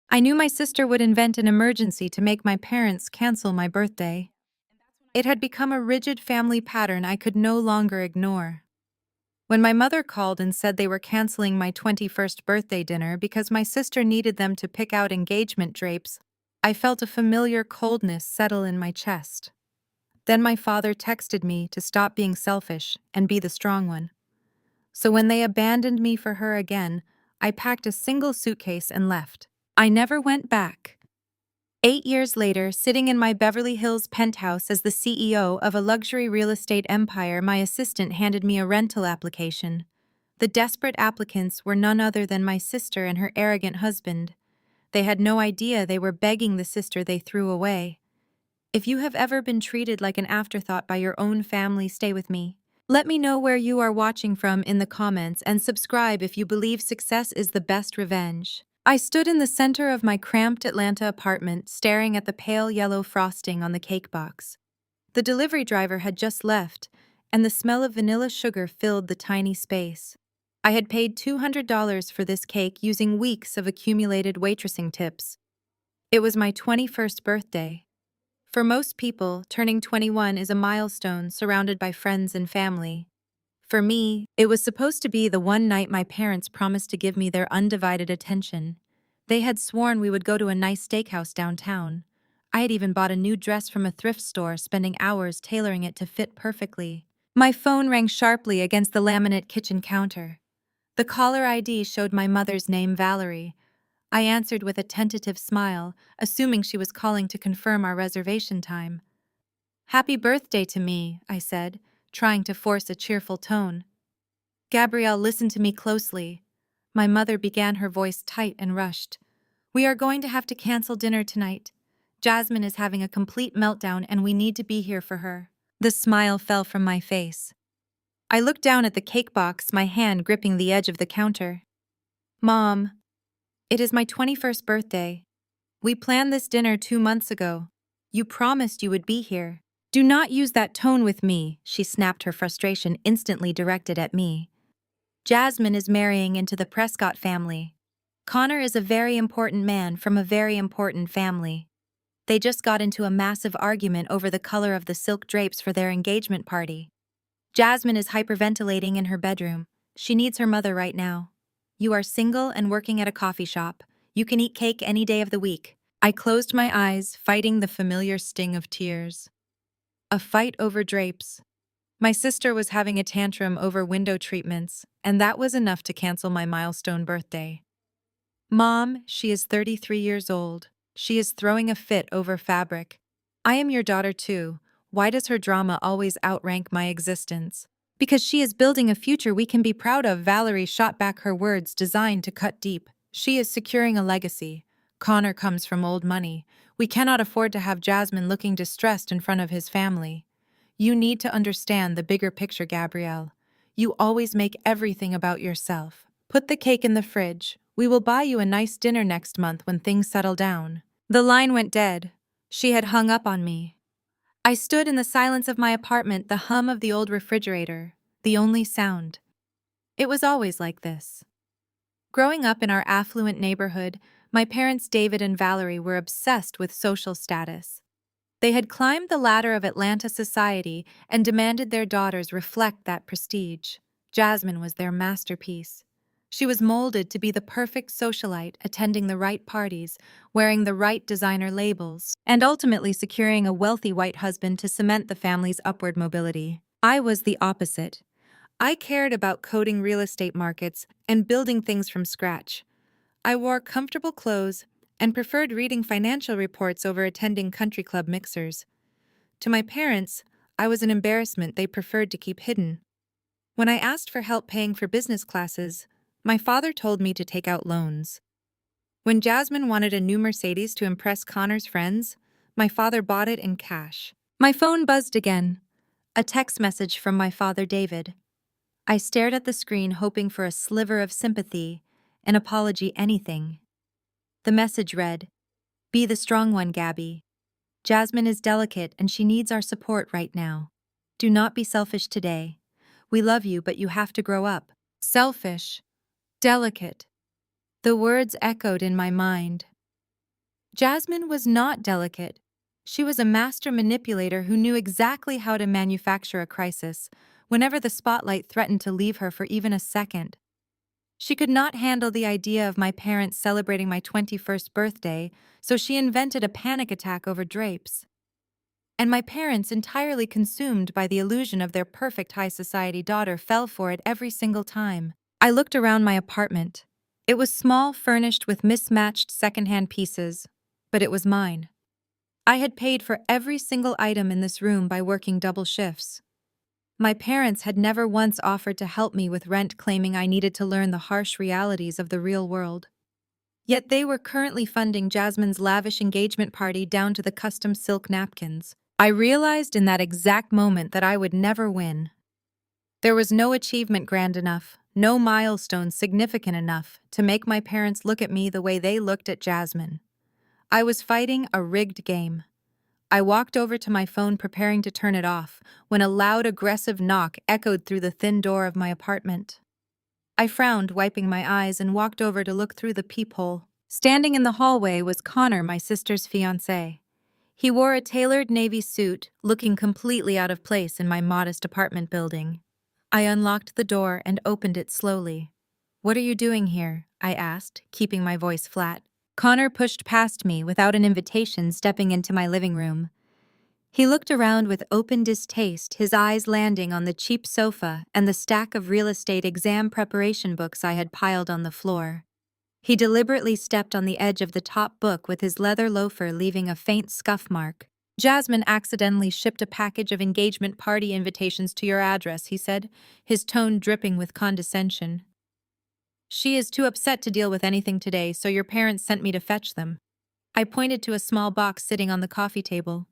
I knew my sister would invent an emergency to make my parents cancel my birthday. It had become a rigid family pattern I could no longer ignore. When my mother called and said they were canceling my 21st birthday dinner because my sister needed them to pick out engagement drapes, I felt a familiar coldness settle in my chest. Then my father texted me to stop being selfish and be the strong one. So when they abandoned me for her again, I packed a single suitcase and left. I never went back. 8 years later, sitting in my Beverly Hills penthouse as the CEO of a luxury real estate empire, my assistant handed me a rental application. The desperate applicants were none other than my sister and her arrogant husband. They had no idea they were begging the sister they threw away. If you have ever been treated like an afterthought by your own family, stay with me. Let me know where you are watching from in the comments and subscribe if you believe success is the best revenge. I stood in the center of my cramped Atlanta apartment, staring at the pale yellow frosting on the cake box. The delivery driver had just left, and the smell of vanilla sugar filled the tiny space. I had paid $200 for this cake using weeks of accumulated waitressing tips. It was my 21st birthday. For most people, turning 21 is a milestone surrounded by friends and family. For me, it was supposed to be the one night my parents promised to give me their undivided attention. They had sworn we would go to a nice steakhouse downtown. I had even bought a new dress from a thrift store, spending hours tailoring it to fit perfectly. My phone rang sharply against the laminate kitchen counter. The caller ID showed my mother's name, Valerie. I answered with a tentative smile, assuming she was calling to confirm our reservation time. "Happy birthday to me," I said, trying to force a cheerful tone. Gabrielle listened to me closely. My mother began, her voice tight and rushed. "We are going to have to cancel dinner tonight. Jasmine is having a complete meltdown and we need to be here for her." The smile fell from my face. I looked down at the cake box, my hand gripping the edge of the counter. "Mom, it is my 21st birthday. We planned this dinner 2 months ago. You promised you would be here." "Do not use that tone with me," she snapped, her frustration instantly directed at me. "Jasmine is marrying into the Prescott family. Connor is a very important man from a very important family. They just got into a massive argument over the color of the silk drapes for their engagement party. Jasmine is hyperventilating in her bedroom. She needs her mother right now. You are single and working at a coffee shop. You can eat cake any day of the week." I closed my eyes, fighting the familiar sting of tears. A fight over drapes. My sister was having a tantrum over window treatments, and that was enough to cancel my milestone birthday. "Mom, she is 33 years old. She is throwing a fit over fabric. I am your daughter too. Why does her drama always outrank my existence?" "Because she is building a future we can be proud of," Valerie shot back, her words designed to cut deep. "She is securing a legacy. Connor comes from old money. We cannot afford to have Jasmine looking distressed in front of his family. You need to understand the bigger picture, Gabrielle. You always make everything about yourself. Put the cake in the fridge. We will buy you a nice dinner next month when things settle down." The line went dead. She had hung up on me. I stood in the silence of my apartment, the hum of the old refrigerator, the only sound. It was always like this. Growing up in our affluent neighborhood, my parents David and Valerie were obsessed with social status. They had climbed the ladder of Atlanta society and demanded their daughters reflect that prestige. Jasmine was their masterpiece. She was molded to be the perfect socialite, attending the right parties, wearing the right designer labels, and ultimately securing a wealthy white husband to cement the family's upward mobility. I was the opposite. I cared about coding real estate markets and building things from scratch. I wore comfortable clothes and preferred reading financial reports over attending country club mixers. To my parents, I was an embarrassment they preferred to keep hidden. When I asked for help paying for business classes, my father told me to take out loans. When Jasmine wanted a new Mercedes to impress Connor's friends, my father bought it in cash. My phone buzzed again. A text message from my father David. I stared at the screen, hoping for a sliver of sympathy, an apology, anything. The message read, "Be the strong one, Gabby. Jasmine is delicate and she needs our support right now. Do not be selfish today. We love you, but you have to grow up." Selfish. Delicate. The words echoed in my mind. Jasmine was not delicate. She was a master manipulator who knew exactly how to manufacture a crisis whenever the spotlight threatened to leave her for even a second. She could not handle the idea of my parents celebrating my 21st birthday, so she invented a panic attack over drapes. And my parents, entirely consumed by the illusion of their perfect high society daughter, fell for it every single time. I looked around my apartment. It was small, furnished with mismatched secondhand pieces, but it was mine. I had paid for every single item in this room by working double shifts. My parents had never once offered to help me with rent, claiming I needed to learn the harsh realities of the real world. Yet they were currently funding Jasmine's lavish engagement party down to the custom silk napkins. I realized in that exact moment that I would never win. There was no achievement grand enough, no milestone significant enough to make my parents look at me the way they looked at Jasmine. I was fighting a rigged game. I walked over to my phone preparing to turn it off when a loud, aggressive knock echoed through the thin door of my apartment. I frowned, wiping my eyes, and walked over to look through the peephole. Standing in the hallway was Connor, my sister's fiancé. He wore a tailored navy suit, looking completely out of place in my modest apartment building. I unlocked the door and opened it slowly. "What are you doing here?" I asked, keeping my voice flat. Connor pushed past me without an invitation, stepping into my living room. He looked around with open distaste, his eyes landing on the cheap sofa and the stack of real estate exam preparation books I had piled on the floor. He deliberately stepped on the edge of the top book with his leather loafer, leaving a faint scuff mark. "Jasmine accidentally shipped a package of engagement party invitations to your address," he said, his tone dripping with condescension. "She is too upset to deal with anything today, so your parents sent me to fetch them." I pointed to a small box sitting on the coffee table.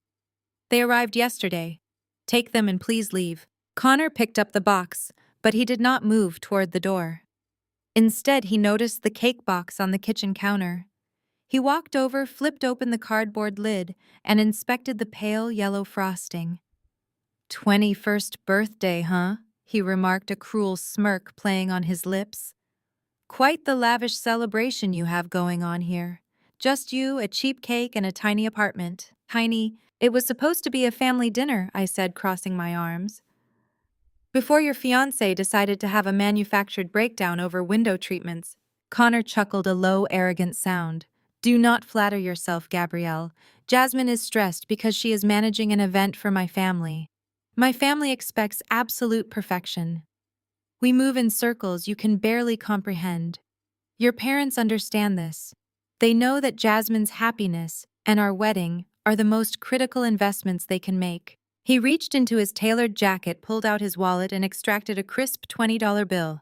"They arrived yesterday. Take them and please leave." Connor picked up the box, but he did not move toward the door. Instead, he noticed the cake box on the kitchen counter. He walked over, flipped open the cardboard lid, and inspected the pale yellow frosting. "21st birthday, huh?" he remarked, a cruel smirk playing on his lips. "Quite the lavish celebration you have going on here. Just you, a cheap cake, and a tiny apartment." "Tiny? It was supposed to be a family dinner," I said, crossing my arms. "Before your fiancé decided to have a manufactured breakdown over window treatments." Connor chuckled a low, arrogant sound. "Do not flatter yourself, Gabrielle. Jasmine is stressed because she is managing an event for my family. My family expects absolute perfection. We move in circles you can barely comprehend. Your parents understand this. They know that Jasmine's happiness and our wedding are the most critical investments they can make." He reached into his tailored jacket, pulled out his wallet, and extracted a crisp $20 bill.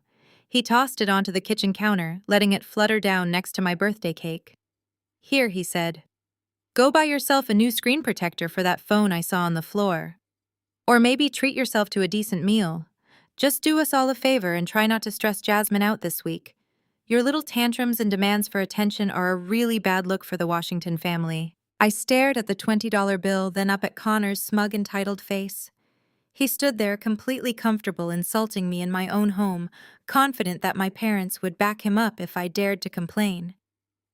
He tossed it onto the kitchen counter, letting it flutter down next to my birthday cake. "Here," he said. "Go buy yourself a new screen protector for that phone I saw on the floor. Or maybe treat yourself to a decent meal. Just do us all a favor and try not to stress Jasmine out this week. Your little tantrums and demands for attention are a really bad look for the Washington family." I stared at the $20 bill, then up at Connor's smug, entitled face. He stood there, completely comfortable, insulting me in my own home, confident that my parents would back him up if I dared to complain.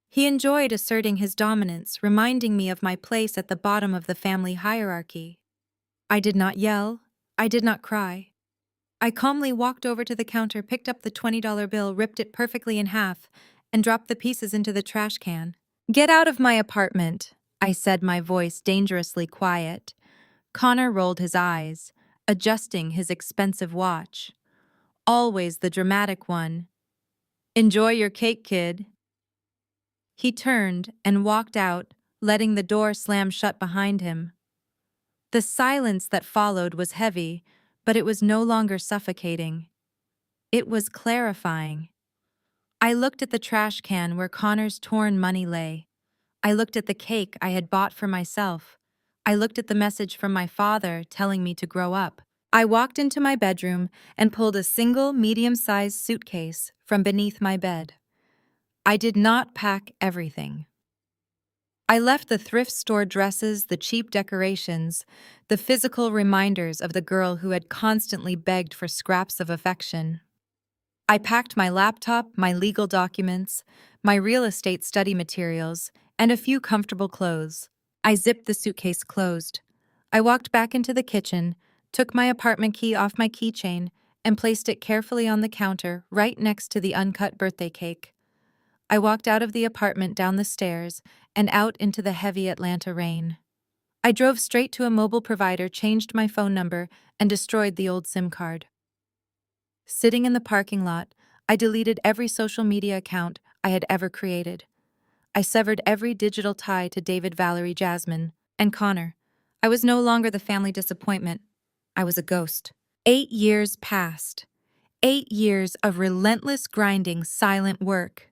He enjoyed asserting his dominance, reminding me of my place at the bottom of the family hierarchy. I did not yell. I did not cry. I calmly walked over to the counter, picked up the $20 bill, ripped it perfectly in half, and dropped the pieces into the trash can. "Get out of my apartment," I said, my voice dangerously quiet. Connor rolled his eyes, adjusting his expensive watch. Always the dramatic one. "Enjoy your cake, kid." He turned and walked out, letting the door slam shut behind him. The silence that followed was heavy, but it was no longer suffocating. It was clarifying. I looked at the trash can where Connor's torn money lay. I looked at the cake I had bought for myself. I looked at the message from my father telling me to grow up. I walked into my bedroom and pulled a single medium-sized suitcase from beneath my bed. I did not pack everything. I left the thrift store dresses, the cheap decorations, the physical reminders of the girl who had constantly begged for scraps of affection. I packed my laptop, my legal documents, my real estate study materials, and a few comfortable clothes. I zipped the suitcase closed. I walked back into the kitchen, took my apartment key off my keychain, and placed it carefully on the counter right next to the uncut birthday cake. I walked out of the apartment down the stairs and out into the heavy Atlanta rain. I drove straight to a mobile provider, changed my phone number, and destroyed the old SIM card. Sitting in the parking lot, I deleted every social media account I had ever created. I severed every digital tie to David, Valerie, Jasmine, and Connor. I was no longer the family disappointment. I was a ghost. 8 years passed. 8 years of relentless grinding, silent work.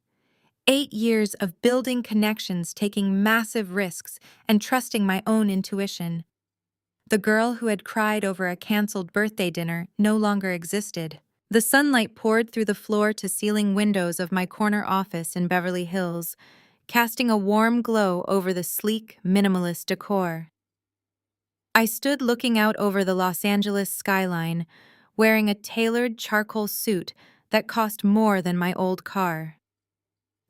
8 years of building connections, taking massive risks, and trusting my own intuition. The girl who had cried over a canceled birthday dinner no longer existed. The sunlight poured through the floor-to-ceiling windows of my corner office in Beverly Hills, casting a warm glow over the sleek, minimalist decor. I stood looking out over the Los Angeles skyline, wearing a tailored charcoal suit that cost more than my old car.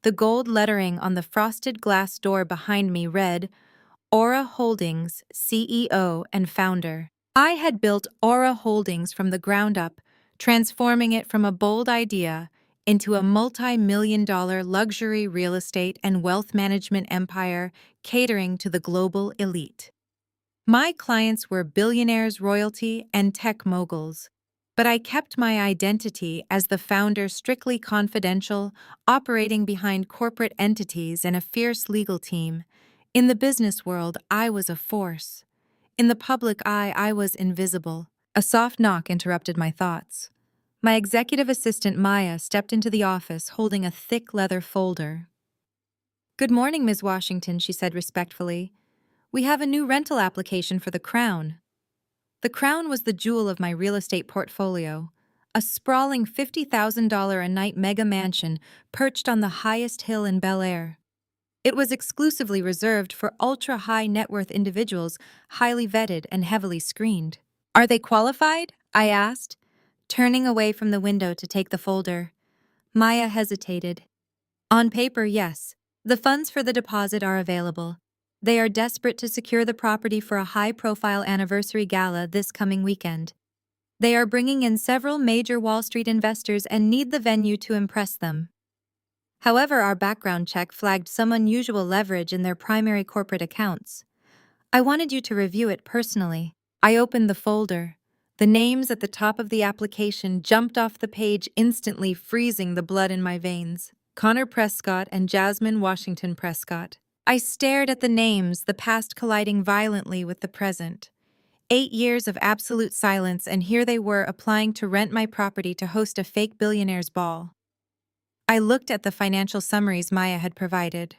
The gold lettering on the frosted glass door behind me read, Aura Holdings, CEO and founder. I had built Aura Holdings from the ground up, transforming it from a bold idea into a multi-million-dollar luxury real estate and wealth management empire catering to the global elite. My clients were billionaires, royalty, and tech moguls, but I kept my identity as the founder strictly confidential, operating behind corporate entities and a fierce legal team. In the business world, I was a force. In the public eye, I was invisible. A soft knock interrupted my thoughts. My executive assistant, Maya, stepped into the office holding a thick leather folder. "Good morning, Ms. Washington," she said respectfully. "We have a new rental application for the Crown." The Crown was the jewel of my real estate portfolio, a sprawling $50,000 a night mega mansion perched on the highest hill in Bel Air. It was exclusively reserved for ultra-high net worth individuals, highly vetted and heavily screened. "Are they qualified?" I asked, turning away from the window to take the folder. Maya hesitated. "On paper, yes. The funds for the deposit are available. They are desperate to secure the property for a high-profile anniversary gala this coming weekend. They are bringing in several major Wall Street investors and need the venue to impress them. However, our background check flagged some unusual leverage in their primary corporate accounts. I wanted you to review it personally." I opened the folder. The names at the top of the application jumped off the page, instantly freezing the blood in my veins. Connor Prescott and Jasmine Washington Prescott. I stared at the names, the past colliding violently with the present. 8 years of absolute silence, and here they were applying to rent my property to host a fake billionaire's ball. I looked at the financial summaries Maya had provided.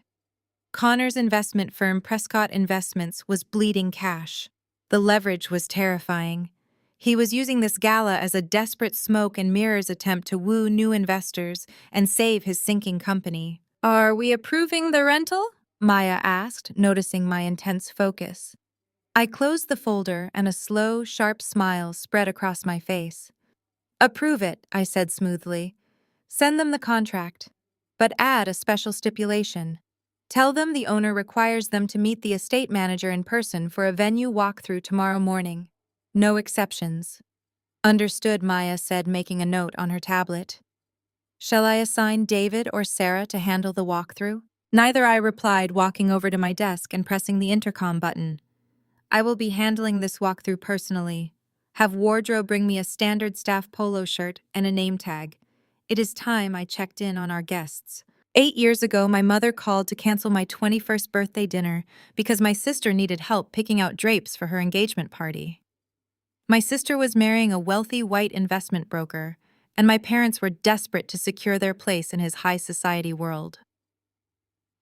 Connor's investment firm, Prescott Investments, was bleeding cash. The leverage was terrifying. He was using this gala as a desperate smoke and mirrors attempt to woo new investors and save his sinking company. "Are we approving the rental?" Maya asked, noticing my intense focus. I closed the folder and a slow, sharp smile spread across my face. "Approve it," I said smoothly. "Send them the contract, but add a special stipulation. Tell them the owner requires them to meet the estate manager in person for a venue walkthrough tomorrow morning. No exceptions." "Understood," Maya said, making a note on her tablet. "Shall I assign David or Sarah to handle the walkthrough?" Neither, I replied, walking over to my desk and pressing the intercom button. "I will be handling this walkthrough personally. Have wardrobe bring me a standard staff polo shirt and a name tag. It is time I checked in on our guests." 8 years ago, my mother called to cancel my 21st birthday dinner because my sister needed help picking out drapes for her engagement party. My sister was marrying a wealthy white investment broker, and my parents were desperate to secure their place in his high society world.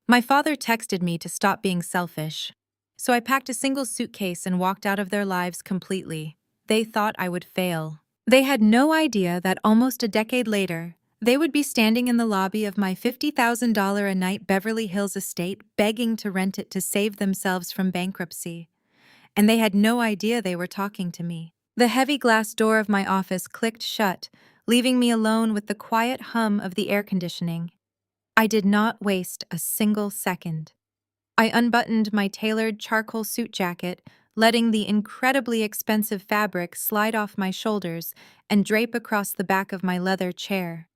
My father texted me to stop being selfish, so I packed a single suitcase and walked out of their lives completely. They thought I would fail. They had no idea that almost a decade later, they would be standing in the lobby of my $50,000 a night Beverly Hills estate begging to rent it to save themselves from bankruptcy. And they had no idea they were talking to me. The heavy glass door of my office clicked shut, leaving me alone with the quiet hum of the air conditioning. I did not waste a single second. I unbuttoned my tailored charcoal suit jacket, letting the incredibly expensive fabric slide off my shoulders and drape across the back of my leather chair.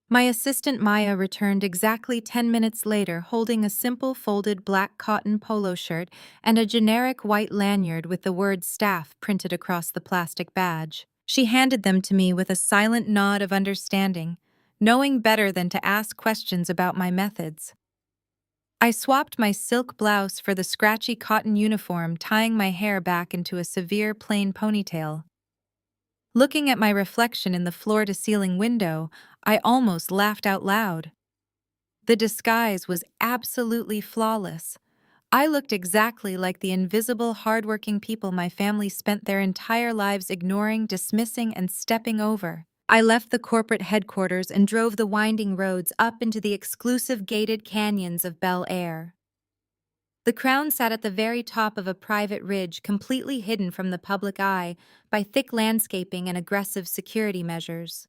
My assistant Maya returned exactly 10 minutes later holding a simple folded black cotton polo shirt and a generic white lanyard with the word staff printed across the plastic badge. She handed them to me with a silent nod of understanding, knowing better than to ask questions about my methods. I swapped my silk blouse for the scratchy cotton uniform, tying my hair back into a severe plain ponytail. Looking at my reflection in the floor-to-ceiling window, I almost laughed out loud. The disguise was absolutely flawless. I looked exactly like the invisible, hardworking people my family spent their entire lives ignoring, dismissing, and stepping over. I left the corporate headquarters and drove the winding roads up into the exclusive gated canyons of Bel Air. The crown sat at the very top of a private ridge completely hidden from the public eye by thick landscaping and aggressive security measures.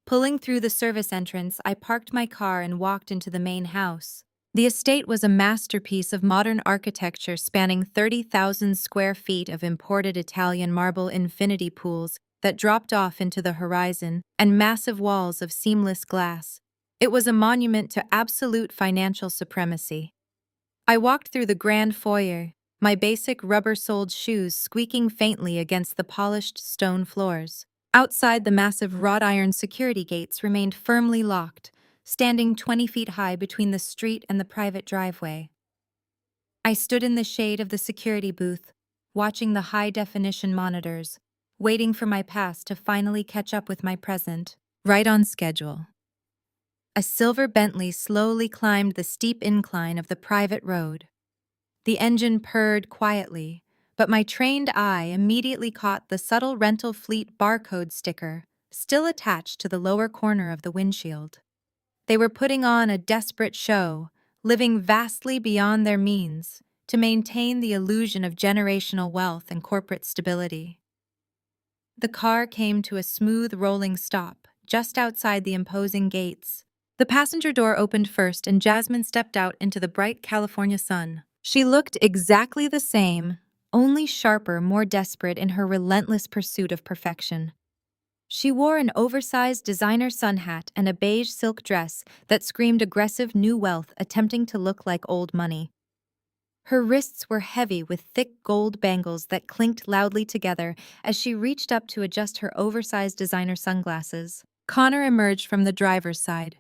Pulling through the service entrance, I parked my car and walked into the main house. The estate was a masterpiece of modern architecture spanning 30,000 square feet of imported Italian marble infinity pools that dropped off into the horizon and massive walls of seamless glass. It was a monument to absolute financial supremacy. I walked through the grand foyer, my basic rubber-soled shoes squeaking faintly against the polished stone floors. Outside, the massive wrought iron security gates remained firmly locked, standing 20 feet high between the street and the private driveway. I stood in the shade of the security booth, watching the high-definition monitors, waiting for my past to finally catch up with my present, right on schedule. A silver Bentley slowly climbed the steep incline of the private road. The engine purred quietly, but my trained eye immediately caught the subtle rental fleet barcode sticker still attached to the lower corner of the windshield. They were putting on a desperate show, living vastly beyond their means to maintain the illusion of generational wealth and corporate stability. The car came to a smooth rolling stop just outside the imposing gates. The passenger door opened first and Jasmine stepped out into the bright California sun. She looked exactly the same, only sharper, more desperate in her relentless pursuit of perfection. She wore an oversized designer sun hat and a beige silk dress that screamed aggressive new wealth attempting to look like old money. Her wrists were heavy with thick gold bangles that clinked loudly together as she reached up to adjust her oversized designer sunglasses. Connor emerged from the driver's side.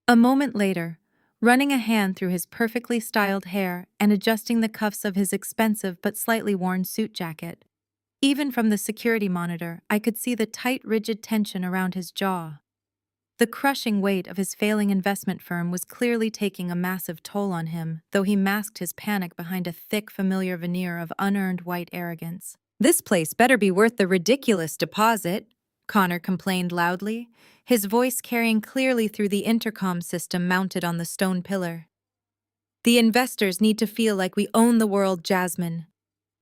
A moment later, running a hand through his perfectly styled hair and adjusting the cuffs of his expensive but slightly worn suit jacket. Even from the security monitor, I could see the tight, rigid tension around his jaw. The crushing weight of his failing investment firm was clearly taking a massive toll on him, though he masked his panic behind a thick, familiar veneer of unearned white arrogance. "This place better be worth the ridiculous deposit," Connor complained loudly, his voice carrying clearly through the intercom system mounted on the stone pillar. "The investors need to feel like we own the world, Jasmine.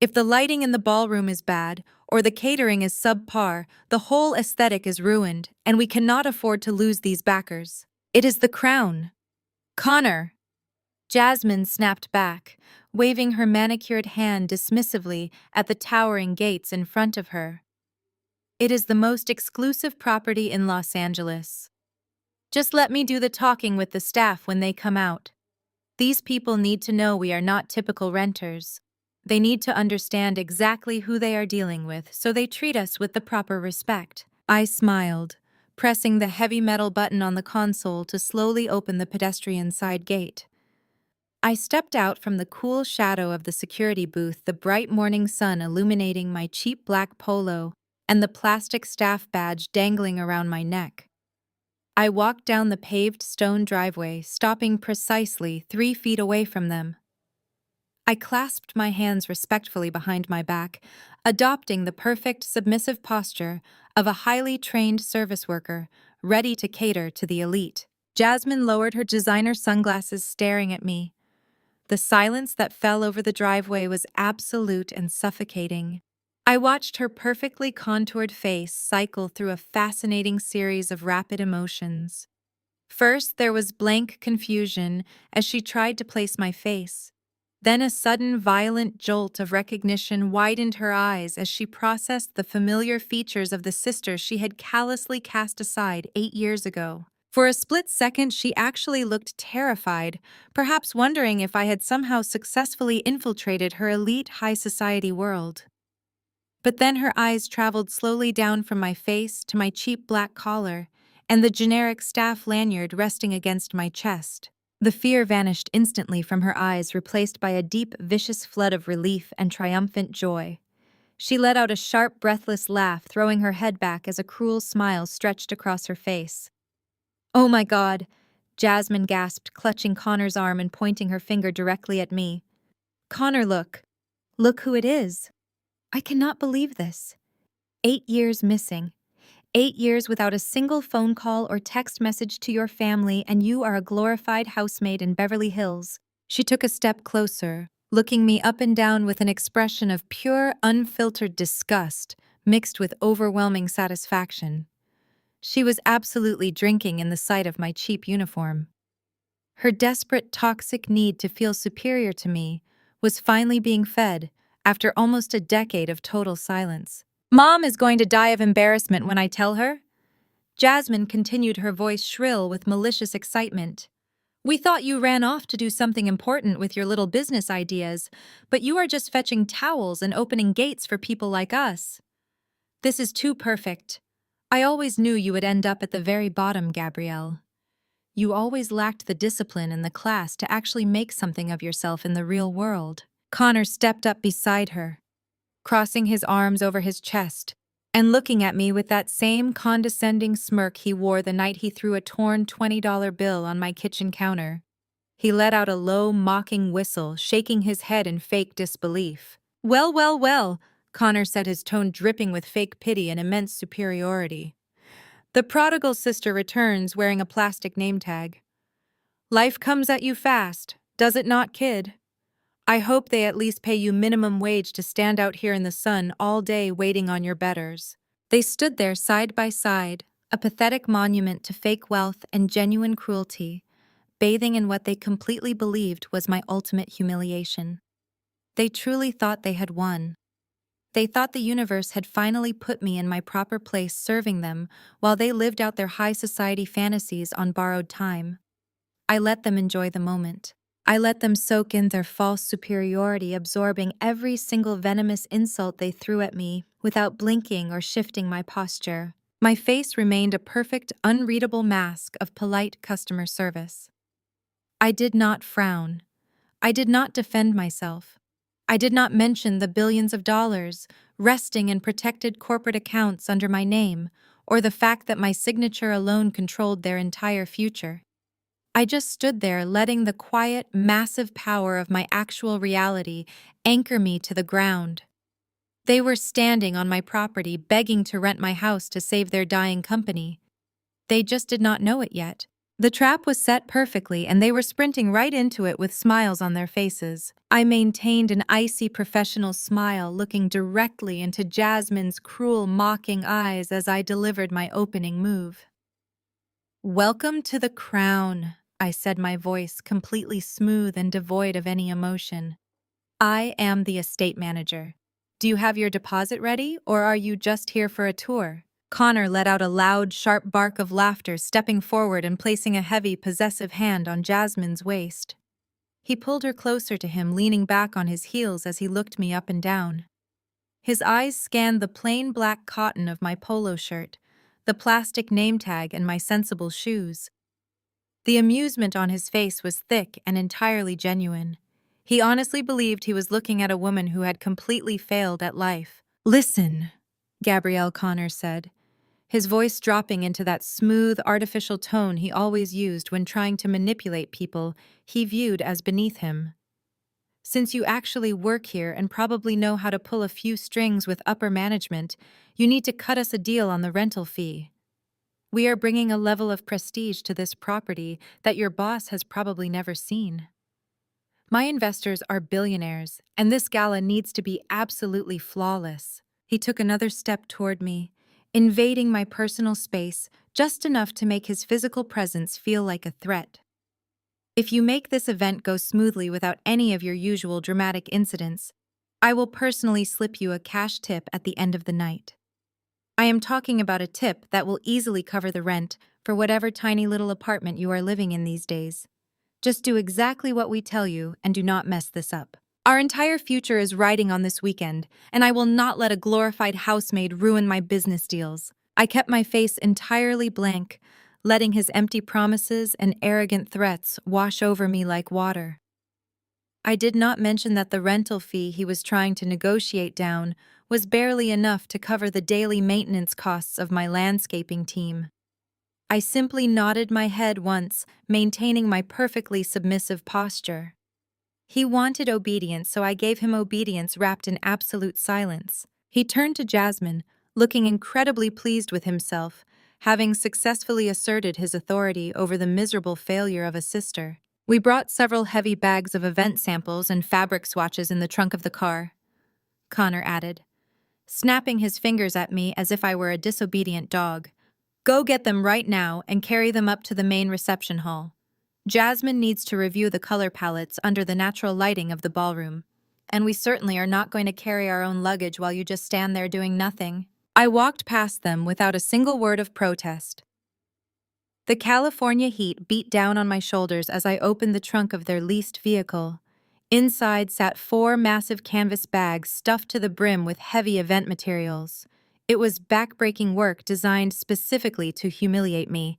If the lighting in the ballroom is bad, or the catering is subpar, the whole aesthetic is ruined, and we cannot afford to lose these backers. It is the crown." "Connor!" Jasmine snapped back, waving her manicured hand dismissively at the towering gates in front of her. "It is the most exclusive property in Los Angeles. Just let me do the talking with the staff when they come out. These people need to know we are not typical renters. They need to understand exactly who they are dealing with, so they treat us with the proper respect." I smiled, pressing the heavy metal button on the console to slowly open the pedestrian side gate. I stepped out from the cool shadow of the security booth, the bright morning sun illuminating my cheap black polo and the plastic staff badge dangling around my neck. I walked down the paved stone driveway, stopping precisely 3 feet away from them. I clasped my hands respectfully behind my back, adopting the perfect submissive posture of a highly trained service worker, ready to cater to the elite. Jasmine lowered her designer sunglasses, staring at me. The silence that fell over the driveway was absolute and suffocating. I watched her perfectly contoured face cycle through a fascinating series of rapid emotions. First, there was blank confusion as she tried to place my face. Then a sudden violent jolt of recognition widened her eyes as she processed the familiar features of the sister she had callously cast aside 8 years ago. For a split second, she actually looked terrified, perhaps wondering if I had somehow successfully infiltrated her elite high society world. But then her eyes traveled slowly down from my face to my cheap black collar and the generic staff lanyard resting against my chest. The fear vanished instantly from her eyes, replaced by a deep, vicious flood of relief and triumphant joy. She let out a sharp, breathless laugh, throwing her head back as a cruel smile stretched across her face. "Oh my God!" Jasmine gasped, clutching Connor's arm and pointing her finger directly at me. "Connor, look! Look who it is! I cannot believe this. 8 years missing. 8 years without a single phone call or text message to your family, and you are a glorified housemaid in Beverly Hills." She took a step closer, looking me up and down with an expression of pure, unfiltered disgust mixed with overwhelming satisfaction. She was absolutely drinking in the sight of my cheap uniform. Her desperate, toxic need to feel superior to me was finally being fed after almost a decade of total silence. "Mom is going to die of embarrassment when I tell her." Jasmine continued, her voice shrill with malicious excitement. "We thought you ran off to do something important with your little business ideas, but you are just fetching towels and opening gates for people like us. This is too perfect. I always knew you would end up at the very bottom, Gabrielle. You always lacked the discipline in the class to actually make something of yourself in the real world." Connor stepped up beside her, crossing his arms over his chest and looking at me with that same condescending smirk he wore the night he threw a torn $20 bill on my kitchen counter. He let out a low, mocking whistle, shaking his head in fake disbelief. "Well, well, well," Connor said, his tone dripping with fake pity and immense superiority. "The prodigal sister returns wearing a plastic name tag. Life comes at you fast, does it not, kid? I hope they at least pay you minimum wage to stand out here in the sun all day waiting on your betters." They stood there side by side, a pathetic monument to fake wealth and genuine cruelty, bathing in what they completely believed was my ultimate humiliation. They truly thought they had won. They thought the universe had finally put me in my proper place serving them while they lived out their high society fantasies on borrowed time. I let them enjoy the moment. I let them soak in their false superiority, absorbing every single venomous insult they threw at me without blinking or shifting my posture. My face remained a perfect, unreadable mask of polite customer service. I did not frown. I did not defend myself. I did not mention the billions of dollars resting in protected corporate accounts under my name, or the fact that my signature alone controlled their entire future. I just stood there, letting the quiet, massive power of my actual reality anchor me to the ground. They were standing on my property, begging to rent my house to save their dying company. They just did not know it yet. The trap was set perfectly, and they were sprinting right into it with smiles on their faces. I maintained an icy professional smile, looking directly into Jasmine's cruel, mocking eyes as I delivered my opening move. "Welcome to the crown," I said, my voice completely smooth and devoid of any emotion. "I am the estate manager. Do you have your deposit ready, or are you just here for a tour?" Connor let out a loud, sharp bark of laughter, stepping forward and placing a heavy, possessive hand on Jasmine's waist. He pulled her closer to him, leaning back on his heels as he looked me up and down. His eyes scanned the plain black cotton of my polo shirt, the plastic name tag, and my sensible shoes. The amusement on his face was thick and entirely genuine. He honestly believed he was looking at a woman who had completely failed at life. "Listen," Gabrielle Connor said, his voice dropping into that smooth, artificial tone he always used when trying to manipulate people he viewed as beneath him. "Since you actually work here and probably know how to pull a few strings with upper management, you need to cut us a deal on the rental fee. We are bringing a level of prestige to this property that your boss has probably never seen. My investors are billionaires, and this gala needs to be absolutely flawless. He took another step toward me, invading my personal space just enough to make his physical presence feel like a threat. If you make this event go smoothly without any of your usual dramatic incidents, I will personally slip you a cash tip at the end of the night. I am talking about a tip that will easily cover the rent for whatever tiny little apartment you are living in these days. Just do exactly what we tell you and do not mess this up. Our entire future is riding on this weekend, and I will not let a glorified housemaid ruin my business deals. I kept my face entirely blank, letting his empty promises and arrogant threats wash over me like water. I did not mention that the rental fee he was trying to negotiate down was barely enough to cover the daily maintenance costs of my landscaping team. I simply nodded my head once, maintaining my perfectly submissive posture. He wanted obedience, so I gave him obedience wrapped in absolute silence. He turned to Jasmine, looking incredibly pleased with himself, having successfully asserted his authority over the miserable failure of a sister. We brought several heavy bags of event samples and fabric swatches in the trunk of the car, Connor added, snapping his fingers at me as if I were a disobedient dog. Go get them right now and carry them up to the main reception hall. Jasmine needs to review the color palettes under the natural lighting of the ballroom. And we certainly are not going to carry our own luggage while you just stand there doing nothing. I walked past them without a single word of protest. The California heat beat down on my shoulders as I opened the trunk of their leased vehicle. Inside sat 4 massive canvas bags stuffed to the brim with heavy event materials. It was back-breaking work designed specifically to humiliate me.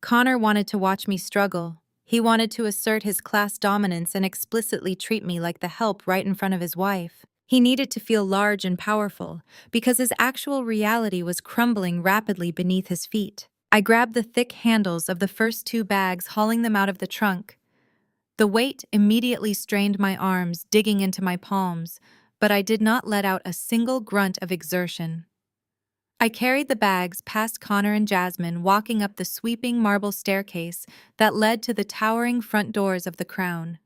Connor wanted to watch me struggle. He wanted to assert his class dominance and explicitly treat me like the help right in front of his wife. He needed to feel large and powerful, because his actual reality was crumbling rapidly beneath his feet. I grabbed the thick handles of the first 2 bags, hauling them out of the trunk. The weight immediately strained my arms, digging into my palms, but I did not let out a single grunt of exertion. I carried the bags past Connor and Jasmine, walking up the sweeping marble staircase that led to the towering front doors of the Crown.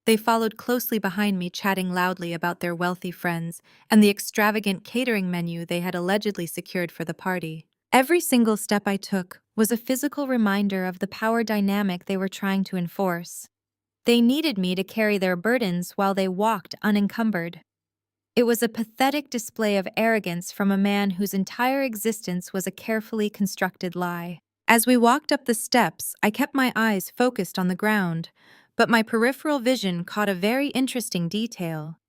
They followed closely behind me, chatting loudly about their wealthy friends and the extravagant catering menu they had allegedly secured for the party. Every single step I took was a physical reminder of the power dynamic they were trying to enforce. They needed me to carry their burdens while they walked unencumbered. It was a pathetic display of arrogance from a man whose entire existence was a carefully constructed lie. As we walked up the steps, I kept my eyes focused on the ground, but my peripheral vision caught a very interesting detail.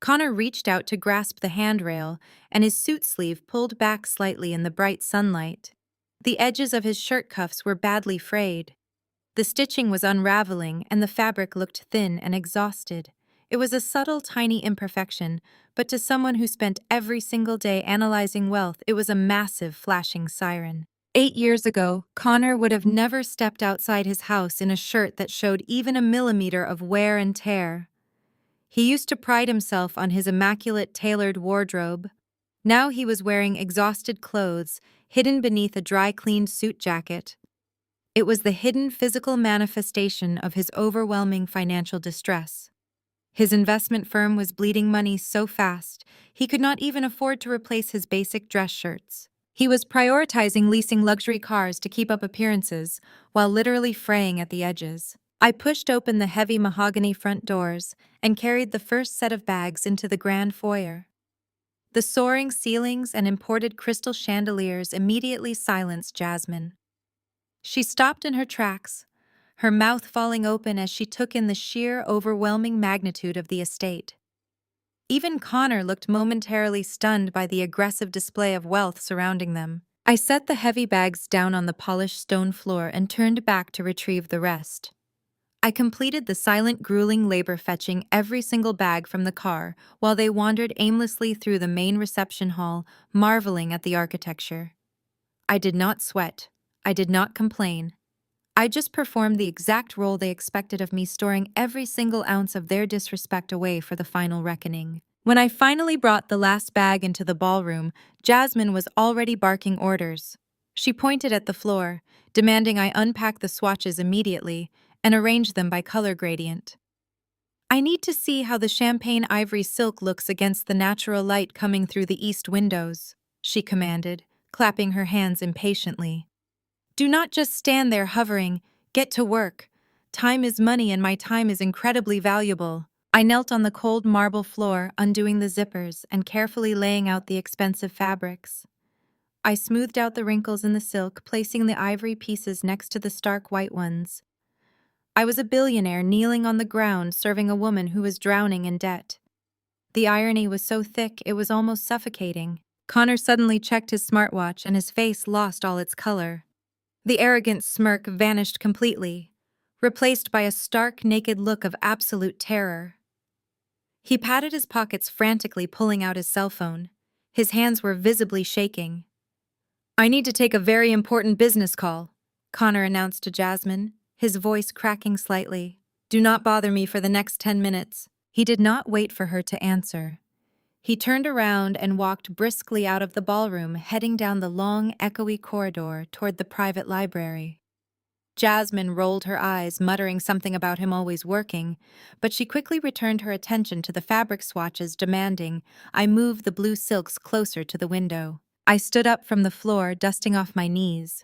Connor reached out to grasp the handrail, and his suit sleeve pulled back slightly in the bright sunlight. The edges of his shirt cuffs were badly frayed. The stitching was unraveling, and the fabric looked thin and exhausted. It was a subtle, tiny imperfection, but to someone who spent every single day analyzing wealth, it was a massive, flashing siren. 8 years ago, Connor would have never stepped outside his house in a shirt that showed even a millimeter of wear and tear. He used to pride himself on his immaculate tailored wardrobe. Now he was wearing exhausted clothes, hidden beneath a dry-cleaned suit jacket. It was the hidden physical manifestation of his overwhelming financial distress. His investment firm was bleeding money so fast, he could not even afford to replace his basic dress shirts. He was prioritizing leasing luxury cars to keep up appearances, while literally fraying at the edges. I pushed open the heavy mahogany front doors and carried the first set of bags into the grand foyer. The soaring ceilings and imported crystal chandeliers immediately silenced Jasmine. She stopped in her tracks, her mouth falling open as she took in the sheer, overwhelming magnitude of the estate. Even Connor looked momentarily stunned by the aggressive display of wealth surrounding them. I set the heavy bags down on the polished stone floor and turned back to retrieve the rest. I completed the silent, grueling labor fetching every single bag from the car while they wandered aimlessly through the main reception hall, marveling at the architecture. I did not sweat. I did not complain. I just performed the exact role they expected of me, storing every single ounce of their disrespect away for the final reckoning. When I finally brought the last bag into the ballroom, Jasmine was already barking orders. She pointed at the floor, demanding I unpack the swatches immediately and arrange them by color gradient. I I need to see how the champagne ivory silk looks against the natural light coming through the east windows, she commanded, clapping her hands impatiently. Do not just stand there hovering, get to work. Time is money and my time is incredibly valuable. I knelt on the cold marble floor, undoing the zippers and carefully laying out the expensive fabrics. I smoothed out the wrinkles in the silk, placing the ivory pieces next to the stark white ones. I was a billionaire kneeling on the ground serving a woman who was drowning in debt. The irony was so thick it was almost suffocating. Connor suddenly checked his smartwatch and his face lost all its color. The arrogant smirk vanished completely, replaced by a stark, naked look of absolute terror. He patted his pockets frantically, pulling out his cell phone. His hands were visibly shaking. I need to take a very important business call, Connor announced to Jasmine, his voice cracking slightly. Do not bother me for the next 10 minutes. He did not wait for her to answer. He turned around and walked briskly out of the ballroom, heading down the long, echoey corridor toward the private library. Jasmine rolled her eyes, muttering something about him always working, but she quickly returned her attention to the fabric swatches, demanding I move the blue silks closer to the window. I stood up from the floor, dusting off my knees.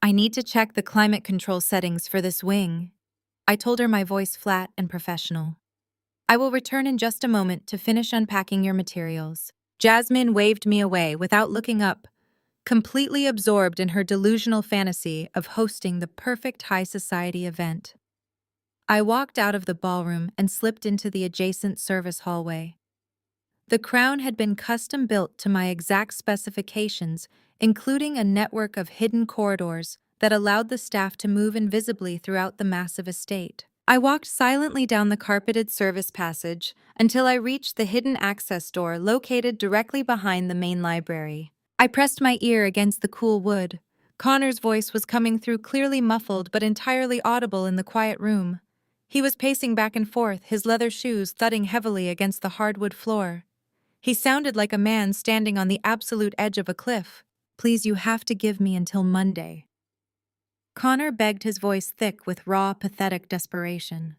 I need to check the climate control settings for this wing. I told her, my voice flat and professional. I will return in just a moment to finish unpacking your materials. Jasmine waved me away without looking up, completely absorbed in her delusional fantasy of hosting the perfect high society event. I walked out of the ballroom and slipped into the adjacent service hallway. The crown had been custom built to my exact specifications, including a network of hidden corridors that allowed the staff to move invisibly throughout the massive estate. I walked silently down the carpeted service passage until I reached the hidden access door located directly behind the main library. I pressed my ear against the cool wood. Connor's voice was coming through, clearly muffled but entirely audible in the quiet room. He was pacing back and forth, his leather shoes thudding heavily against the hardwood floor. He sounded like a man standing on the absolute edge of a cliff. Please, you have to give me until Monday. Connor begged, his voice thick with raw, pathetic desperation.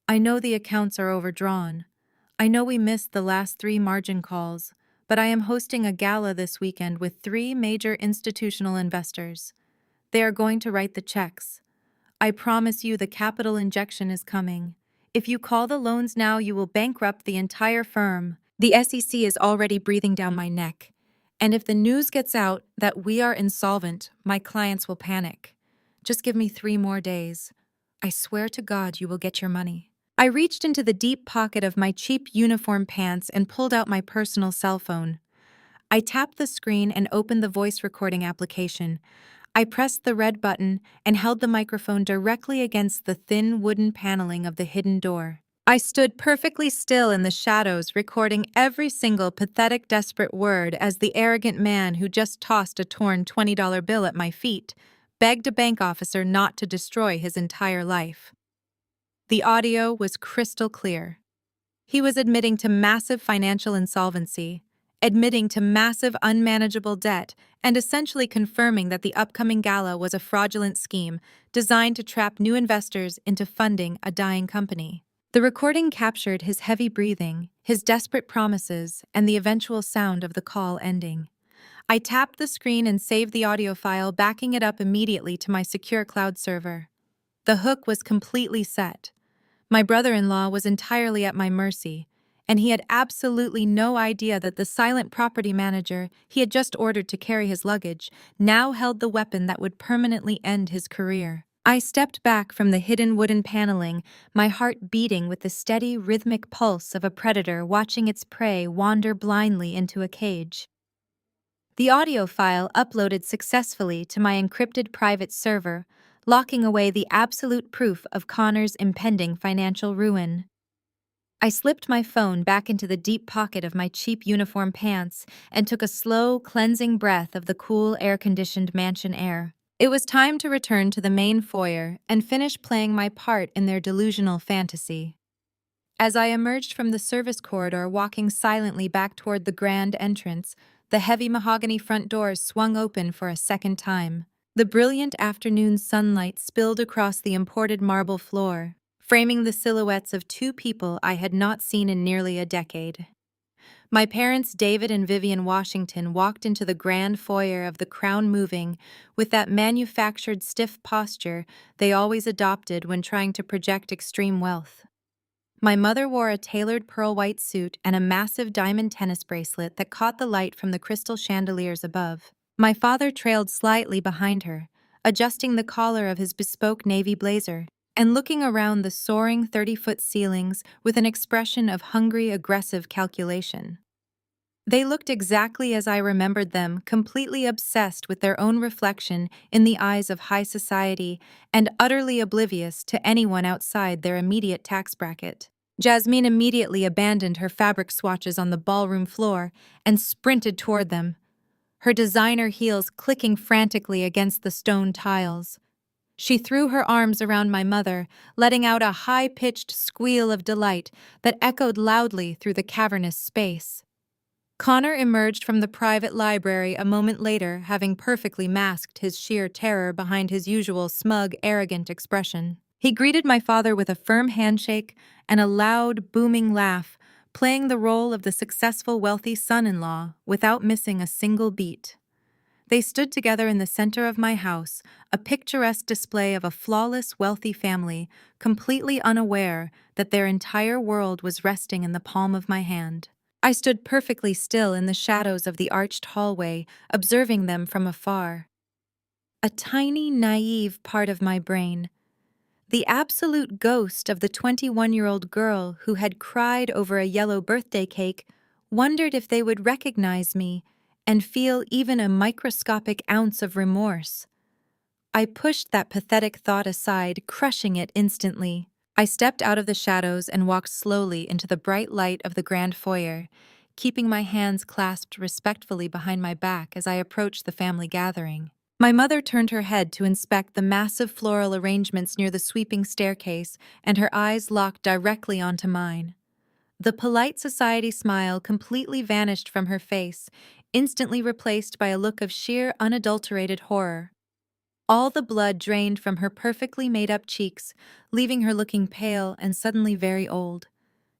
I know the accounts are overdrawn. I know we missed the last 3 margin calls, but I am hosting a gala this weekend with 3 major institutional investors. They are going to write the checks. I promise you the capital injection is coming. If you call the loans now, you will bankrupt the entire firm. The SEC is already breathing down my neck. And if the news gets out that we are insolvent, my clients will panic. Just give me 3 more days. I swear to God you will get your money. I reached into the deep pocket of my cheap uniform pants and pulled out my personal cell phone. I tapped the screen and opened the voice recording application. I pressed the red button and held the microphone directly against the thin wooden paneling of the hidden door. I stood perfectly still in the shadows, recording every single pathetic, desperate word as the arrogant man who just tossed a torn $20 bill at my feet begged a bank officer not to destroy his entire life. The audio was crystal clear. He was admitting to massive financial insolvency, admitting to massive unmanageable debt, and essentially confirming that the upcoming gala was a fraudulent scheme designed to trap new investors into funding a dying company. The recording captured his heavy breathing, his desperate promises, and the eventual sound of the call ending. I tapped the screen and saved the audio file, backing it up immediately to my secure cloud server. The hook was completely set. My brother-in-law was entirely at my mercy, and he had absolutely no idea that the silent property manager he had just ordered to carry his luggage now held the weapon that would permanently end his career. I stepped back from the hidden wooden paneling, my heart beating with the steady, rhythmic pulse of a predator watching its prey wander blindly into a cage. The audio file uploaded successfully to my encrypted private server, locking away the absolute proof of Connor's impending financial ruin. I slipped my phone back into the deep pocket of my cheap uniform pants and took a slow, cleansing breath of the cool, air-conditioned mansion air. It was time to return to the main foyer and finish playing my part in their delusional fantasy. As I emerged from the service corridor, walking silently back toward the grand entrance, the heavy mahogany front doors swung open for a second time. The brilliant afternoon sunlight spilled across the imported marble floor, framing the silhouettes of two people I had not seen in nearly a decade. My parents, David and Vivian Washington, walked into the grand foyer of the Crown Moving with that manufactured stiff posture they always adopted when trying to project extreme wealth. My mother wore a tailored pearl white suit and a massive diamond tennis bracelet that caught the light from the crystal chandeliers above. My father trailed slightly behind her, adjusting the collar of his bespoke navy blazer and looking around the soaring 30-foot ceilings with an expression of hungry, aggressive calculation. They looked exactly as I remembered them, completely obsessed with their own reflection in the eyes of high society and utterly oblivious to anyone outside their immediate tax bracket. Jasmine immediately abandoned her fabric swatches on the ballroom floor and sprinted toward them, her designer heels clicking frantically against the stone tiles. She threw her arms around my mother, letting out a high-pitched squeal of delight that echoed loudly through the cavernous space. Connor emerged from the private library a moment later, having perfectly masked his sheer terror behind his usual smug, arrogant expression. He greeted my father with a firm handshake and a loud, booming laugh, playing the role of the successful, wealthy son-in-law without missing a single beat. They stood together in the center of my house, a picturesque display of a flawless, wealthy family, completely unaware that their entire world was resting in the palm of my hand. I stood perfectly still in the shadows of the arched hallway, observing them from afar. A tiny, naive part of my brain, the absolute ghost of the 21-year-old girl who had cried over a yellow birthday cake, wondered if they would recognize me and feel even a microscopic ounce of remorse. I pushed that pathetic thought aside, crushing it instantly. I stepped out of the shadows and walked slowly into the bright light of the grand foyer, keeping my hands clasped respectfully behind my back as I approached the family gathering. My mother turned her head to inspect the massive floral arrangements near the sweeping staircase, and her eyes locked directly onto mine. The polite society smile completely vanished from her face, instantly replaced by a look of sheer, unadulterated horror. All the blood drained from her perfectly made-up cheeks, leaving her looking pale and suddenly very old.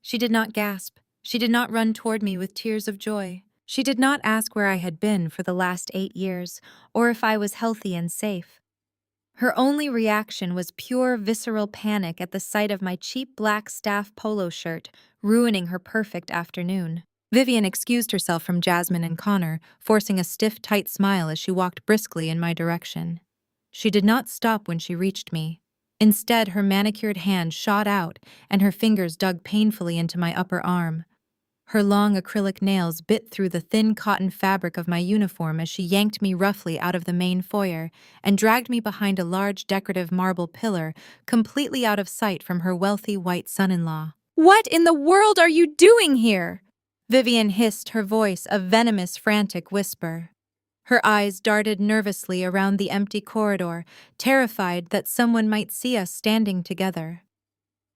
She did not gasp. She did not run toward me with tears of joy. She did not ask where I had been for the last 8 years, or if I was healthy and safe. Her only reaction was pure visceral panic at the sight of my cheap black staff polo shirt, ruining her perfect afternoon. Vivian excused herself from Jasmine and Connor, forcing a stiff, tight smile as she walked briskly in my direction. She did not stop when she reached me. Instead, her manicured hand shot out, and her fingers dug painfully into my upper arm. Her long acrylic nails bit through the thin cotton fabric of my uniform as she yanked me roughly out of the main foyer and dragged me behind a large decorative marble pillar, completely out of sight from her wealthy white son-in-law. "What in the world are you doing here?" Vivian hissed, her voice a venomous, frantic whisper. Her eyes darted nervously around the empty corridor, terrified that someone might see us standing together.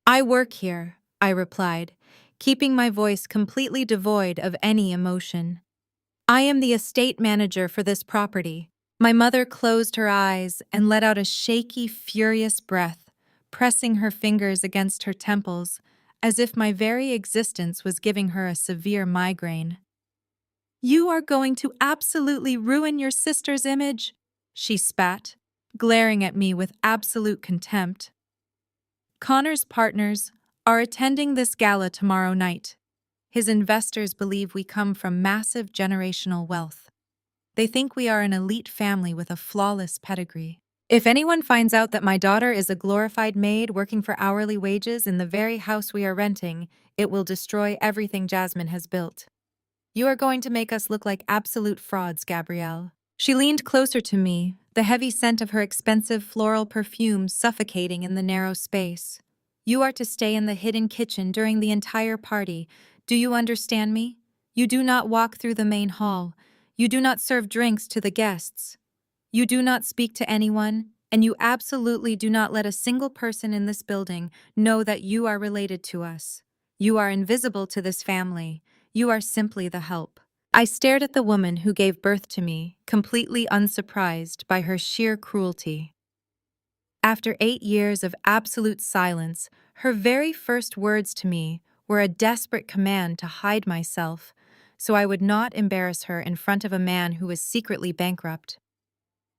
"I work here," I replied, keeping my voice completely devoid of any emotion. "I am the estate manager for this property." My mother closed her eyes and let out a shaky, furious breath, pressing her fingers against her temples, as if my very existence was giving her a severe migraine. "You are going to absolutely ruin your sister's image," she spat, glaring at me with absolute contempt. "Connor's partners are attending this gala tomorrow night. His investors believe we come from massive generational wealth. They think we are an elite family with a flawless pedigree. If anyone finds out that my daughter is a glorified maid working for hourly wages in the very house we are renting, it will destroy everything Jasmine has built. You are going to make us look like absolute frauds, Gabrielle." She leaned closer to me, the heavy scent of her expensive floral perfume suffocating in the narrow space. "You are to stay in the hidden kitchen during the entire party. Do you understand me? You do not walk through the main hall. You do not serve drinks to the guests. You do not speak to anyone, and you absolutely do not let a single person in this building know that you are related to us. You are invisible to this family. You are simply the help." I stared at the woman who gave birth to me, completely unsurprised by her sheer cruelty. After 8 years of absolute silence, Her very first words to me were a desperate command to hide myself so I would not embarrass her in front of a man who was secretly bankrupt.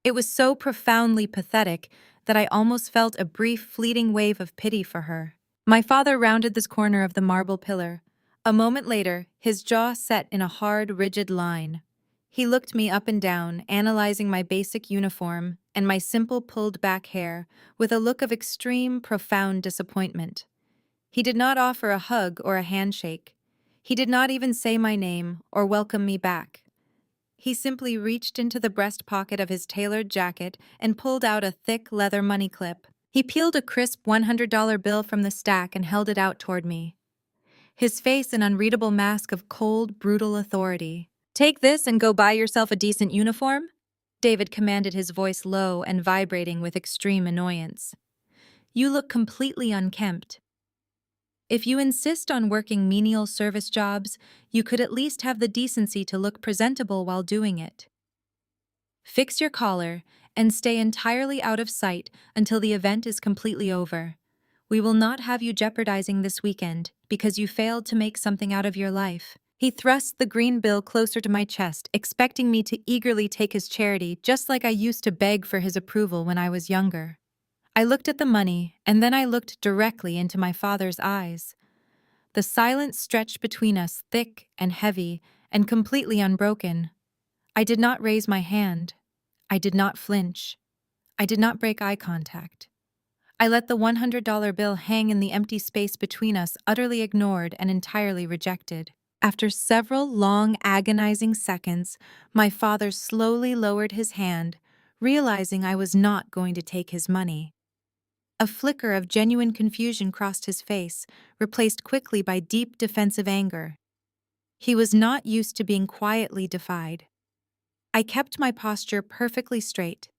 It was so profoundly pathetic that I almost felt a brief, fleeting wave of pity for her. My father rounded this corner of the marble pillar. A moment later, his jaw set in a hard, rigid line. He looked me up and down, analyzing my basic uniform and my simple pulled-back hair with a look of extreme, profound disappointment. He did not offer a hug or a handshake. He did not even say my name or welcome me back. He simply reached into the breast pocket of his tailored jacket and pulled out a thick leather money clip. He peeled a crisp $100 bill from the stack and held it out toward me, his face an unreadable mask of cold, brutal authority. "Take this and go buy yourself a decent uniform?" David commanded, his voice low and vibrating with extreme annoyance. "You look completely unkempt. If you insist on working menial service jobs, you could at least have the decency to look presentable while doing it. Fix your collar and stay entirely out of sight until the event is completely over. We will not have you jeopardizing this weekend because you failed to make something out of your life." He thrust the green bill closer to my chest, expecting me to eagerly take his charity, just like I used to beg for his approval when I was younger. I looked at the money, and then I looked directly into my father's eyes. The silence stretched between us, thick and heavy, and completely unbroken. I did not raise my hand. I did not flinch. I did not break eye contact. I let the $100 bill hang in the empty space between us, utterly ignored and entirely rejected. After several long, agonizing seconds, my father slowly lowered his hand, realizing I was not going to take his money. A flicker of genuine confusion crossed his face, replaced quickly by deep defensive anger. He was not used to being quietly defied. I kept my posture perfectly straight,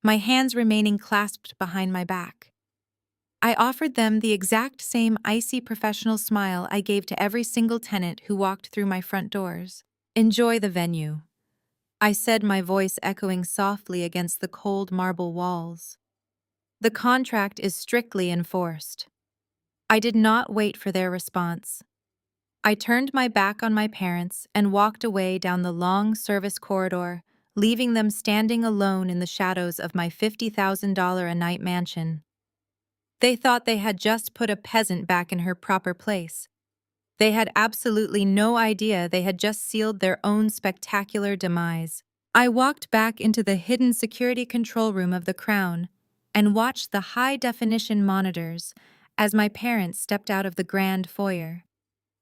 my hands remaining clasped behind my back. I offered them the exact same icy professional smile I gave to every single tenant who walked through my front doors. "Enjoy the venue," I said, my voice echoing softly against the cold marble walls. "The contract is strictly enforced." I did not wait for their response. I turned my back on my parents and walked away down the long service corridor, leaving them standing alone in the shadows of my $50,000 a night mansion. They thought they had just put a peasant back in her proper place. They had absolutely no idea they had just sealed their own spectacular demise. I walked back into the hidden security control room of the Crown and watched the high-definition monitors as my parents stepped out of the grand foyer.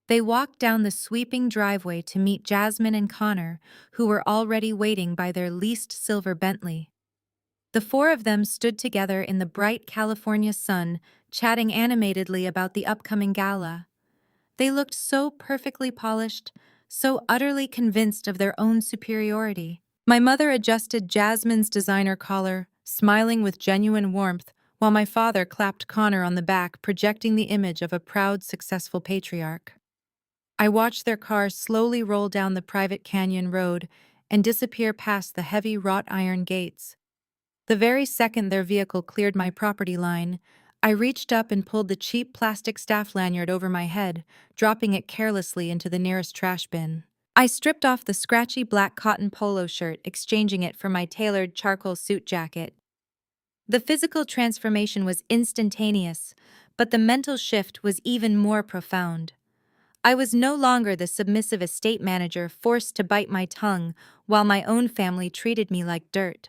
They walked down the sweeping driveway to meet Jasmine and Connor, who were already waiting by their leased silver Bentley. The four of them stood together in the bright California sun, chatting animatedly about the upcoming gala. They looked so perfectly polished, so utterly convinced of their own superiority. My mother adjusted Jasmine's designer collar, smiling with genuine warmth, while my father clapped Connor on the back, projecting the image of a proud, successful patriarch. I watched their car slowly roll down the private canyon road and disappear past the heavy wrought iron gates. The very second their vehicle cleared my property line, I reached up and pulled the cheap plastic staff lanyard over my head, dropping it carelessly into the nearest trash bin. I stripped off the scratchy black cotton polo shirt, exchanging it for my tailored charcoal suit jacket. The physical transformation was instantaneous, but the mental shift was even more profound. I was no longer the submissive estate manager forced to bite my tongue while my own family treated me like dirt.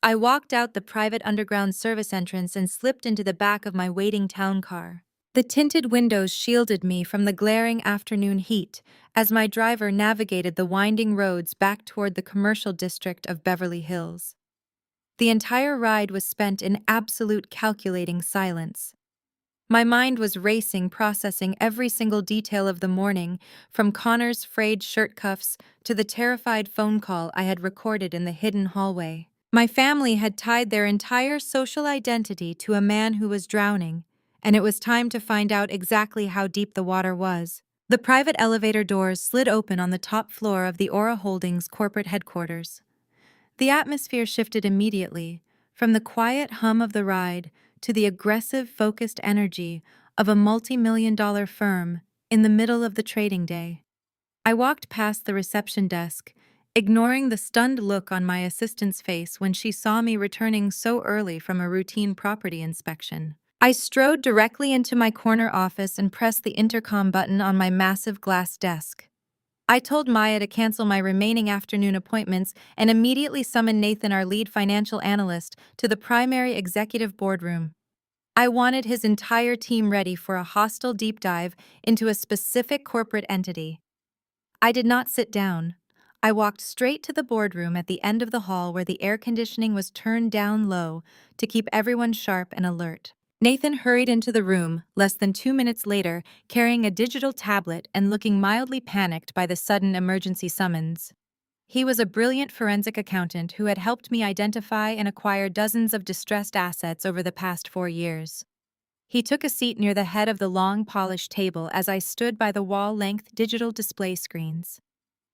I walked out the private underground service entrance and slipped into the back of my waiting town car. The tinted windows shielded me from the glaring afternoon heat as my driver navigated the winding roads back toward the commercial district of Beverly Hills. The entire ride was spent in absolute calculating silence. My mind was racing, processing every single detail of the morning, from Connor's frayed shirt cuffs to the terrified phone call I had recorded in the hidden hallway. My family had tied their entire social identity to a man who was drowning, and it was time to find out exactly how deep the water was. The private elevator doors slid open on the top floor of the Aura Holdings corporate headquarters. The atmosphere shifted immediately, from the quiet hum of the ride to the aggressive, focused energy of a multi-million-dollar firm in the middle of the trading day. I walked past the reception desk, ignoring the stunned look on my assistant's face when she saw me returning so early from a routine property inspection. I strode directly into my corner office and pressed the intercom button on my massive glass desk. I told Maya to cancel my remaining afternoon appointments and immediately summoned Nathan, our lead financial analyst, to the primary executive boardroom. I wanted his entire team ready for a hostile deep dive into a specific corporate entity. I did not sit down. I walked straight to the boardroom at the end of the hall where the air conditioning was turned down low to keep everyone sharp and alert. Nathan hurried into the room, less than 2 minutes later, carrying a digital tablet and looking mildly panicked by the sudden emergency summons. He was a brilliant forensic accountant who had helped me identify and acquire dozens of distressed assets over the past 4 years. He took a seat near the head of the long, polished table as I stood by the wall-length digital display screens.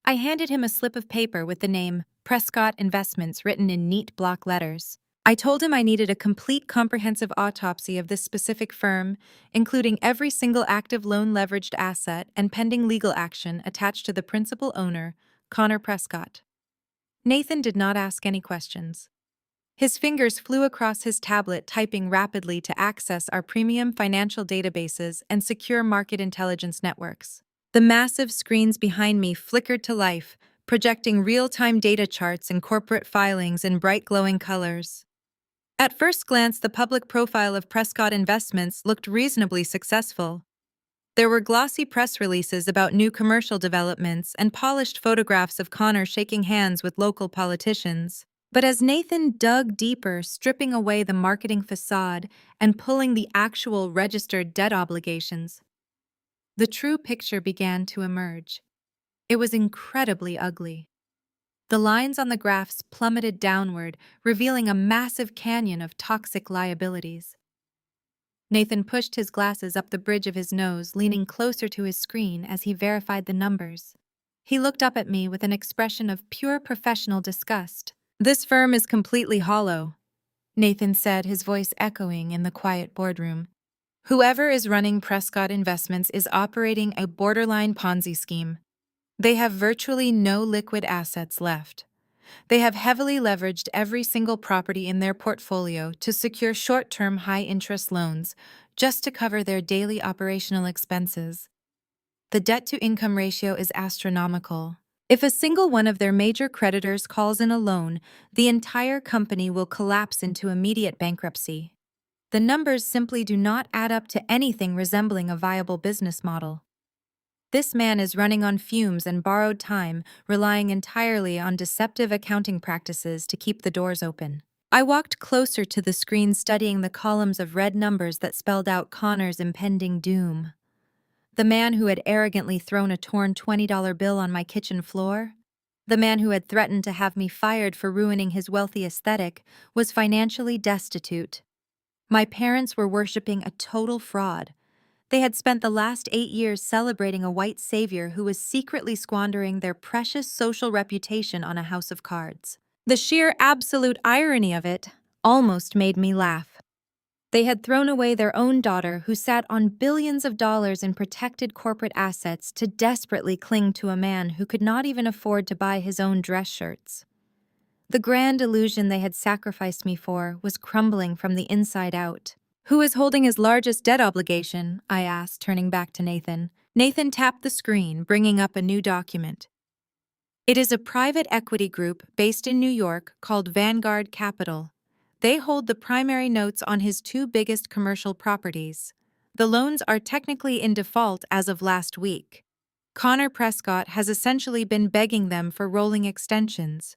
I handed him a slip of paper with the name Prescott Investments written in neat block letters. I told him I needed a complete comprehensive autopsy of this specific firm, including every single active loan-leveraged asset and pending legal action attached to the principal owner, Connor Prescott. Nathan did not ask any questions. His fingers flew across his tablet, typing rapidly to access our premium financial databases and secure market intelligence networks. The massive screens behind me flickered to life, projecting real-time data charts and corporate filings in bright glowing colors. At first glance, the public profile of Prescott Investments looked reasonably successful. There were glossy press releases about new commercial developments and polished photographs of Connor shaking hands with local politicians. But as Nathan dug deeper, stripping away the marketing facade and pulling the actual registered debt obligations, the true picture began to emerge. It was incredibly ugly. The lines on the graphs plummeted downward, revealing a massive canyon of toxic liabilities. Nathan pushed his glasses up the bridge of his nose, leaning closer to his screen as he verified the numbers. He looked up at me with an expression of pure professional disgust. "This firm is completely hollow," Nathan said, his voice echoing in the quiet boardroom. "Whoever is running Prescott Investments is operating a borderline Ponzi scheme. They have virtually no liquid assets left. They have heavily leveraged every single property in their portfolio to secure short-term high-interest loans just to cover their daily operational expenses. The debt-to-income ratio is astronomical. If a single one of their major creditors calls in a loan, the entire company will collapse into immediate bankruptcy. The numbers simply do not add up to anything resembling a viable business model. This man is running on fumes and borrowed time, relying entirely on deceptive accounting practices to keep the doors open." I walked closer to the screen, studying the columns of red numbers that spelled out Connor's impending doom. The man who had arrogantly thrown a torn $20 bill on my kitchen floor, the man who had threatened to have me fired for ruining his wealthy aesthetic, was financially destitute. My parents were worshipping a total fraud. They had spent the last 8 years celebrating a white savior who was secretly squandering their precious social reputation on a house of cards. The sheer absolute irony of it almost made me laugh. They had thrown away their own daughter, who sat on billions of dollars in protected corporate assets, to desperately cling to a man who could not even afford to buy his own dress shirts. The grand illusion they had sacrificed me for was crumbling from the inside out. "Who is holding his largest debt obligation?" I asked, turning back to Nathan. Nathan tapped the screen, bringing up a new document. "It is a private equity group based in New York called Vanguard Capital. They hold the primary notes on his 2 biggest commercial properties. The loans are technically in default as of last week. Connor Prescott has essentially been begging them for rolling extensions.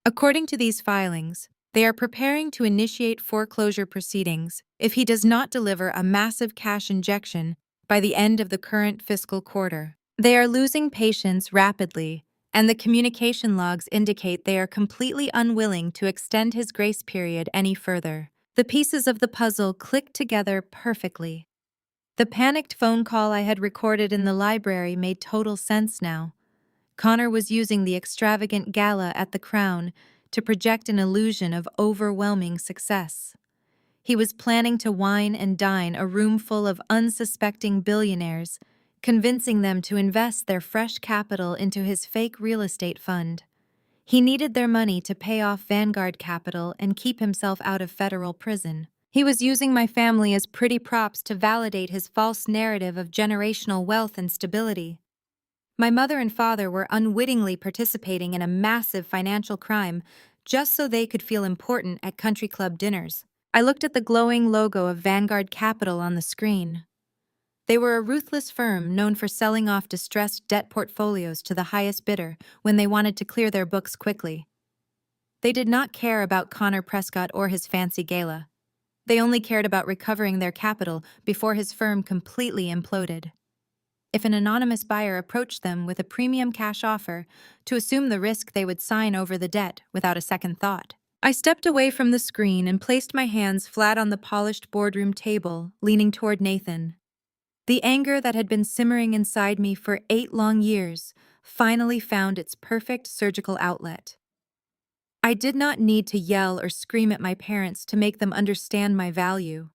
According to these filings, they are preparing to initiate foreclosure proceedings if he does not deliver a massive cash injection by the end of the current fiscal quarter. They are losing patience rapidly, and the communication logs indicate they are completely unwilling to extend his grace period any further." The pieces of the puzzle clicked together perfectly. The panicked phone call I had recorded in the library made total sense now. Connor was using the extravagant gala at the Crown to project an illusion of overwhelming success. He was planning to wine and dine a room full of unsuspecting billionaires, convincing them to invest their fresh capital into his fake real estate fund. He needed their money to pay off Vanguard Capital and keep himself out of federal prison. He was using my family as pretty props to validate his false narrative of generational wealth and stability. My mother and father were unwittingly participating in a massive financial crime just so they could feel important at country club dinners. I looked at the glowing logo of Vanguard Capital on the screen. They were a ruthless firm known for selling off distressed debt portfolios to the highest bidder when they wanted to clear their books quickly. They did not care about Connor Prescott or his fancy gala. They only cared about recovering their capital before his firm completely imploded. If an anonymous buyer approached them with a premium cash offer, to assume the risk they would sign over the debt without a second thought. I stepped away from the screen and placed my hands flat on the polished boardroom table, leaning toward Nathan. The anger that had been simmering inside me for 8 long years finally found its perfect surgical outlet. I did not need to yell or scream at my parents to make them understand my value.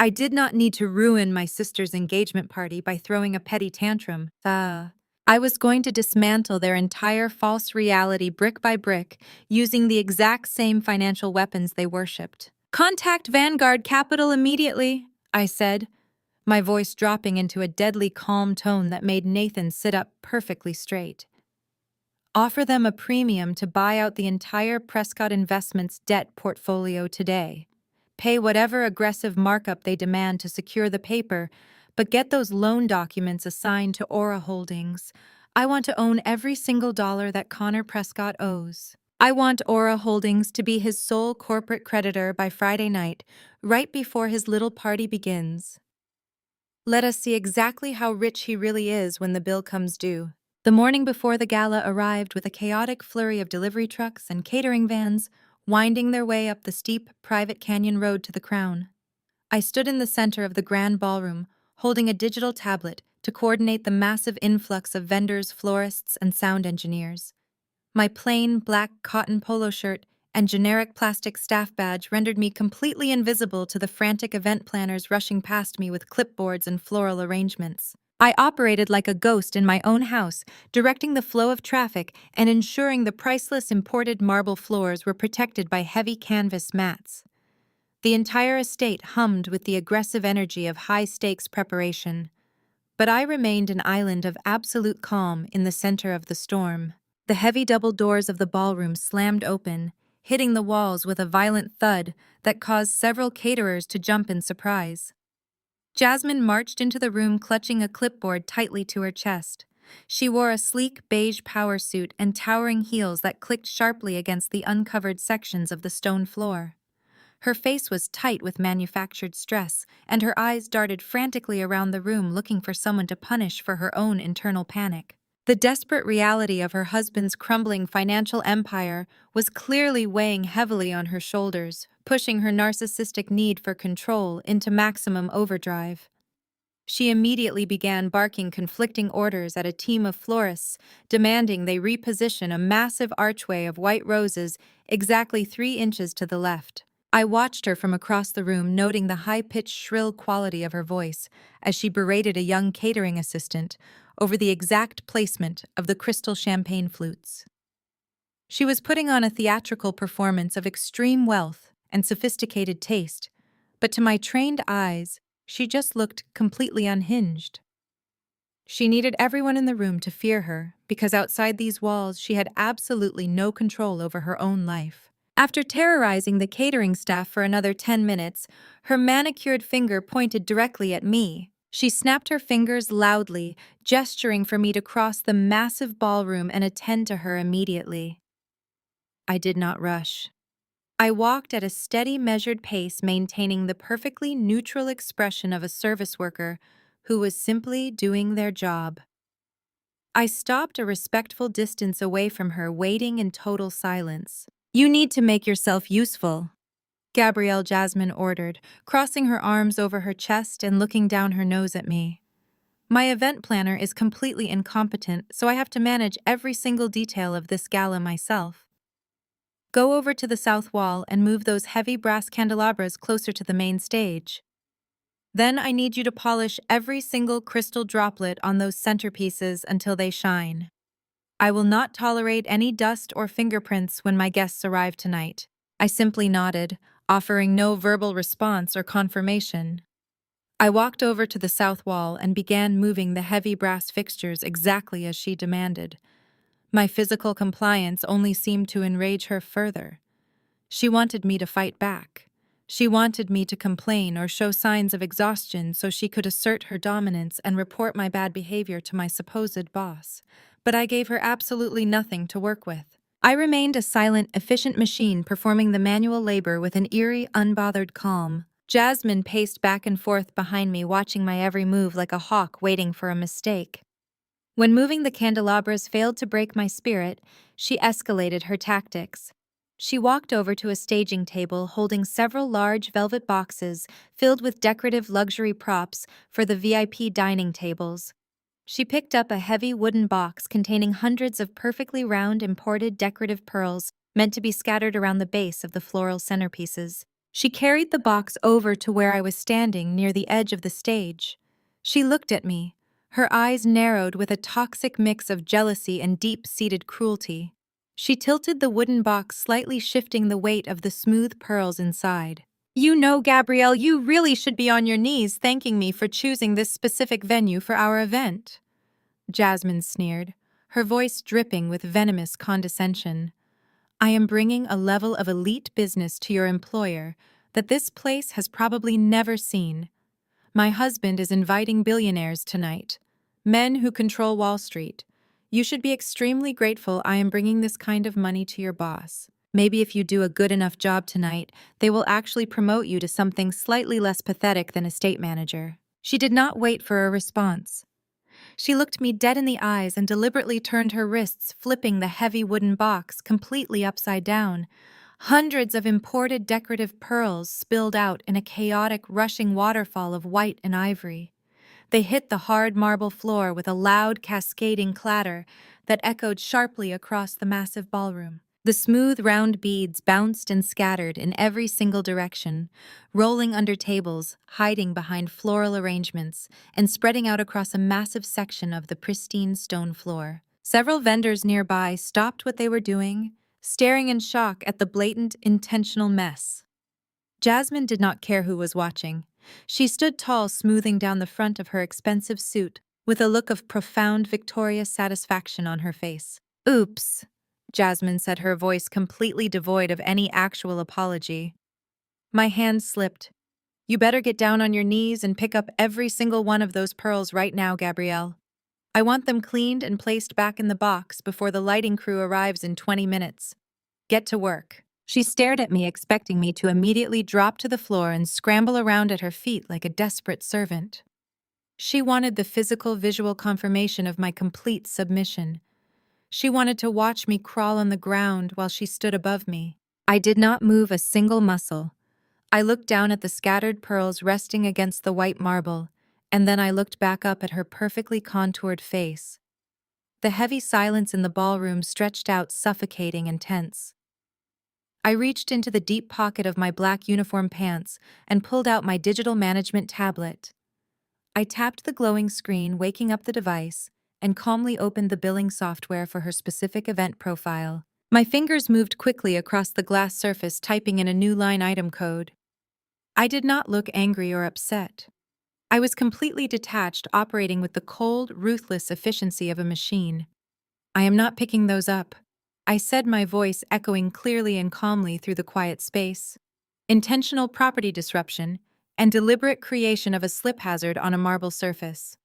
I did not need to ruin my sister's engagement party by throwing a petty tantrum. I was going to dismantle their entire false reality brick by brick using the exact same financial weapons they worshipped. "Contact Vanguard Capital immediately," I said, my voice dropping into a deadly calm tone that made Nathan sit up perfectly straight. "Offer them a premium to buy out the entire Prescott Investments debt portfolio today. Pay whatever aggressive markup they demand to secure the paper, but get those loan documents assigned to Aura Holdings. I want to own every single dollar that Connor Prescott owes. I want Aura Holdings to be his sole corporate creditor by Friday night, right before his little party begins. Let us see exactly how rich he really is when the bill comes due." The morning before the gala arrived with a chaotic flurry of delivery trucks and catering vans, winding their way up the steep, private canyon road to the Crown. I stood in the center of the grand ballroom, holding a digital tablet to coordinate the massive influx of vendors, florists, and sound engineers. My plain, black cotton polo shirt and generic plastic staff badge rendered me completely invisible to the frantic event planners rushing past me with clipboards and floral arrangements. I operated like a ghost in my own house, directing the flow of traffic and ensuring the priceless imported marble floors were protected by heavy canvas mats. The entire estate hummed with the aggressive energy of high-stakes preparation. But I remained an island of absolute calm in the center of the storm. The heavy double doors of the ballroom slammed open, hitting the walls with a violent thud that caused several caterers to jump in surprise. Jasmine marched into the room clutching a clipboard tightly to her chest. She wore a sleek beige power suit and towering heels that clicked sharply against the uncovered sections of the stone floor. Her face was tight with manufactured stress, and her eyes darted frantically around the room looking for someone to punish for her own internal panic. The desperate reality of her husband's crumbling financial empire was clearly weighing heavily on her shoulders, pushing her narcissistic need for control into maximum overdrive. She immediately began barking conflicting orders at a team of florists, demanding they reposition a massive archway of white roses exactly 3 inches to the left. I watched her from across the room, noting the high-pitched, shrill quality of her voice as she berated a young catering assistant over the exact placement of the crystal champagne flutes. She was putting on a theatrical performance of extreme wealth and sophisticated taste, but to my trained eyes, she just looked completely unhinged. She needed everyone in the room to fear her, because outside these walls she had absolutely no control over her own life. After terrorizing the catering staff for another 10 minutes, her manicured finger pointed directly at me. She snapped her fingers loudly, gesturing for me to cross the massive ballroom and attend to her immediately. I did not rush. I walked at a steady, measured pace, maintaining the perfectly neutral expression of a service worker who was simply doing their job. I stopped a respectful distance away from her, waiting in total silence. "You need to make yourself useful," Gabrielle Jasmine ordered, crossing her arms over her chest and looking down her nose at me. "My event planner is completely incompetent, so I have to manage every single detail of this gala myself." Go over to the south wall and move those heavy brass candelabras closer to the main stage. Then I need you to polish every single crystal droplet on those centerpieces until they shine. I will not tolerate any dust or fingerprints when my guests arrive tonight. I simply nodded, offering no verbal response or confirmation. I walked over to the south wall and began moving the heavy brass fixtures exactly as she demanded. My physical compliance only seemed to enrage her further. She wanted me to fight back. She wanted me to complain or show signs of exhaustion so she could assert her dominance and report my bad behavior to my supposed boss. But I gave her absolutely nothing to work with. I remained a silent, efficient machine performing the manual labor with an eerie, unbothered calm. Jasmine paced back and forth behind me, watching my every move like a hawk waiting for a mistake. When moving the candelabras failed to break my spirit, she escalated her tactics. She walked over to a staging table holding several large velvet boxes filled with decorative luxury props for the VIP dining tables. She picked up a heavy wooden box containing hundreds of perfectly round imported decorative pearls meant to be scattered around the base of the floral centerpieces. She carried the box over to where I was standing near the edge of the stage. She looked at me, her eyes narrowed with a toxic mix of jealousy and deep-seated cruelty. She tilted the wooden box, slightly shifting the weight of the smooth pearls inside. You know, Gabrielle, you really should be on your knees thanking me for choosing this specific venue for our event. Jasmine sneered, her voice dripping with venomous condescension. I am bringing a level of elite business to your employer that this place has probably never seen. My husband is inviting billionaires tonight, men who control Wall Street. You should be extremely grateful I am bringing this kind of money to your boss. Maybe if you do a good enough job tonight, they will actually promote you to something slightly less pathetic than estate manager. She did not wait for a response. She looked me dead in the eyes and deliberately turned her wrists, flipping the heavy wooden box completely upside down. Hundreds of imported decorative pearls spilled out in a chaotic, rushing waterfall of white and ivory. They hit the hard marble floor with a loud, cascading clatter that echoed sharply across the massive ballroom. The smooth, round beads bounced and scattered in every single direction, rolling under tables, hiding behind floral arrangements, and spreading out across a massive section of the pristine stone floor. Several vendors nearby stopped what they were doing, staring in shock at the blatant, intentional mess. Jasmine did not care who was watching. She stood tall, smoothing down the front of her expensive suit, with a look of profound, victorious satisfaction on her face. Oops, Jasmine said, her voice completely devoid of any actual apology. My hand slipped. You better get down on your knees and pick up every single one of those pearls right now, Gabrielle. I want them cleaned and placed back in the box before the lighting crew arrives in 20 minutes. Get to work. She stared at me, expecting me to immediately drop to the floor and scramble around at her feet like a desperate servant. She wanted the physical, visual confirmation of my complete submission. She wanted to watch me crawl on the ground while she stood above me. I did not move a single muscle. I looked down at the scattered pearls resting against the white marble, and then I looked back up at her perfectly contoured face. The heavy silence in the ballroom stretched out, suffocating and tense. I reached into the deep pocket of my black uniform pants and pulled out my digital management tablet. I tapped the glowing screen, waking up the device, and calmly opened the billing software for her specific event profile. My fingers moved quickly across the glass surface, typing in a new line item code. I did not look angry or upset. I was completely detached, operating with the cold, ruthless efficiency of a machine. I am not picking those up, I said, my voice echoing clearly and calmly through the quiet space. Intentional property disruption and deliberate creation of a slip hazard on a marble surface.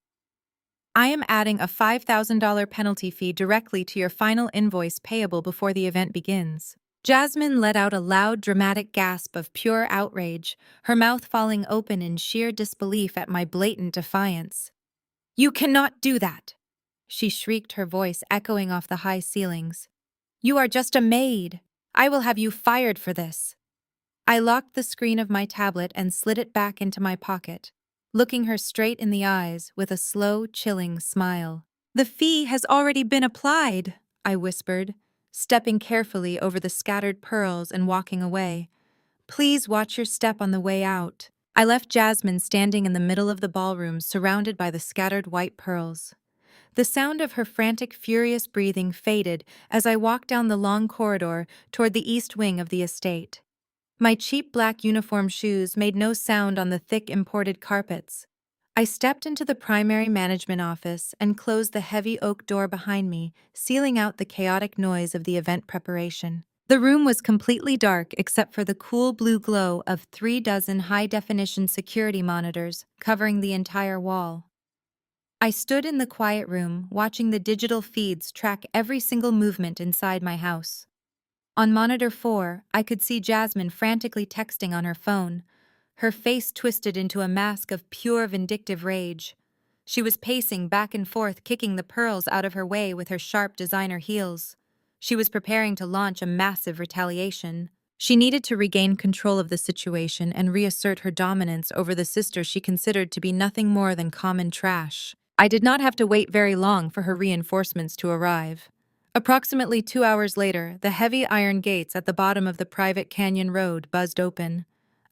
I am adding a $5,000 penalty fee directly to your final invoice payable before the event begins. Jasmine let out a loud, dramatic gasp of pure outrage, her mouth falling open in sheer disbelief at my blatant defiance. You cannot do that, she shrieked, her voice echoing off the high ceilings. You are just a maid. I will have you fired for this. I locked the screen of my tablet and slid it back into my pocket, looking her straight in the eyes with a slow, chilling smile. The fee has already been applied, I whispered, stepping carefully over the scattered pearls and walking away. Please watch your step on the way out. I left Jasmine standing in the middle of the ballroom, surrounded by the scattered white pearls. The sound of her frantic, furious breathing faded as I walked down the long corridor toward the east wing of the estate. My cheap black uniform shoes made no sound on the thick imported carpets. I stepped into the primary management office and closed the heavy oak door behind me, sealing out the chaotic noise of the event preparation. The room was completely dark except for the cool blue glow of 36 high-definition security monitors covering the entire wall. I stood in the quiet room, watching the digital feeds track every single movement inside my house. On monitor 4, I could see Jasmine frantically texting on her phone, her face twisted into a mask of pure vindictive rage. She was pacing back and forth, kicking the pearls out of her way with her sharp designer heels. She was preparing to launch a massive retaliation. She needed to regain control of the situation and reassert her dominance over the sister she considered to be nothing more than common trash. I did not have to wait very long for her reinforcements to arrive. Approximately 2 hours later, the heavy iron gates at the bottom of the private canyon road buzzed open.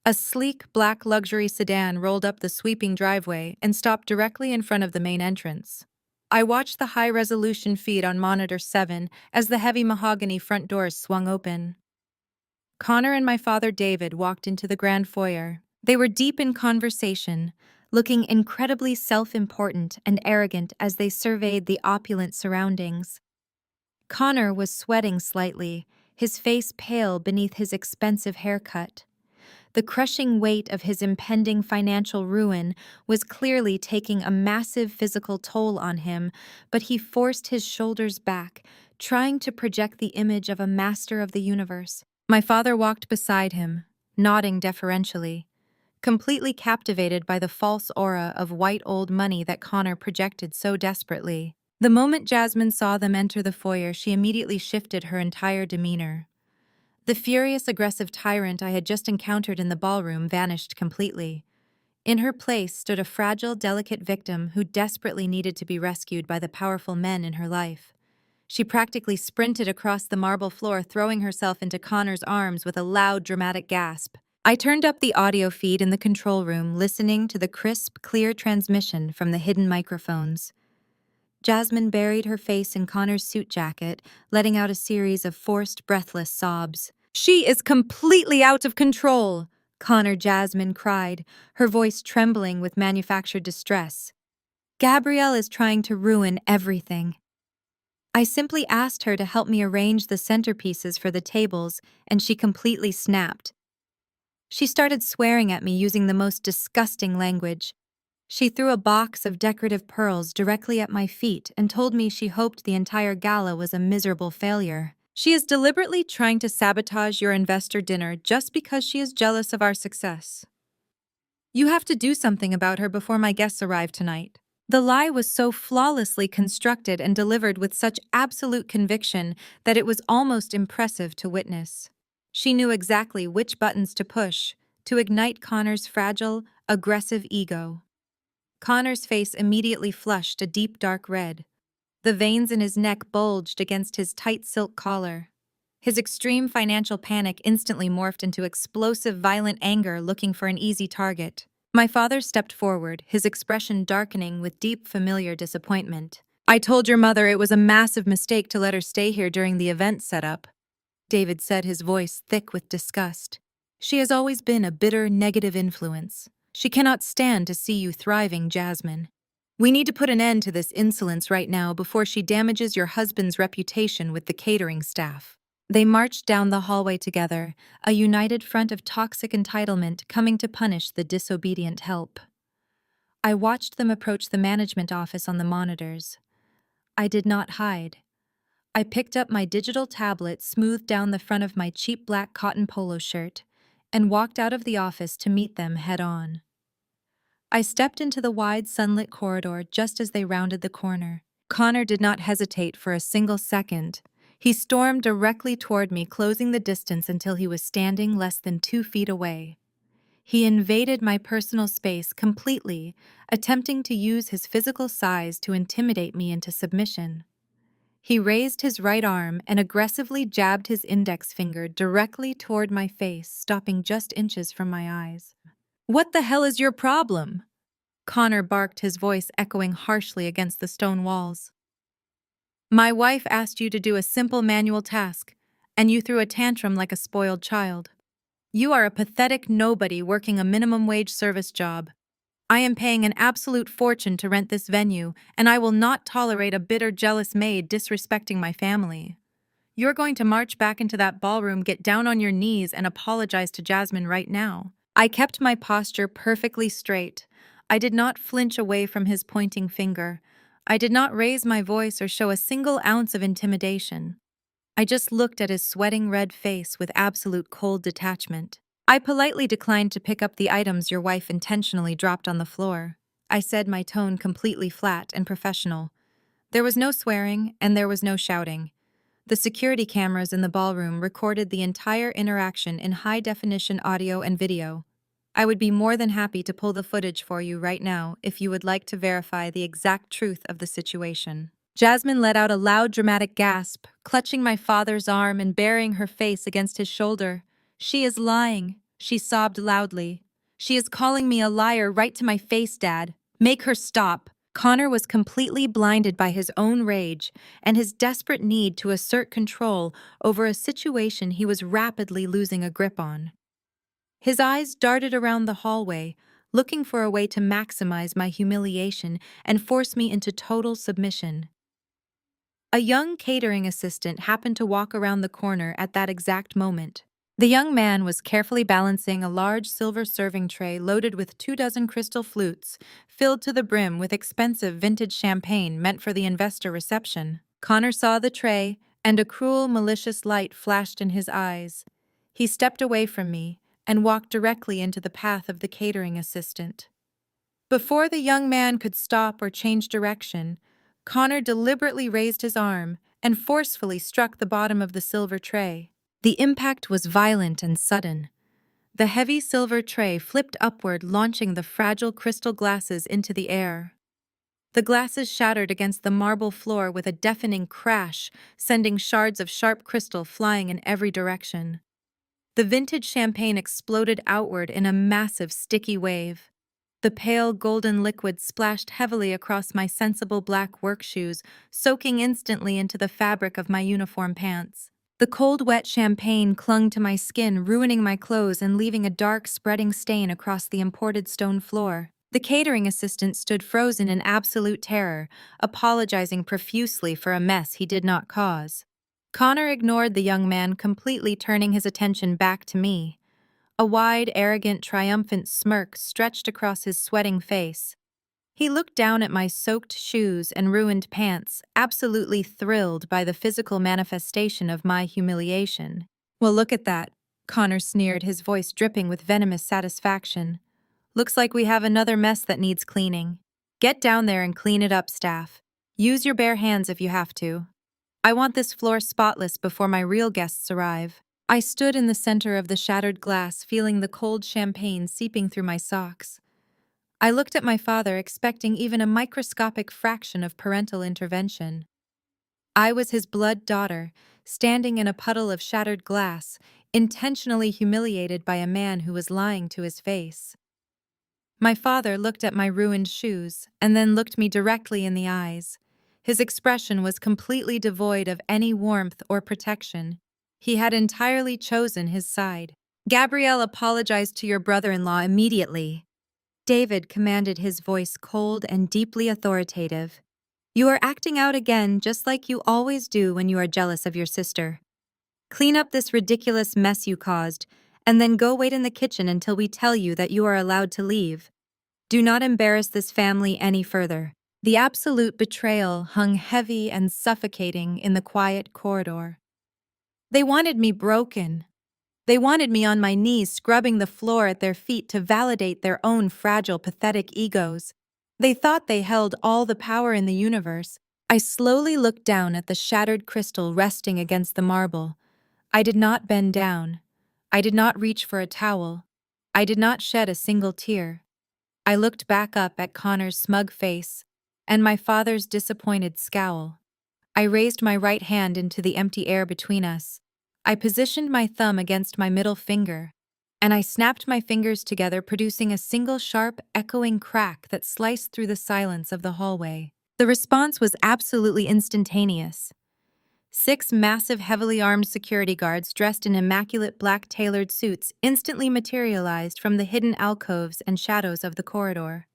A sleek, black luxury sedan rolled up the sweeping driveway and stopped directly in front of the main entrance. I watched the high-resolution feed on monitor 7 as the heavy mahogany front doors swung open. Connor and my father David walked into the grand foyer. They were deep in conversation, looking incredibly self-important and arrogant as they surveyed the opulent surroundings. Connor was sweating slightly, his face pale beneath his expensive haircut. The crushing weight of his impending financial ruin was clearly taking a massive physical toll on him, but he forced his shoulders back, trying to project the image of a master of the universe. My father walked beside him, nodding deferentially, completely captivated by the false aura of white old money that Connor projected so desperately. The moment Jasmine saw them enter the foyer, she immediately shifted her entire demeanor. The furious, aggressive tyrant I had just encountered in the ballroom vanished completely. In her place stood a fragile, delicate victim who desperately needed to be rescued by the powerful men in her life. She practically sprinted across the marble floor, throwing herself into Connor's arms with a loud, dramatic gasp. I turned up the audio feed in the control room, listening to the crisp, clear transmission from the hidden microphones. Jasmine buried her face in Connor's suit jacket, letting out a series of forced, breathless sobs. "She is completely out of control!" Connor Jasmine cried, her voice trembling with manufactured distress. "Gabrielle is trying to ruin everything." I simply asked her to help me arrange the centerpieces for the tables, and she completely snapped. She started swearing at me using the most disgusting language. She threw a box of decorative pearls directly at my feet and told me she hoped the entire gala was a miserable failure. "She is deliberately trying to sabotage your investor dinner just because she is jealous of our success. You have to do something about her before my guests arrive tonight." The lie was so flawlessly constructed and delivered with such absolute conviction that it was almost impressive to witness. She knew exactly which buttons to push to ignite Connor's fragile, aggressive ego. Connor's face immediately flushed a deep dark red. The veins in his neck bulged against his tight silk collar. His extreme financial panic instantly morphed into explosive, violent anger, looking for an easy target. My father stepped forward, his expression darkening with deep, familiar disappointment. "I told your mother it was a massive mistake to let her stay here during the event setup," David said, his voice thick with disgust. "She has always been a bitter, negative influence. She cannot stand to see you thriving, Jasmine. We need to put an end to this insolence right now before she damages your husband's reputation with the catering staff." They marched down the hallway together, a united front of toxic entitlement coming to punish the disobedient help. I watched them approach the management office on the monitors. I did not hide. I picked up my digital tablet, smoothed down the front of my cheap black cotton polo shirt, and walked out of the office to meet them head-on. I stepped into the wide sunlit corridor just as they rounded the corner. Connor did not hesitate for a single second. He stormed directly toward me, closing the distance until he was standing less than 2 feet away. He invaded my personal space completely, attempting to use his physical size to intimidate me into submission. He raised his right arm and aggressively jabbed his index finger directly toward my face, stopping just inches from my eyes. "What the hell is your problem?" Connor barked, his voice echoing harshly against the stone walls. "My wife asked you to do a simple manual task, and you threw a tantrum like a spoiled child. You are a pathetic nobody working a minimum wage service job. I am paying an absolute fortune to rent this venue, and I will not tolerate a bitter, jealous maid disrespecting my family. You're going to march back into that ballroom, get down on your knees, and apologize to Jasmine right now." I kept my posture perfectly straight. I did not flinch away from his pointing finger. I did not raise my voice or show a single ounce of intimidation. I just looked at his sweating red face with absolute cold detachment. "I politely declined to pick up the items your wife intentionally dropped on the floor," I said, my tone completely flat and professional. There was no swearing, and there was no shouting. The security cameras in the ballroom recorded the entire interaction in high-definition audio and video. I would be more than happy to pull the footage for you right now if you would like to verify the exact truth of the situation. Jasmine let out a loud, dramatic gasp, clutching my father's arm and burying her face against his shoulder. "She is lying," she sobbed loudly. "She is calling me a liar right to my face, Dad. Make her stop." Connor was completely blinded by his own rage and his desperate need to assert control over a situation he was rapidly losing a grip on. His eyes darted around the hallway, looking for a way to maximize my humiliation and force me into total submission. A young catering assistant happened to walk around the corner at that exact moment. The young man was carefully balancing a large silver serving tray loaded with 24 crystal flutes, filled to the brim with expensive vintage champagne meant for the investor reception. Connor saw the tray, and a cruel, malicious light flashed in his eyes. He stepped away from me and walked directly into the path of the catering assistant. Before the young man could stop or change direction, Connor deliberately raised his arm and forcefully struck the bottom of the silver tray. The impact was violent and sudden. The heavy silver tray flipped upward, launching the fragile crystal glasses into the air. The glasses shattered against the marble floor with a deafening crash, sending shards of sharp crystal flying in every direction. The vintage champagne exploded outward in a massive, sticky wave. The pale golden liquid splashed heavily across my sensible black work shoes, soaking instantly into the fabric of my uniform pants. The cold, wet champagne clung to my skin, ruining my clothes and leaving a dark, spreading stain across the imported stone floor. The catering assistant stood frozen in absolute terror, apologizing profusely for a mess he did not cause. Connor ignored the young man completely, turning his attention back to me. A wide, arrogant, triumphant smirk stretched across his sweating face. He looked down at my soaked shoes and ruined pants, absolutely thrilled by the physical manifestation of my humiliation. "Well, look at that," Connor sneered, his voice dripping with venomous satisfaction. "Looks like we have another mess that needs cleaning. Get down there and clean it up, staff. Use your bare hands if you have to. I want this floor spotless before my real guests arrive." I stood in the center of the shattered glass, feeling the cold champagne seeping through my socks. I looked at my father, expecting even a microscopic fraction of parental intervention. I was his blood daughter, standing in a puddle of shattered glass, intentionally humiliated by a man who was lying to his face. My father looked at my ruined shoes and then looked me directly in the eyes. His expression was completely devoid of any warmth or protection. He had entirely chosen his side. "Gabrielle, apologized to your brother-in-law immediately," David commanded, his voice cold and deeply authoritative. "You are acting out again, just like you always do when you are jealous of your sister. Clean up this ridiculous mess you caused, and then go wait in the kitchen until we tell you that you are allowed to leave. Do not embarrass this family any further." The absolute betrayal hung heavy and suffocating in the quiet corridor. They wanted me broken. They wanted me on my knees, scrubbing the floor at their feet to validate their own fragile, pathetic egos. They thought they held all the power in the universe. I slowly looked down at the shattered crystal resting against the marble. I did not bend down. I did not reach for a towel. I did not shed a single tear. I looked back up at Connor's smug face and my father's disappointed scowl. I raised my right hand into the empty air between us. I positioned my thumb against my middle finger, and I snapped my fingers together, producing a single sharp, echoing crack that sliced through the silence of the hallway. The response was absolutely instantaneous. 6 massive, heavily armed security guards dressed in immaculate black tailored suits instantly materialized from the hidden alcoves and shadows of the corridor.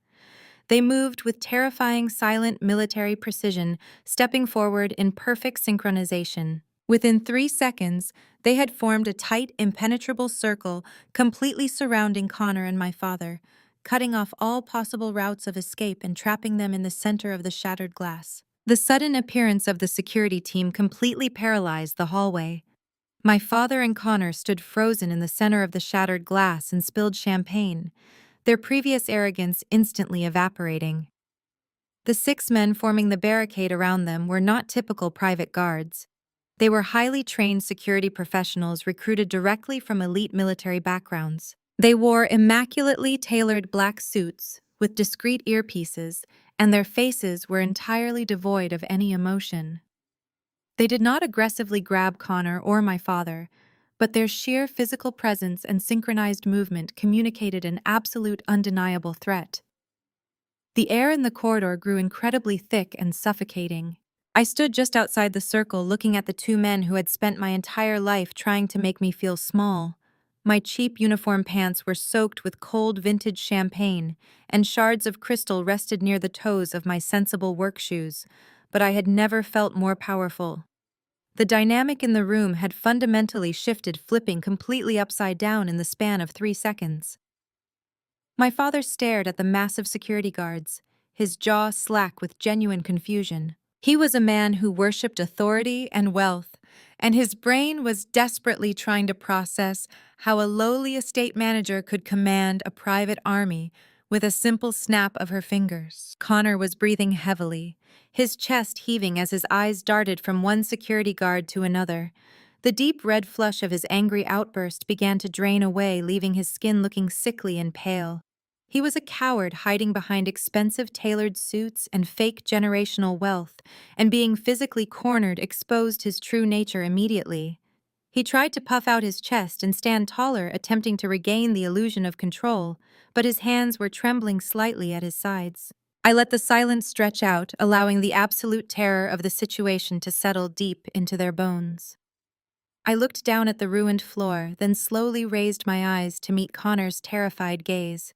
They moved with terrifying, silent military precision, stepping forward in perfect synchronization. Within 3 seconds, they had formed a tight, impenetrable circle, completely surrounding Connor and my father, cutting off all possible routes of escape and trapping them in the center of the shattered glass. The sudden appearance of the security team completely paralyzed the hallway. My father and Connor stood frozen in the center of the shattered glass and spilled champagne, their previous arrogance instantly evaporating. The 6 men forming the barricade around them were not typical private guards. They were highly trained security professionals recruited directly from elite military backgrounds. They wore immaculately tailored black suits with discreet earpieces, and their faces were entirely devoid of any emotion. They did not aggressively grab Connor or my father, but their sheer physical presence and synchronized movement communicated an absolute undeniable threat. The air in the corridor grew incredibly thick and suffocating. I stood just outside the circle looking at the 2 men who had spent my entire life trying to make me feel small. My cheap uniform pants were soaked with cold vintage champagne, and shards of crystal rested near the toes of my sensible work shoes, but I had never felt more powerful. The dynamic in the room had fundamentally shifted, flipping completely upside down in the span of 3 seconds. My father stared at the massive security guards, his jaw slack with genuine confusion. He was a man who worshipped authority and wealth, and his brain was desperately trying to process how a lowly estate manager could command a private army with a simple snap of her fingers. Connor was breathing heavily, his chest heaving as his eyes darted from one security guard to another. The deep red flush of his angry outburst began to drain away, leaving his skin looking sickly and pale. He was a coward hiding behind expensive tailored suits and fake generational wealth, and being physically cornered exposed his true nature immediately. He tried to puff out his chest and stand taller, attempting to regain the illusion of control, but his hands were trembling slightly at his sides. I let the silence stretch out, allowing the absolute terror of the situation to settle deep into their bones. I looked down at the ruined floor, then slowly raised my eyes to meet Connor's terrified gaze.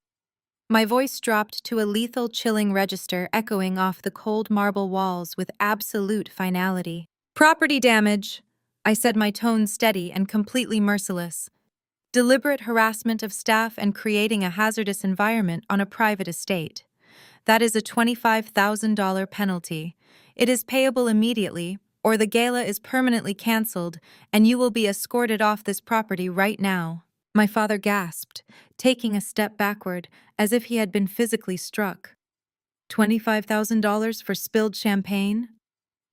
My voice dropped to a lethal, chilling register, echoing off the cold marble walls with absolute finality. "Property damage," I said, my tone steady and completely merciless. "Deliberate harassment of staff and creating a hazardous environment on a private estate. That is a $25,000 penalty. It is payable immediately, or the gala is permanently canceled, and you will be escorted off this property right now." My father gasped, taking a step backward, as if he had been physically struck. $25,000 for spilled champagne?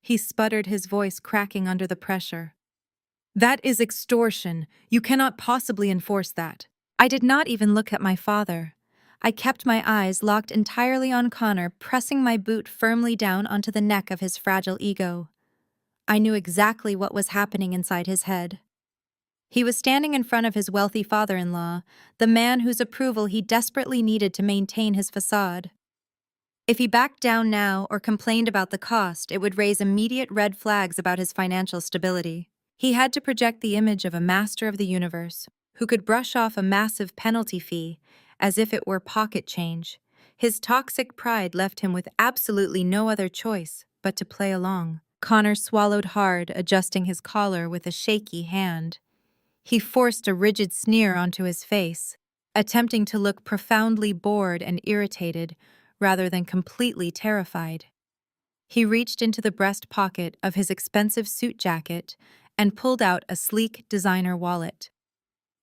He sputtered, his voice cracking under the pressure. "That is extortion. You cannot possibly enforce that." I did not even look at my father. I kept my eyes locked entirely on Connor, pressing my boot firmly down onto the neck of his fragile ego. I knew exactly what was happening inside his head. He was standing in front of his wealthy father-in-law, the man whose approval he desperately needed to maintain his facade. If he backed down now or complained about the cost, it would raise immediate red flags about his financial stability. He had to project the image of a master of the universe, who could brush off a massive penalty fee as if it were pocket change. His toxic pride left him with absolutely no other choice but to play along. Connor swallowed hard, adjusting his collar with a shaky hand. He forced a rigid sneer onto his face, attempting to look profoundly bored and irritated rather than completely terrified. He reached into the breast pocket of his expensive suit jacket and pulled out a sleek designer wallet.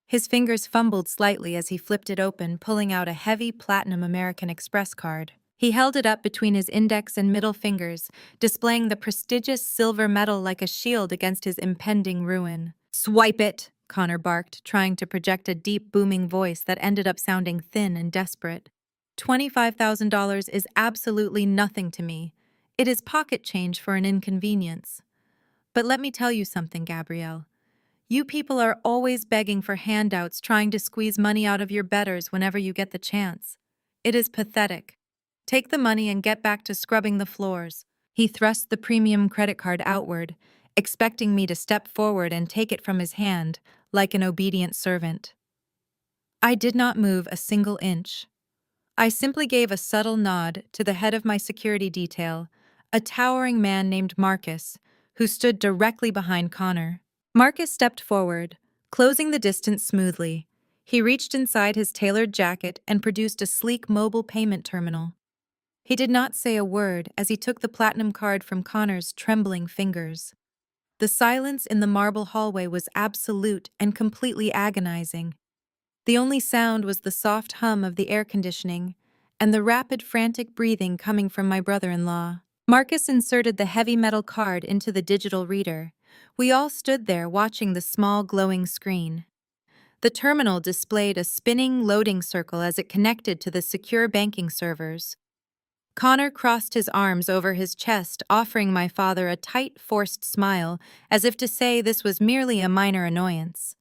His fingers fumbled slightly as he flipped it open, pulling out a heavy platinum American Express card. He held it up between his index and middle fingers, displaying the prestigious silver medal like a shield against his impending ruin. "Swipe it!" Connor barked, trying to project a deep, booming voice that ended up sounding thin and desperate. $25,000 is absolutely nothing to me. It is pocket change for an inconvenience. But let me tell you something, Gabrielle. You people are always begging for handouts, trying to squeeze money out of your betters whenever you get the chance. It is pathetic. Take the money and get back to scrubbing the floors. He thrust the premium credit card outward, expecting me to step forward and take it from his hand, like an obedient servant. I did not move a single inch. I simply gave a subtle nod to the head of my security detail, a towering man named Marcus, who stood directly behind Connor. Marcus stepped forward, closing the distance smoothly. He reached inside his tailored jacket and produced a sleek mobile payment terminal. He did not say a word as he took the platinum card from Connor's trembling fingers. The silence in the marble hallway was absolute and completely agonizing. The only sound was the soft hum of the air conditioning and the rapid, frantic breathing coming from my brother-in-law. Marcus inserted the heavy metal card into the digital reader. We all stood there watching the small, glowing screen. The terminal displayed a spinning loading circle as it connected to the secure banking servers. Connor crossed his arms over his chest, offering my father a tight, forced smile, as if to say this was merely a minor annoyance.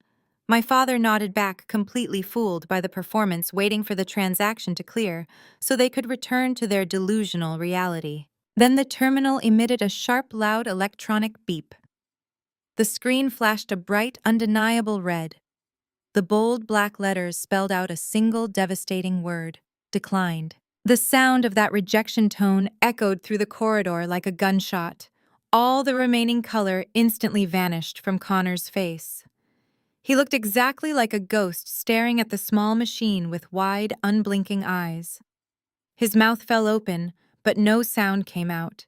My father nodded back, completely fooled by the performance, waiting for the transaction to clear so they could return to their delusional reality. Then the terminal emitted a sharp, loud electronic beep. The screen flashed a bright, undeniable red. The bold black letters spelled out a single devastating word: declined. The sound of that rejection tone echoed through the corridor like a gunshot. All the remaining color instantly vanished from Connor's face. He looked exactly like a ghost staring at the small machine with wide, unblinking eyes. His mouth fell open, but no sound came out.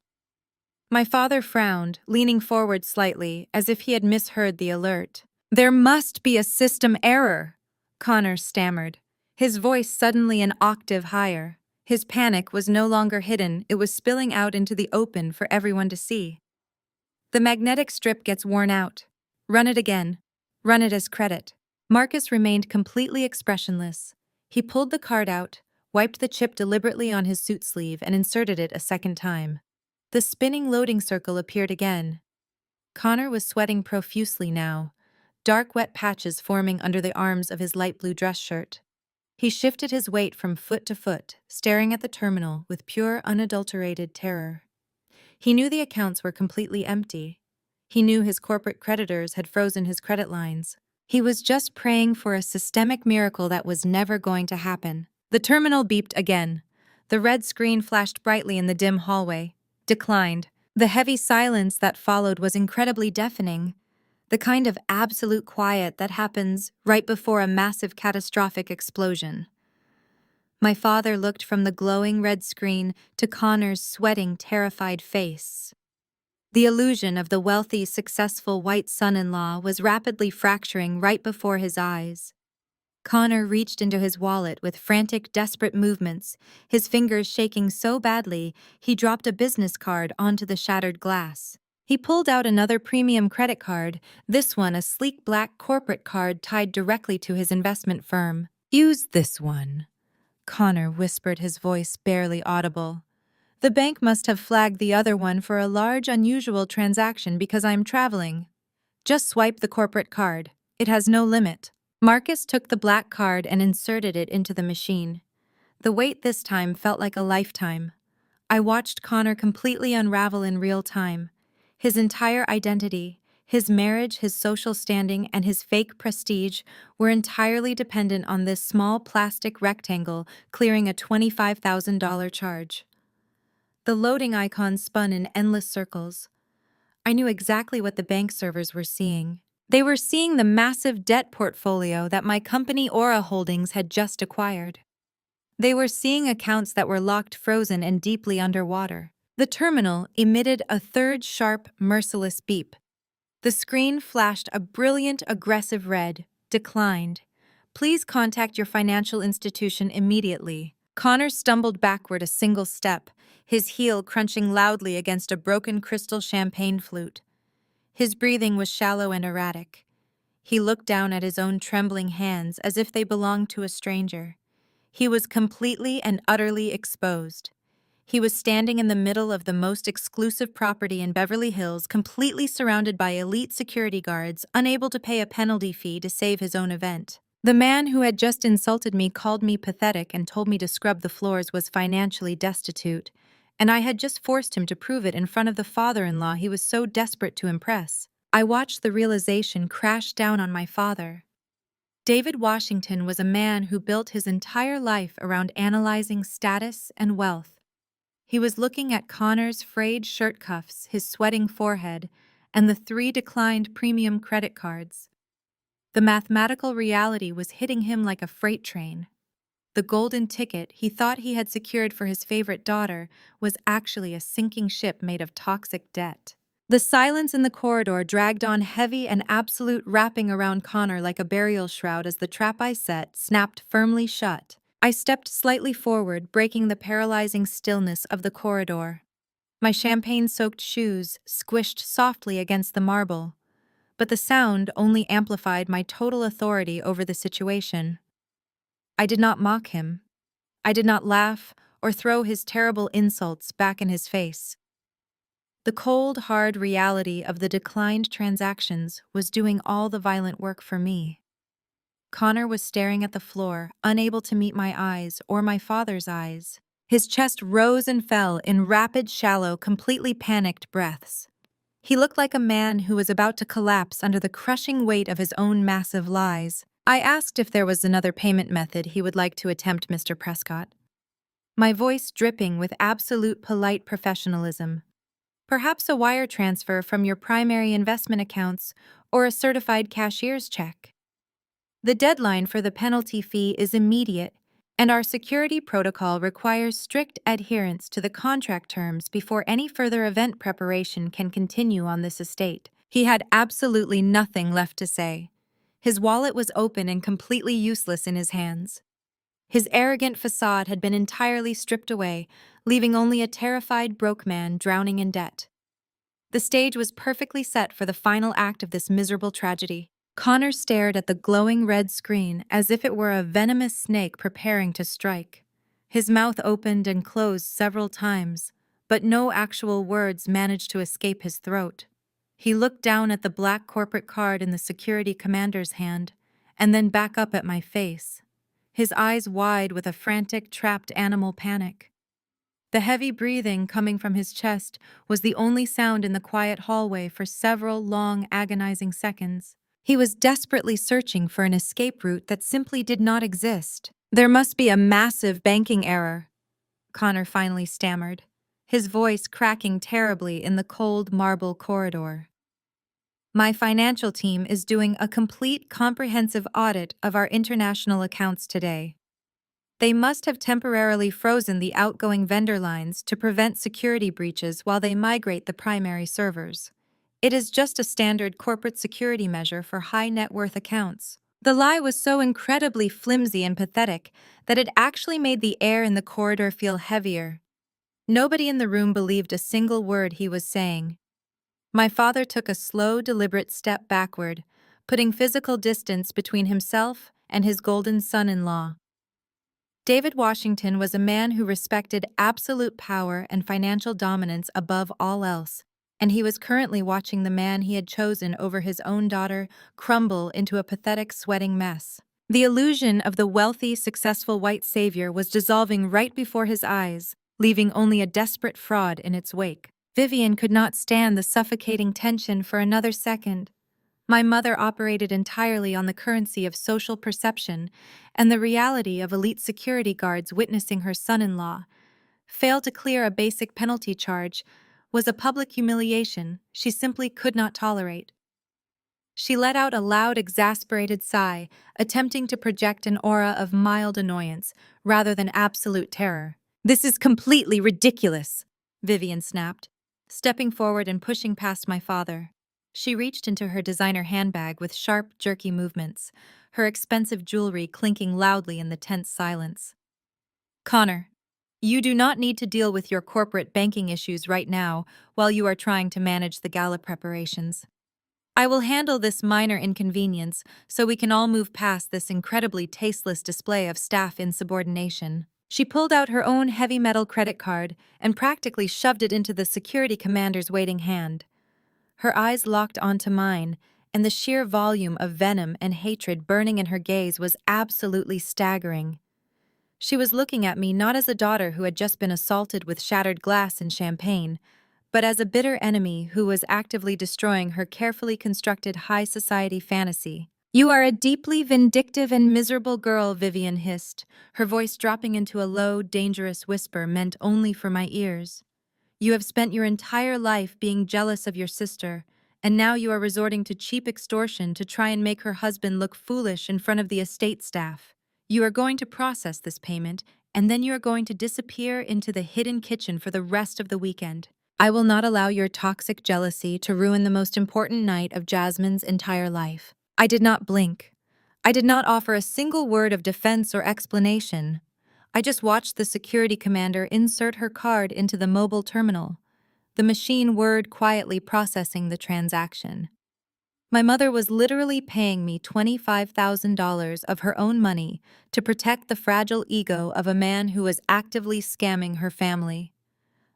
My father frowned, leaning forward slightly, as if he had misheard the alert. "There must be a system error," Connor stammered, his voice suddenly an octave higher. His panic was no longer hidden, it was spilling out into the open for everyone to see. "The magnetic strip gets worn out. Run it again. Run it as credit." Marcus remained completely expressionless. He pulled the card out, wiped the chip deliberately on his suit sleeve, and inserted it a second time. The spinning loading circle appeared again. Connor was sweating profusely now, dark wet patches forming under the arms of his light blue dress shirt. He shifted his weight from foot to foot, staring at the terminal with pure, unadulterated terror. He knew the accounts were completely empty. He knew his corporate creditors had frozen his credit lines. He was just praying for a systemic miracle that was never going to happen. The terminal beeped again. The red screen flashed brightly in the dim hallway. Declined. The heavy silence that followed was incredibly deafening, the kind of absolute quiet that happens right before a massive catastrophic explosion. My father looked from the glowing red screen to Connor's sweating, terrified face. The illusion of the wealthy, successful white son-in-law was rapidly fracturing right before his eyes. Connor reached into his wallet with frantic, desperate movements, his fingers shaking so badly he dropped a business card onto the shattered glass. He pulled out another premium credit card, this one a sleek black corporate card tied directly to his investment firm. "Use this one," Connor whispered, his voice barely audible. "The bank must have flagged the other one for a large, unusual transaction because I'm traveling. Just swipe the corporate card. It has no limit." Marcus took the black card and inserted it into the machine. The wait this time felt like a lifetime. I watched Connor completely unravel in real time. His entire identity, his marriage, his social standing, and his fake prestige were entirely dependent on this small plastic rectangle clearing a $25,000 charge. The loading icon spun in endless circles. I knew exactly what the bank servers were seeing. They were seeing the massive debt portfolio that my company Aura Holdings had just acquired. They were seeing accounts that were locked, frozen, and deeply underwater. The terminal emitted a third sharp, merciless beep. The screen flashed a brilliant, aggressive red. Declined. Please contact your financial institution immediately. Connor stumbled backward a single step, his heel crunching loudly against a broken crystal champagne flute. His breathing was shallow and erratic. He looked down at his own trembling hands as if they belonged to a stranger. He was completely and utterly exposed. He was standing in the middle of the most exclusive property in Beverly Hills, completely surrounded by elite security guards, unable to pay a penalty fee to save his own event. The man who had just insulted me called me pathetic and told me to scrub the floors was financially destitute, and I had just forced him to prove it in front of the father-in-law he was so desperate to impress. I watched the realization crash down on my father. David Washington was a man who built his entire life around analyzing status and wealth. He was looking at Connor's frayed shirt cuffs, his sweating forehead, and the 3 declined premium credit cards. The mathematical reality was hitting him like a freight train. The golden ticket he thought he had secured for his favorite daughter was actually a sinking ship made of toxic debt. The silence in the corridor dragged on heavy and absolute, wrapping around Connor like a burial shroud as the trap I set snapped firmly shut. I stepped slightly forward, breaking the paralyzing stillness of the corridor. My champagne-soaked shoes squished softly against the marble, but the sound only amplified my total authority over the situation. I did not mock him. I did not laugh or throw his terrible insults back in his face. The cold, hard reality of the declined transactions was doing all the violent work for me. Connor was staring at the floor, unable to meet my eyes or my father's eyes. His chest rose and fell in rapid, shallow, completely panicked breaths. He looked like a man who was about to collapse under the crushing weight of his own massive lies. I asked if there was another payment method he would like to attempt, Mr. Prescott. My voice dripping with absolute polite professionalism. Perhaps a wire transfer from your primary investment accounts or a certified cashier's check. The deadline for the penalty fee is immediate, and our security protocol requires strict adherence to the contract terms before any further event preparation can continue on this estate. He had absolutely nothing left to say. His wallet was open and completely useless in his hands. His arrogant facade had been entirely stripped away, leaving only a terrified broke man drowning in debt. The stage was perfectly set for the final act of this miserable tragedy. Connor stared at the glowing red screen as if it were a venomous snake preparing to strike. His mouth opened and closed several times, but no actual words managed to escape his throat. He looked down at the black corporate card in the security commander's hand, and then back up at my face, his eyes wide with a frantic, trapped animal panic. The heavy breathing coming from his chest was the only sound in the quiet hallway for several long, agonizing seconds. He was desperately searching for an escape route that simply did not exist. There must be a massive banking error, Connor finally stammered, his voice cracking terribly in the cold marble corridor. My financial team is doing a complete comprehensive audit of our international accounts today. They must have temporarily frozen the outgoing vendor lines to prevent security breaches while they migrate the primary servers. It is just a standard corporate security measure for high net worth accounts. The lie was so incredibly flimsy and pathetic that it actually made the air in the corridor feel heavier. Nobody in the room believed a single word he was saying. My father took a slow, deliberate step backward, putting physical distance between himself and his golden son-in-law. David Washington was a man who respected absolute power and financial dominance above all else, and he was currently watching the man he had chosen over his own daughter crumble into a pathetic, sweating mess. The illusion of the wealthy, successful white savior was dissolving right before his eyes, leaving only a desperate fraud in its wake. Vivian could not stand the suffocating tension for another second. My mother operated entirely on the currency of social perception, and the reality of elite security guards witnessing her son-in-law fail to clear a basic penalty charge was a public humiliation she simply could not tolerate. She let out a loud, exasperated sigh, attempting to project an aura of mild annoyance rather than absolute terror. "This is completely ridiculous," Vivian snapped, stepping forward and pushing past my father. She reached into her designer handbag with sharp, jerky movements, her expensive jewelry clinking loudly in the tense silence. "Connor, you do not need to deal with your corporate banking issues right now while you are trying to manage the gala preparations. I will handle this minor inconvenience so we can all move past this incredibly tasteless display of staff insubordination." She pulled out her own heavy metal credit card and practically shoved it into the security commander's waiting hand. Her eyes locked onto mine, and the sheer volume of venom and hatred burning in her gaze was absolutely staggering. She was looking at me not as a daughter who had just been assaulted with shattered glass and champagne, but as a bitter enemy who was actively destroying her carefully constructed high society fantasy. "You are a deeply vindictive and miserable girl," Vivian hissed, her voice dropping into a low, dangerous whisper meant only for my ears. "You have spent your entire life being jealous of your sister, and now you are resorting to cheap extortion to try and make her husband look foolish in front of the estate staff. You are going to process this payment, and then you are going to disappear into the hidden kitchen for the rest of the weekend. I will not allow your toxic jealousy to ruin the most important night of Jasmine's entire life." I did not blink. I did not offer a single word of defense or explanation. I just watched the security commander insert her card into the mobile terminal, the machine word quietly processing the transaction. My mother was literally paying me $25,000 of her own money to protect the fragile ego of a man who was actively scamming her family.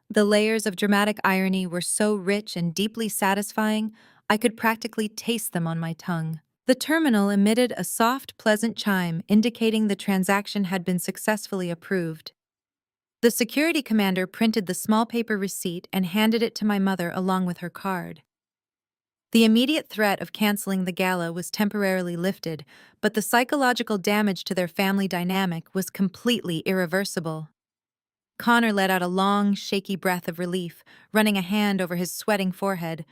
The layers of dramatic irony were so rich and deeply satisfying, I could practically taste them on my tongue. The terminal emitted a soft, pleasant chime indicating the transaction had been successfully approved. The security commander printed the small paper receipt and handed it to my mother along with her card. The immediate threat of canceling the gala was temporarily lifted, but the psychological damage to their family dynamic was completely irreversible. Connor let out a long, shaky breath of relief, running a hand over his sweating forehead,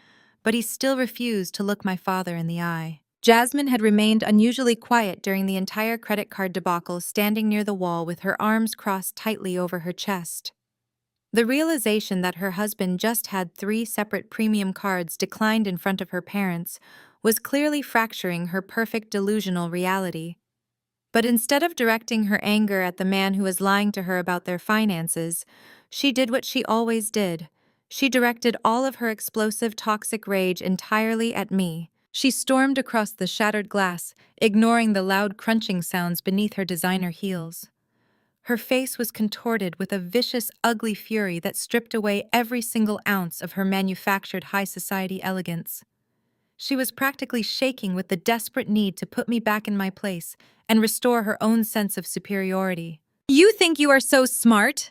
but he still refused to look my father in the eye. Jasmine had remained unusually quiet during the entire credit card debacle, standing near the wall with her arms crossed tightly over her chest. The realization that her husband just had 3 separate premium cards declined in front of her parents was clearly fracturing her perfect delusional reality. But instead of directing her anger at the man who was lying to her about their finances, she did what she always did. She directed all of her explosive, toxic rage entirely at me. She stormed across the shattered glass, ignoring the loud crunching sounds beneath her designer heels. Her face was contorted with a vicious, ugly fury that stripped away every single ounce of her manufactured high society elegance. She was practically shaking with the desperate need to put me back in my place and restore her own sense of superiority. "You think you are so smart?"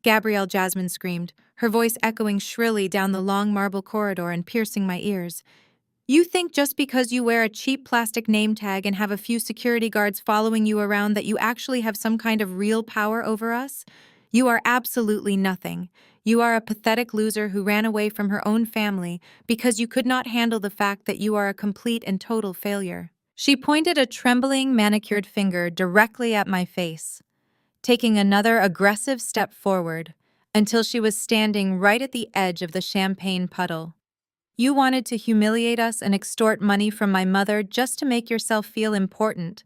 Gabrielle Jasmine screamed, her voice echoing shrilly down the long marble corridor and piercing my ears. "You think just because you wear a cheap plastic name tag and have a few security guards following you around that you actually have some kind of real power over us? You are absolutely nothing. You are a pathetic loser who ran away from her own family because you could not handle the fact that you are a complete and total failure." She pointed a trembling, manicured finger directly at my face, taking another aggressive step forward until she was standing right at the edge of the champagne puddle. "You wanted to humiliate us and extort money from my mother just to make yourself feel important,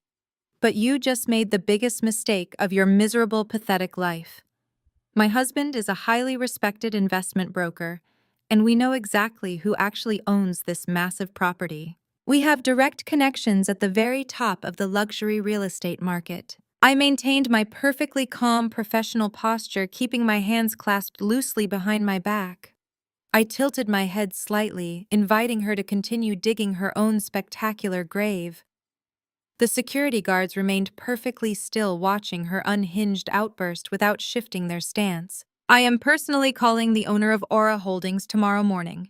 but you just made the biggest mistake of your miserable, pathetic life. My husband is a highly respected investment broker, and we know exactly who actually owns this massive property. We have direct connections at the very top of the luxury real estate market." I maintained my perfectly calm, professional posture, keeping my hands clasped loosely behind my back. I tilted my head slightly, inviting her to continue digging her own spectacular grave. The security guards remained perfectly still, watching her unhinged outburst without shifting their stance. "I am personally calling the owner of Aura Holdings tomorrow morning."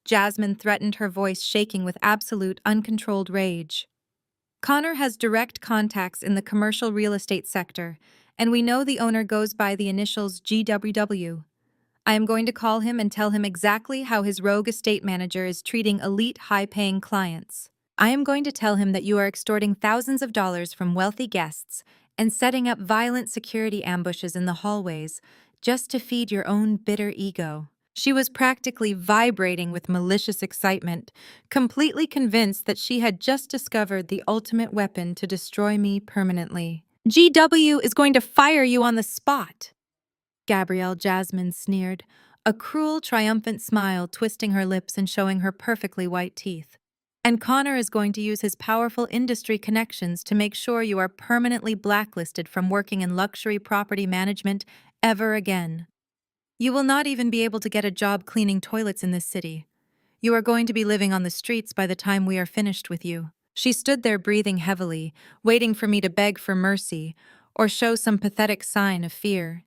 Jasmine threatened, her voice shaking with absolute, uncontrolled rage. "Connor has direct contacts in the commercial real estate sector, and we know the owner goes by the initials GWW. I am going to call him and tell him exactly how his rogue estate manager is treating elite, high-paying clients. I am going to tell him that you are extorting thousands of dollars from wealthy guests and setting up violent security ambushes in the hallways just to feed your own bitter ego." She was practically vibrating with malicious excitement, completely convinced that she had just discovered the ultimate weapon to destroy me permanently. "GW is going to fire you on the spot," Gabrielle Jasmine sneered, a cruel, triumphant smile twisting her lips and showing her perfectly white teeth. And Connor is going to use his powerful industry connections to make sure you are permanently blacklisted from working in luxury property management ever again. You will not even be able to get a job cleaning toilets in this city. You are going to be living on the streets by the time we are finished with you. She stood there breathing heavily, waiting for me to beg for mercy or show some pathetic sign of fear.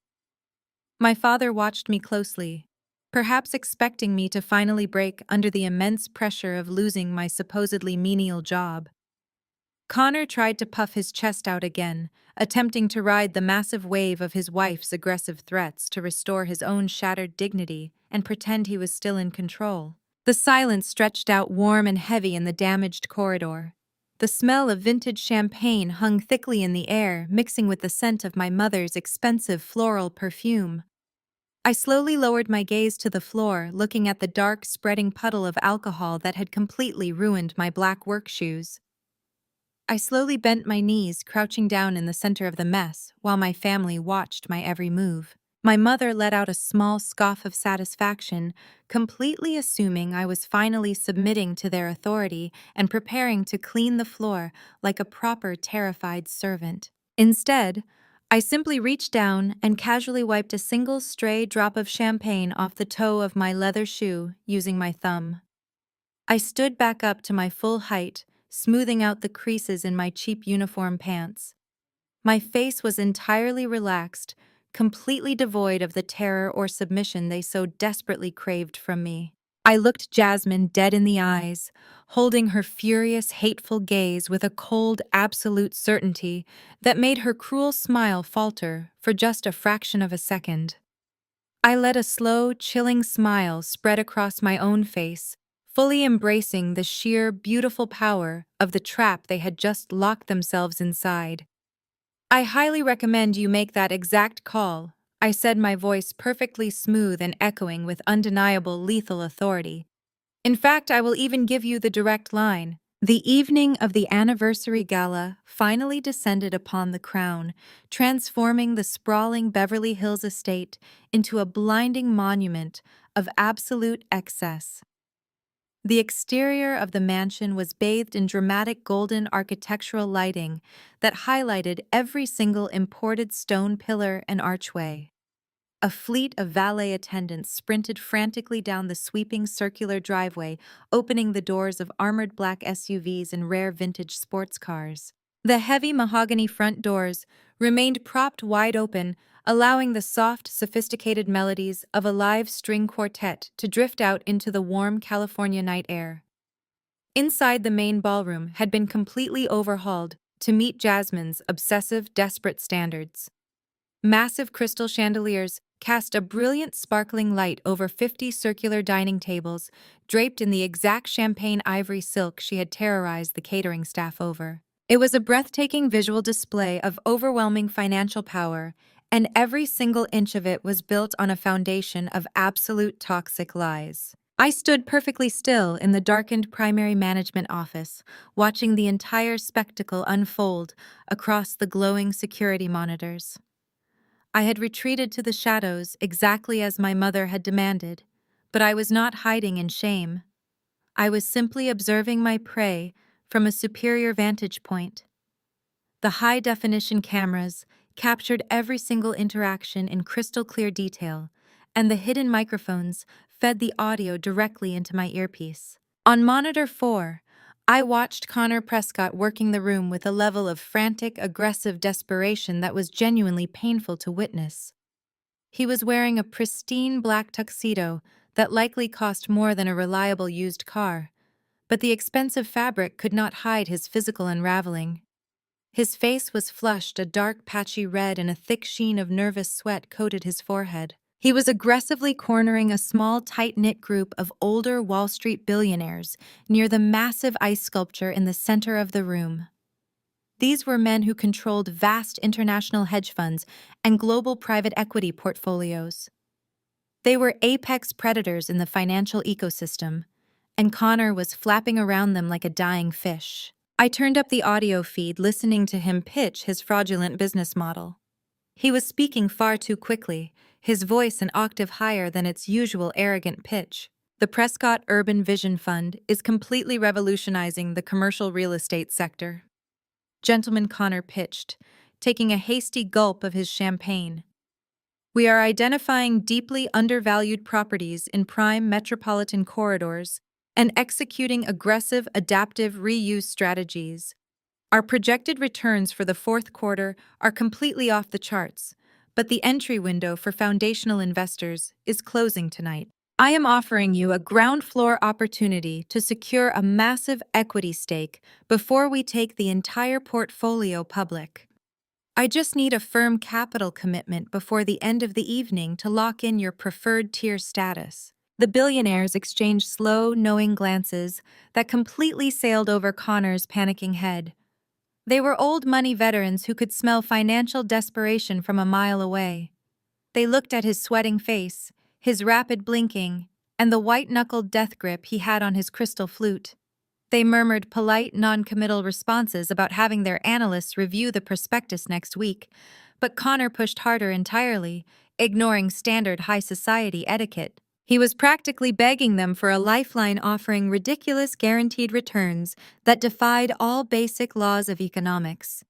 My father watched me closely, perhaps expecting me to finally break under the immense pressure of losing my supposedly menial job. Connor tried to puff his chest out again, attempting to ride the massive wave of his wife's aggressive threats to restore his own shattered dignity and pretend he was still in control. The silence stretched out warm and heavy in the damaged corridor. The smell of vintage champagne hung thickly in the air, mixing with the scent of my mother's expensive floral perfume. I slowly lowered my gaze to the floor, looking at the dark, spreading puddle of alcohol that had completely ruined my black work shoes. I slowly bent my knees, crouching down in the center of the mess, while my family watched my every move. My mother let out a small scoff of satisfaction, completely assuming I was finally submitting to their authority and preparing to clean the floor like a proper terrified servant. Instead, I simply reached down and casually wiped a single stray drop of champagne off the toe of my leather shoe using my thumb. I stood back up to my full height, smoothing out the creases in my cheap uniform pants. My face was entirely relaxed, completely devoid of the terror or submission they so desperately craved from me. I looked Jasmine dead in the eyes, holding her furious, hateful gaze with a cold, absolute certainty that made her cruel smile falter for just a fraction of a second. I let a slow, chilling smile spread across my own face, fully embracing the sheer, beautiful power of the trap they had just locked themselves inside. I highly recommend you make that exact call, I said, my voice perfectly smooth and echoing with undeniable lethal authority. In fact, I will even give you the direct line. The evening of the anniversary gala finally descended upon the crown, transforming the sprawling Beverly Hills estate into a blinding monument of absolute excess. The exterior of the mansion was bathed in dramatic golden architectural lighting that highlighted every single imported stone pillar and archway. A fleet of valet attendants sprinted frantically down the sweeping circular driveway, opening the doors of armored black SUVs and rare vintage sports cars. The heavy mahogany front doors remained propped wide open, allowing the soft, sophisticated melodies of a live string quartet to drift out into the warm California night air. Inside, the main ballroom had been completely overhauled to meet Jasmine's obsessive, desperate standards. Massive crystal chandeliers cast a brilliant, sparkling light over 50 circular dining tables, draped in the exact champagne ivory silk she had terrorized the catering staff over. It was a breathtaking visual display of overwhelming financial power, and every single inch of it was built on a foundation of absolute toxic lies. I stood perfectly still in the darkened primary management office, watching the entire spectacle unfold across the glowing security monitors. I had retreated to the shadows exactly as my mother had demanded, but I was not hiding in shame. I was simply observing my prey from a superior vantage point. The high-definition cameras captured every single interaction in crystal-clear detail, and the hidden microphones fed the audio directly into my earpiece. On monitor 4, I watched Connor Prescott working the room with a level of frantic, aggressive desperation that was genuinely painful to witness. He was wearing a pristine black tuxedo that likely cost more than a reliable used car, but the expensive fabric could not hide his physical unraveling. His face was flushed, a dark patchy red and a thick sheen of nervous sweat coated his forehead. He was aggressively cornering a small, tight-knit group of older Wall Street billionaires near the massive ice sculpture in the center of the room. These were men who controlled vast international hedge funds and global private equity portfolios. They were apex predators in the financial ecosystem, and Connor was flapping around them like a dying fish. I turned up the audio feed, listening to him pitch his fraudulent business model. He was speaking far too quickly, his voice an octave higher than its usual arrogant pitch. The Prescott Urban Vision Fund is completely revolutionizing the commercial real estate sector. Gentleman Connor pitched, taking a hasty gulp of his champagne. We are identifying deeply undervalued properties in prime metropolitan corridors and executing aggressive adaptive reuse strategies. Our projected returns for the fourth quarter are completely off the charts, but the entry window for foundational investors is closing tonight. I am offering you a ground floor opportunity to secure a massive equity stake before we take the entire portfolio public. I just need a firm capital commitment before the end of the evening to lock in your preferred tier status. The billionaires exchanged slow, knowing glances that completely sailed over Connor's panicking head. They were old money veterans who could smell financial desperation from a mile away. They looked at his sweating face, his rapid blinking, and the white-knuckled death grip he had on his crystal flute. They murmured polite, non-committal responses about having their analysts review the prospectus next week, but Connor pushed harder entirely, ignoring standard high society etiquette. He was practically begging them for a lifeline offering ridiculous guaranteed returns that defied all basic laws of economics.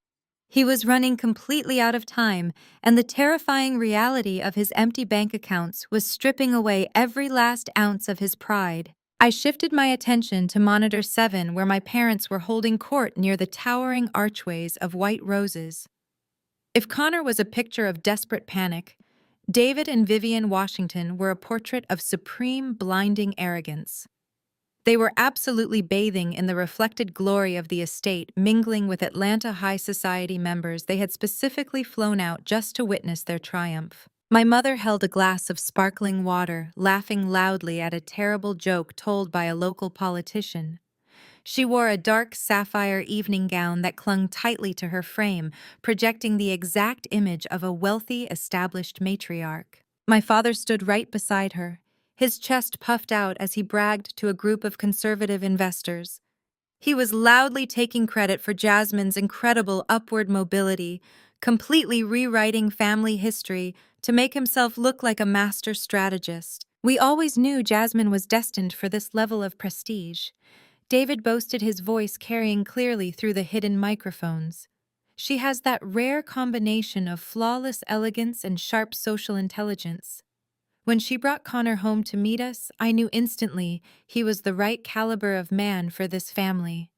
He was running completely out of time, and the terrifying reality of his empty bank accounts was stripping away every last ounce of his pride. I shifted my attention to Monitor 7, where my parents were holding court near the towering archways of white roses. If Connor was a picture of desperate panic, David and Vivian Washington were a portrait of supreme, blinding arrogance. They were absolutely bathing in the reflected glory of the estate, mingling with Atlanta high society members they had specifically flown out just to witness their triumph. My mother held a glass of sparkling water, laughing loudly at a terrible joke told by a local politician. She wore a dark sapphire evening gown that clung tightly to her frame, projecting the exact image of a wealthy, established matriarch. My father stood right beside her, his chest puffed out as he bragged to a group of conservative investors. He was loudly taking credit for Jasmine's incredible upward mobility, completely rewriting family history to make himself look like a master strategist. We always knew Jasmine was destined for this level of prestige. David boasted, his voice carrying clearly through the hidden microphones. She has that rare combination of flawless elegance and sharp social intelligence. When she brought Connor home to meet us, I knew instantly he was the right caliber of man for this family.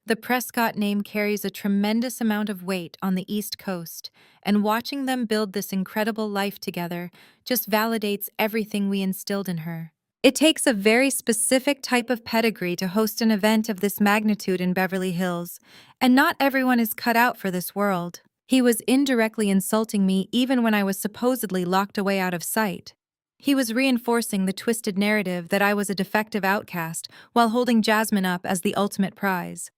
The Prescott name carries a tremendous amount of weight on the East Coast, and watching them build this incredible life together just validates everything we instilled in her. It takes a very specific type of pedigree to host an event of this magnitude in Beverly Hills, and not everyone is cut out for this world. He was indirectly insulting me even when I was supposedly locked away out of sight. He was reinforcing the twisted narrative that I was a defective outcast while holding Jasmine up as the ultimate prize.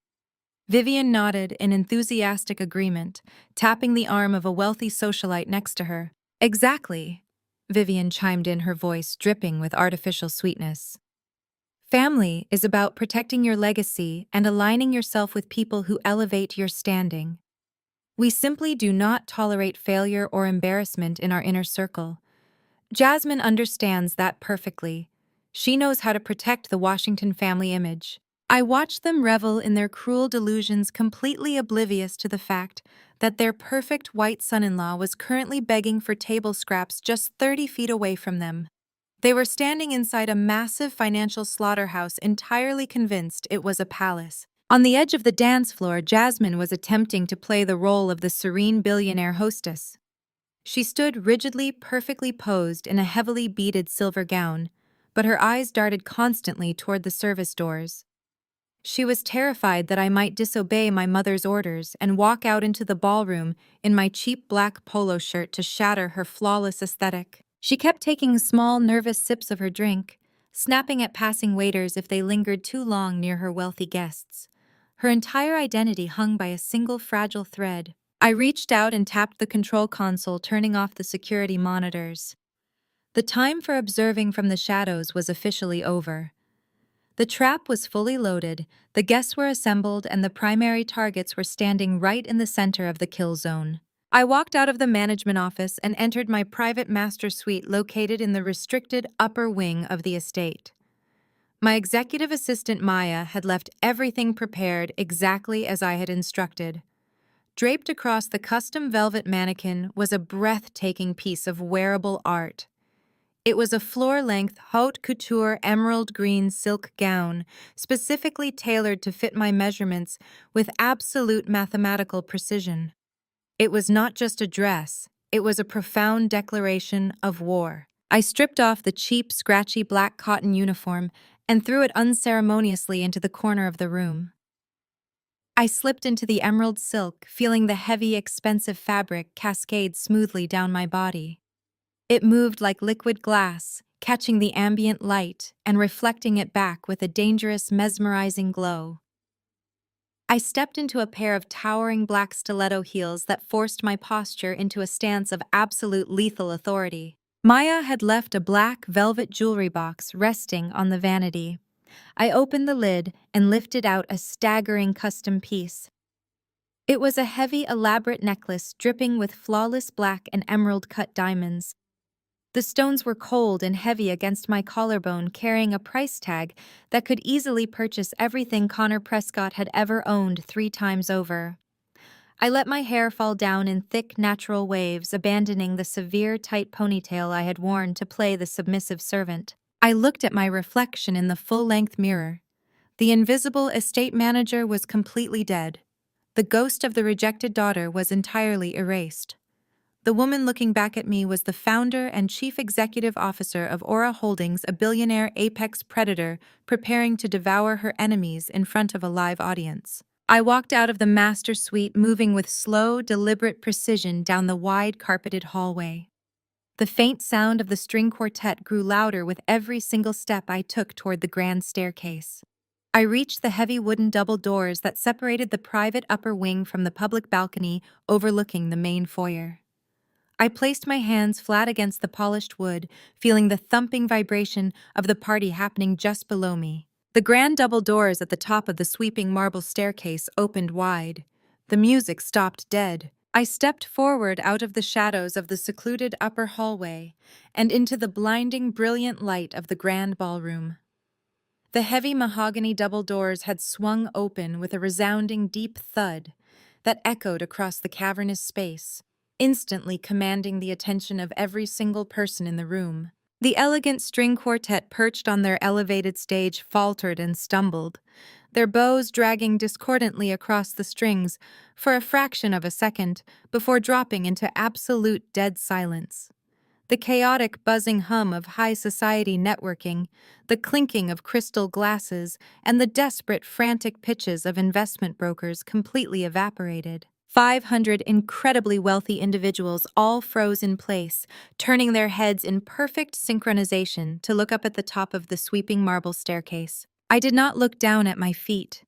Vivian nodded in enthusiastic agreement, tapping the arm of a wealthy socialite next to her. Exactly, Vivian chimed in, her voice dripping with artificial sweetness. Family is about protecting your legacy and aligning yourself with people who elevate your standing. We simply do not tolerate failure or embarrassment in our inner circle. Jasmine understands that perfectly. She knows how to protect the Washington family image. I watched them revel in their cruel delusions, completely oblivious to the fact that their perfect white son-in-law was currently begging for table scraps just 30 feet away from them. They were standing inside a massive financial slaughterhouse, entirely convinced it was a palace. On the edge of the dance floor, Jasmine was attempting to play the role of the serene billionaire hostess. She stood rigidly, perfectly posed in a heavily beaded silver gown, but her eyes darted constantly toward the service doors. She was terrified that I might disobey my mother's orders and walk out into the ballroom in my cheap black polo shirt to shatter her flawless aesthetic. She kept taking small, nervous sips of her drink, snapping at passing waiters if they lingered too long near her wealthy guests. Her entire identity hung by a single fragile thread. I reached out and tapped the control console, turning off the security monitors. The time for observing from the shadows was officially over. The trap was fully loaded, the guests were assembled, and the primary targets were standing right in the center of the kill zone. I walked out of the management office and entered my private master suite located in the restricted upper wing of the estate. My executive assistant Maya had left everything prepared exactly as I had instructed. Draped across the custom velvet mannequin was a breathtaking piece of wearable art. It was a floor-length haute couture emerald green silk gown, specifically tailored to fit my measurements with absolute mathematical precision. It was not just a dress, it was a profound declaration of war. I stripped off the cheap, scratchy black cotton uniform and threw it unceremoniously into the corner of the room. I slipped into the emerald silk, feeling the heavy, expensive fabric cascade smoothly down my body. It moved like liquid glass, catching the ambient light and reflecting it back with a dangerous, mesmerizing glow. I stepped into a pair of towering black stiletto heels that forced my posture into a stance of absolute lethal authority. Maya had left a black velvet jewelry box resting on the vanity. I opened the lid and lifted out a staggering custom piece. It was a heavy, elaborate necklace dripping with flawless black and emerald-cut diamonds. The stones were cold and heavy against my collarbone, carrying a price tag that could easily purchase everything Connor Prescott had ever owned 3 times over. I let my hair fall down in thick, natural waves, abandoning the severe, tight ponytail I had worn to play the submissive servant. I looked at my reflection in the full-length mirror. The invisible estate manager was completely dead. The ghost of the rejected daughter was entirely erased. The woman looking back at me was the founder and chief executive officer of Aura Holdings, a billionaire apex predator preparing to devour her enemies in front of a live audience. I walked out of the master suite, moving with slow, deliberate precision down the wide, carpeted hallway. The faint sound of the string quartet grew louder with every single step I took toward the grand staircase. I reached the heavy wooden double doors that separated the private upper wing from the public balcony overlooking the main foyer. I placed my hands flat against the polished wood, feeling the thumping vibration of the party happening just below me. The grand double doors at the top of the sweeping marble staircase opened wide. The music stopped dead. I stepped forward out of the shadows of the secluded upper hallway and into the blinding, brilliant light of the grand ballroom. The heavy mahogany double doors had swung open with a resounding deep thud that echoed across the cavernous space, instantly commanding the attention of every single person in the room. The elegant string quartet perched on their elevated stage faltered and stumbled, their bows dragging discordantly across the strings for a fraction of a second before dropping into absolute dead silence. The chaotic buzzing hum of high society networking, the clinking of crystal glasses, and the desperate frantic pitches of investment brokers completely evaporated. 500 incredibly wealthy individuals all froze in place, turning their heads in perfect synchronization to look up at the top of the sweeping marble staircase. I did not look down at my feet.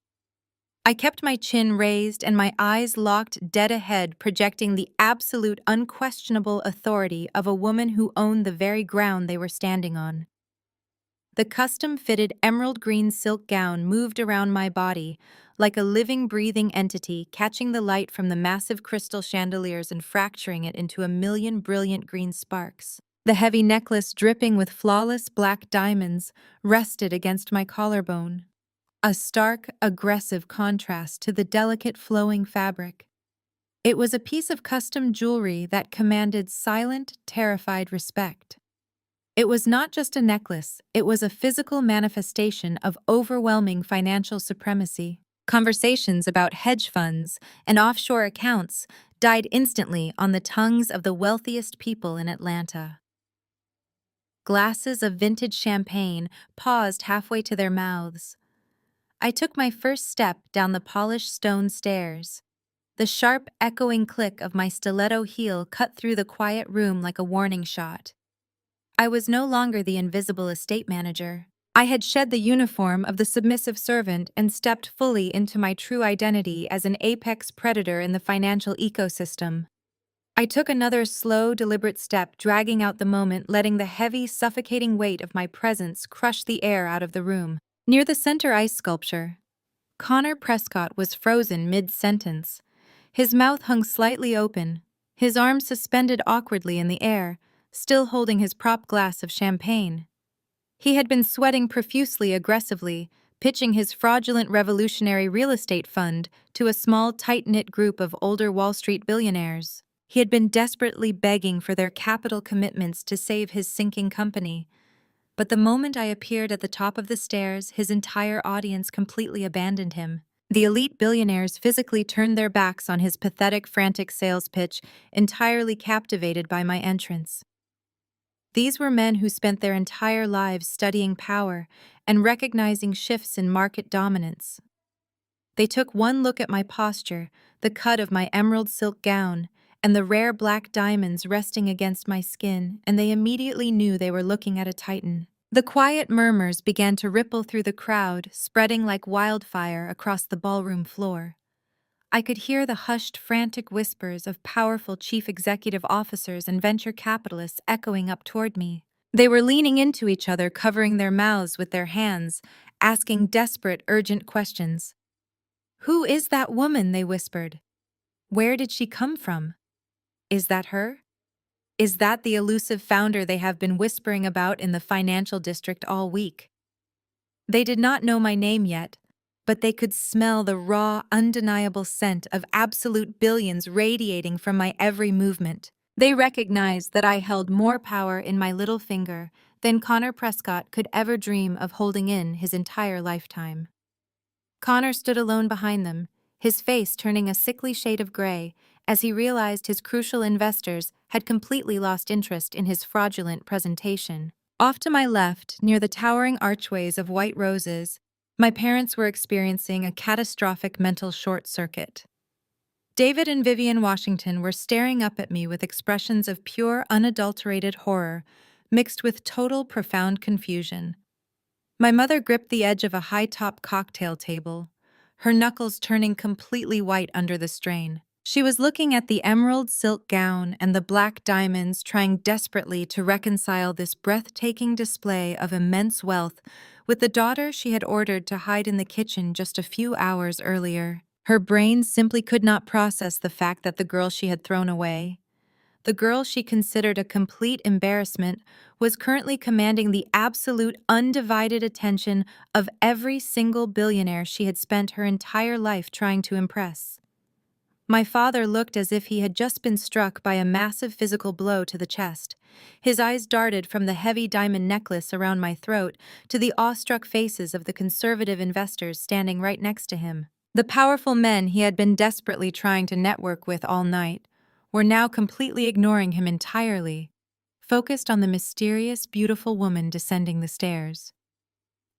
I kept my chin raised and my eyes locked dead ahead, projecting the absolute, unquestionable authority of a woman who owned the very ground they were standing on. The custom-fitted emerald green silk gown moved around my body like a living, breathing entity, catching the light from the massive crystal chandeliers and fracturing it into a million brilliant green sparks. The heavy necklace, dripping with flawless black diamonds, rested against my collarbone, a stark, aggressive contrast to the delicate flowing fabric. It was a piece of custom jewelry that commanded silent, terrified respect. It was not just a necklace, it was a physical manifestation of overwhelming financial supremacy. Conversations about hedge funds and offshore accounts died instantly on the tongues of the wealthiest people in Atlanta. Glasses of vintage champagne paused halfway to their mouths. I took my first step down the polished stone stairs. The sharp, echoing click of my stiletto heel cut through the quiet room like a warning shot. I was no longer the invisible estate manager. I had shed the uniform of the submissive servant and stepped fully into my true identity as an apex predator in the financial ecosystem. I took another slow, deliberate step, dragging out the moment, letting the heavy, suffocating weight of my presence crush the air out of the room. Near the center ice sculpture, Connor Prescott was frozen mid-sentence. His mouth hung slightly open, his arms suspended awkwardly in the air, still holding his prop glass of champagne. He had been sweating profusely aggressively, pitching his fraudulent revolutionary real estate fund to a small, tight-knit group of older Wall Street billionaires. He had been desperately begging for their capital commitments to save his sinking company. But the moment I appeared at the top of the stairs, his entire audience completely abandoned him. The elite billionaires physically turned their backs on his pathetic, frantic sales pitch, entirely captivated by my entrance. These were men who spent their entire lives studying power and recognizing shifts in market dominance. They took one look at my posture, the cut of my emerald silk gown, and the rare black diamonds resting against my skin, and they immediately knew they were looking at a titan. The quiet murmurs began to ripple through the crowd, spreading like wildfire across the ballroom floor. I could hear the hushed, frantic whispers of powerful chief executive officers and venture capitalists echoing up toward me. They were leaning into each other, covering their mouths with their hands, asking desperate, urgent questions. "Who is that woman?" they whispered. "Where did she come from? Is that her? Is that the elusive founder they have been whispering about in the financial district all week?" They did not know my name yet, but they could smell the raw, undeniable scent of absolute billions radiating from my every movement. They recognized that I held more power in my little finger than Connor Prescott could ever dream of holding in his entire lifetime. Connor stood alone behind them, his face turning a sickly shade of gray as he realized his crucial investors had completely lost interest in his fraudulent presentation. Off to my left, near the towering archways of white roses, my parents were experiencing a catastrophic mental short circuit. David and Vivian Washington were staring up at me with expressions of pure, unadulterated horror, mixed with total, profound confusion. My mother gripped the edge of a high-top cocktail table, her knuckles turning completely white under the strain. She was looking at the emerald silk gown and the black diamonds, trying desperately to reconcile this breathtaking display of immense wealth with the daughter she had ordered to hide in the kitchen just a few hours earlier. Her brain simply could not process the fact that the girl she had thrown away, the girl she considered a complete embarrassment, was currently commanding the absolute undivided attention of every single billionaire she had spent her entire life trying to impress. My father looked as if he had just been struck by a massive physical blow to the chest. His eyes darted from the heavy diamond necklace around my throat to the awestruck faces of the conservative investors standing right next to him. The powerful men he had been desperately trying to network with all night were now completely ignoring him entirely, focused on the mysterious, beautiful woman descending the stairs.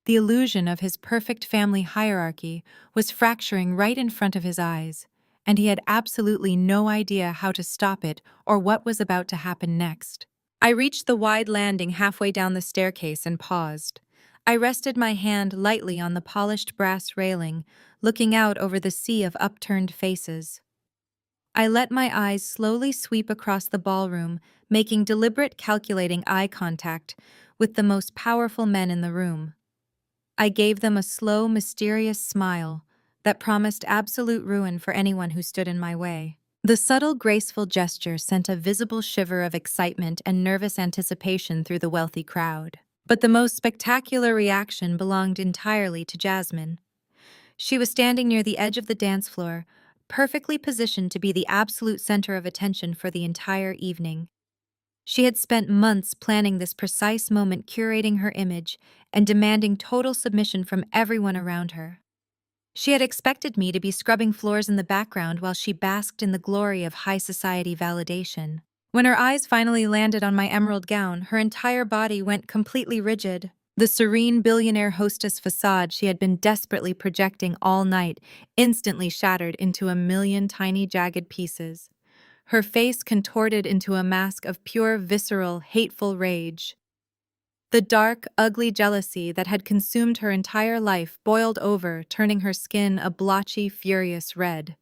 The illusion of his perfect family hierarchy was fracturing right in front of his eyes, and he had absolutely no idea how to stop it or what was about to happen next. I reached the wide landing halfway down the staircase and paused. I rested my hand lightly on the polished brass railing, looking out over the sea of upturned faces. I let my eyes slowly sweep across the ballroom, making deliberate, calculating eye contact with the most powerful men in the room. I gave them a slow, mysterious smile that promised absolute ruin for anyone who stood in my way. The subtle, graceful gesture sent a visible shiver of excitement and nervous anticipation through the wealthy crowd. But the most spectacular reaction belonged entirely to Jasmine. She was standing near the edge of the dance floor, perfectly positioned to be the absolute center of attention for the entire evening. She had spent months planning this precise moment, curating her image and demanding total submission from everyone around her. She had expected me to be scrubbing floors in the background while she basked in the glory of high society validation. When her eyes finally landed on my emerald gown, her entire body went completely rigid. The serene billionaire hostess facade she had been desperately projecting all night instantly shattered into a million tiny jagged pieces. Her face contorted into a mask of pure, visceral, hateful rage. The dark, ugly jealousy that had consumed her entire life boiled over, turning her skin a blotchy, furious red.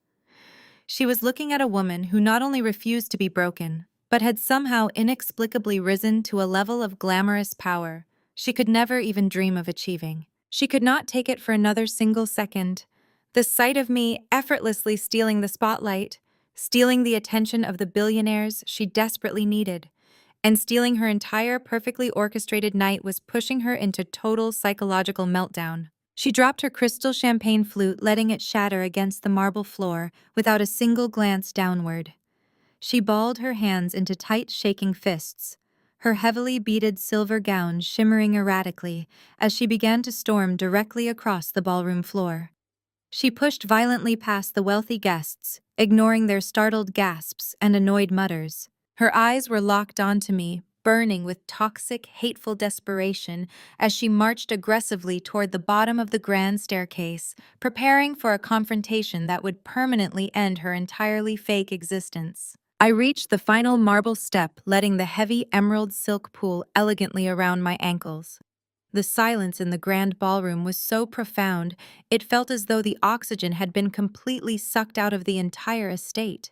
She was looking at a woman who not only refused to be broken, but had somehow inexplicably risen to a level of glamorous power she could never even dream of achieving. She could not take it for another single second. The sight of me effortlessly stealing the spotlight, stealing the attention of the billionaires she desperately needed, and stealing her entire perfectly orchestrated night was pushing her into total psychological meltdown. She dropped her crystal champagne flute, letting it shatter against the marble floor without a single glance downward. She balled her hands into tight, shaking fists, her heavily beaded silver gown shimmering erratically as she began to storm directly across the ballroom floor. She pushed violently past the wealthy guests, ignoring their startled gasps and annoyed mutters. Her eyes were locked onto me, burning with toxic, hateful desperation as she marched aggressively toward the bottom of the grand staircase, preparing for a confrontation that would permanently end her entirely fake existence. I reached the final marble step, letting the heavy emerald silk pool elegantly around my ankles. The silence in the grand ballroom was so profound, it felt as though the oxygen had been completely sucked out of the entire estate.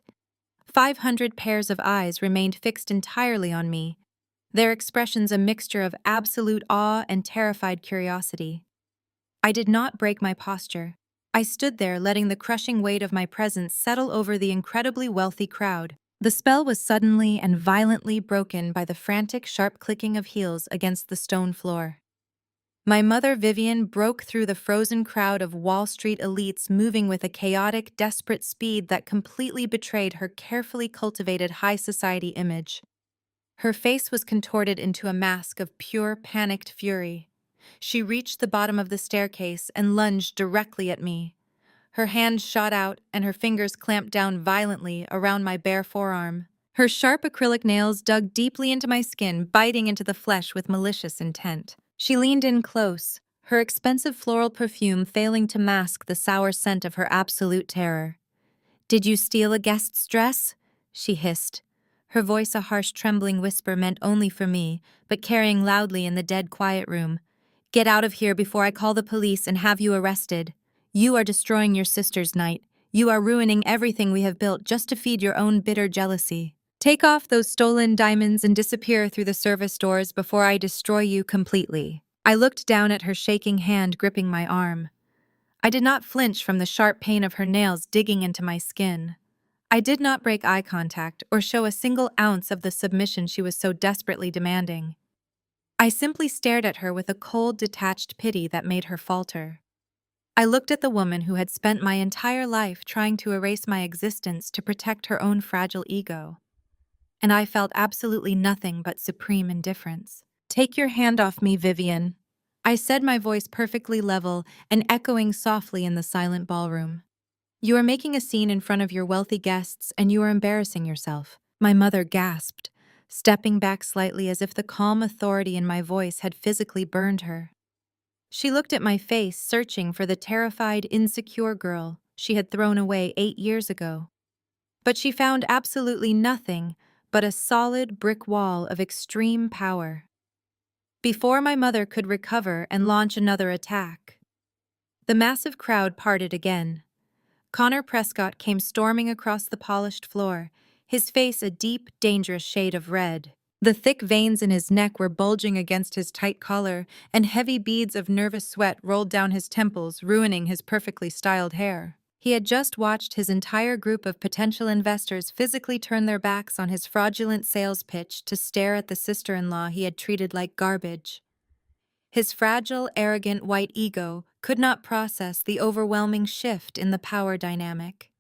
500 pairs of eyes remained fixed entirely on me, their expressions a mixture of absolute awe and terrified curiosity. I did not break my posture. I stood there, letting the crushing weight of my presence settle over the incredibly wealthy crowd. The spell was suddenly and violently broken by the frantic, sharp clicking of heels against the stone floor. My mother Vivian broke through the frozen crowd of Wall Street elites, moving with a chaotic, desperate speed that completely betrayed her carefully cultivated high society image. Her face was contorted into a mask of pure, panicked fury. She reached the bottom of the staircase and lunged directly at me. Her hand shot out and her fingers clamped down violently around my bare forearm. Her sharp acrylic nails dug deeply into my skin, biting into the flesh with malicious intent. She leaned in close, her expensive floral perfume failing to mask the sour scent of her absolute terror. "Did you steal a guest's dress?" she hissed, her voice a harsh trembling whisper meant only for me, but carrying loudly in the dead quiet room. "Get out of here before I call the police and have you arrested. You are destroying your sister's night. You are ruining everything we have built just to feed your own bitter jealousy. Take off those stolen diamonds and disappear through the service doors before I destroy you completely." I looked down at her shaking hand gripping my arm. I did not flinch from the sharp pain of her nails digging into my skin. I did not break eye contact or show a single ounce of the submission she was so desperately demanding. I simply stared at her with a cold, detached pity that made her falter. I looked at the woman who had spent my entire life trying to erase my existence to protect her own fragile ego. And I felt absolutely nothing but supreme indifference. "Take your hand off me, Vivian," I said, my voice perfectly level and echoing softly in the silent ballroom. "You are making a scene in front of your wealthy guests and you are embarrassing yourself." My mother gasped, stepping back slightly as if the calm authority in my voice had physically burned her. She looked at my face, searching for the terrified, insecure girl she had thrown away 8 years ago. But she found absolutely nothing but a solid brick wall of extreme power. Before my mother could recover and launch another attack, the massive crowd parted again. Connor Prescott came storming across the polished floor, his face a deep, dangerous shade of red. The thick veins in his neck were bulging against his tight collar, and heavy beads of nervous sweat rolled down his temples, ruining his perfectly styled hair. He had just watched his entire group of potential investors physically turn their backs on his fraudulent sales pitch to stare at the sister-in-law he had treated like garbage. His fragile, arrogant white ego could not process the overwhelming shift in the power dynamic.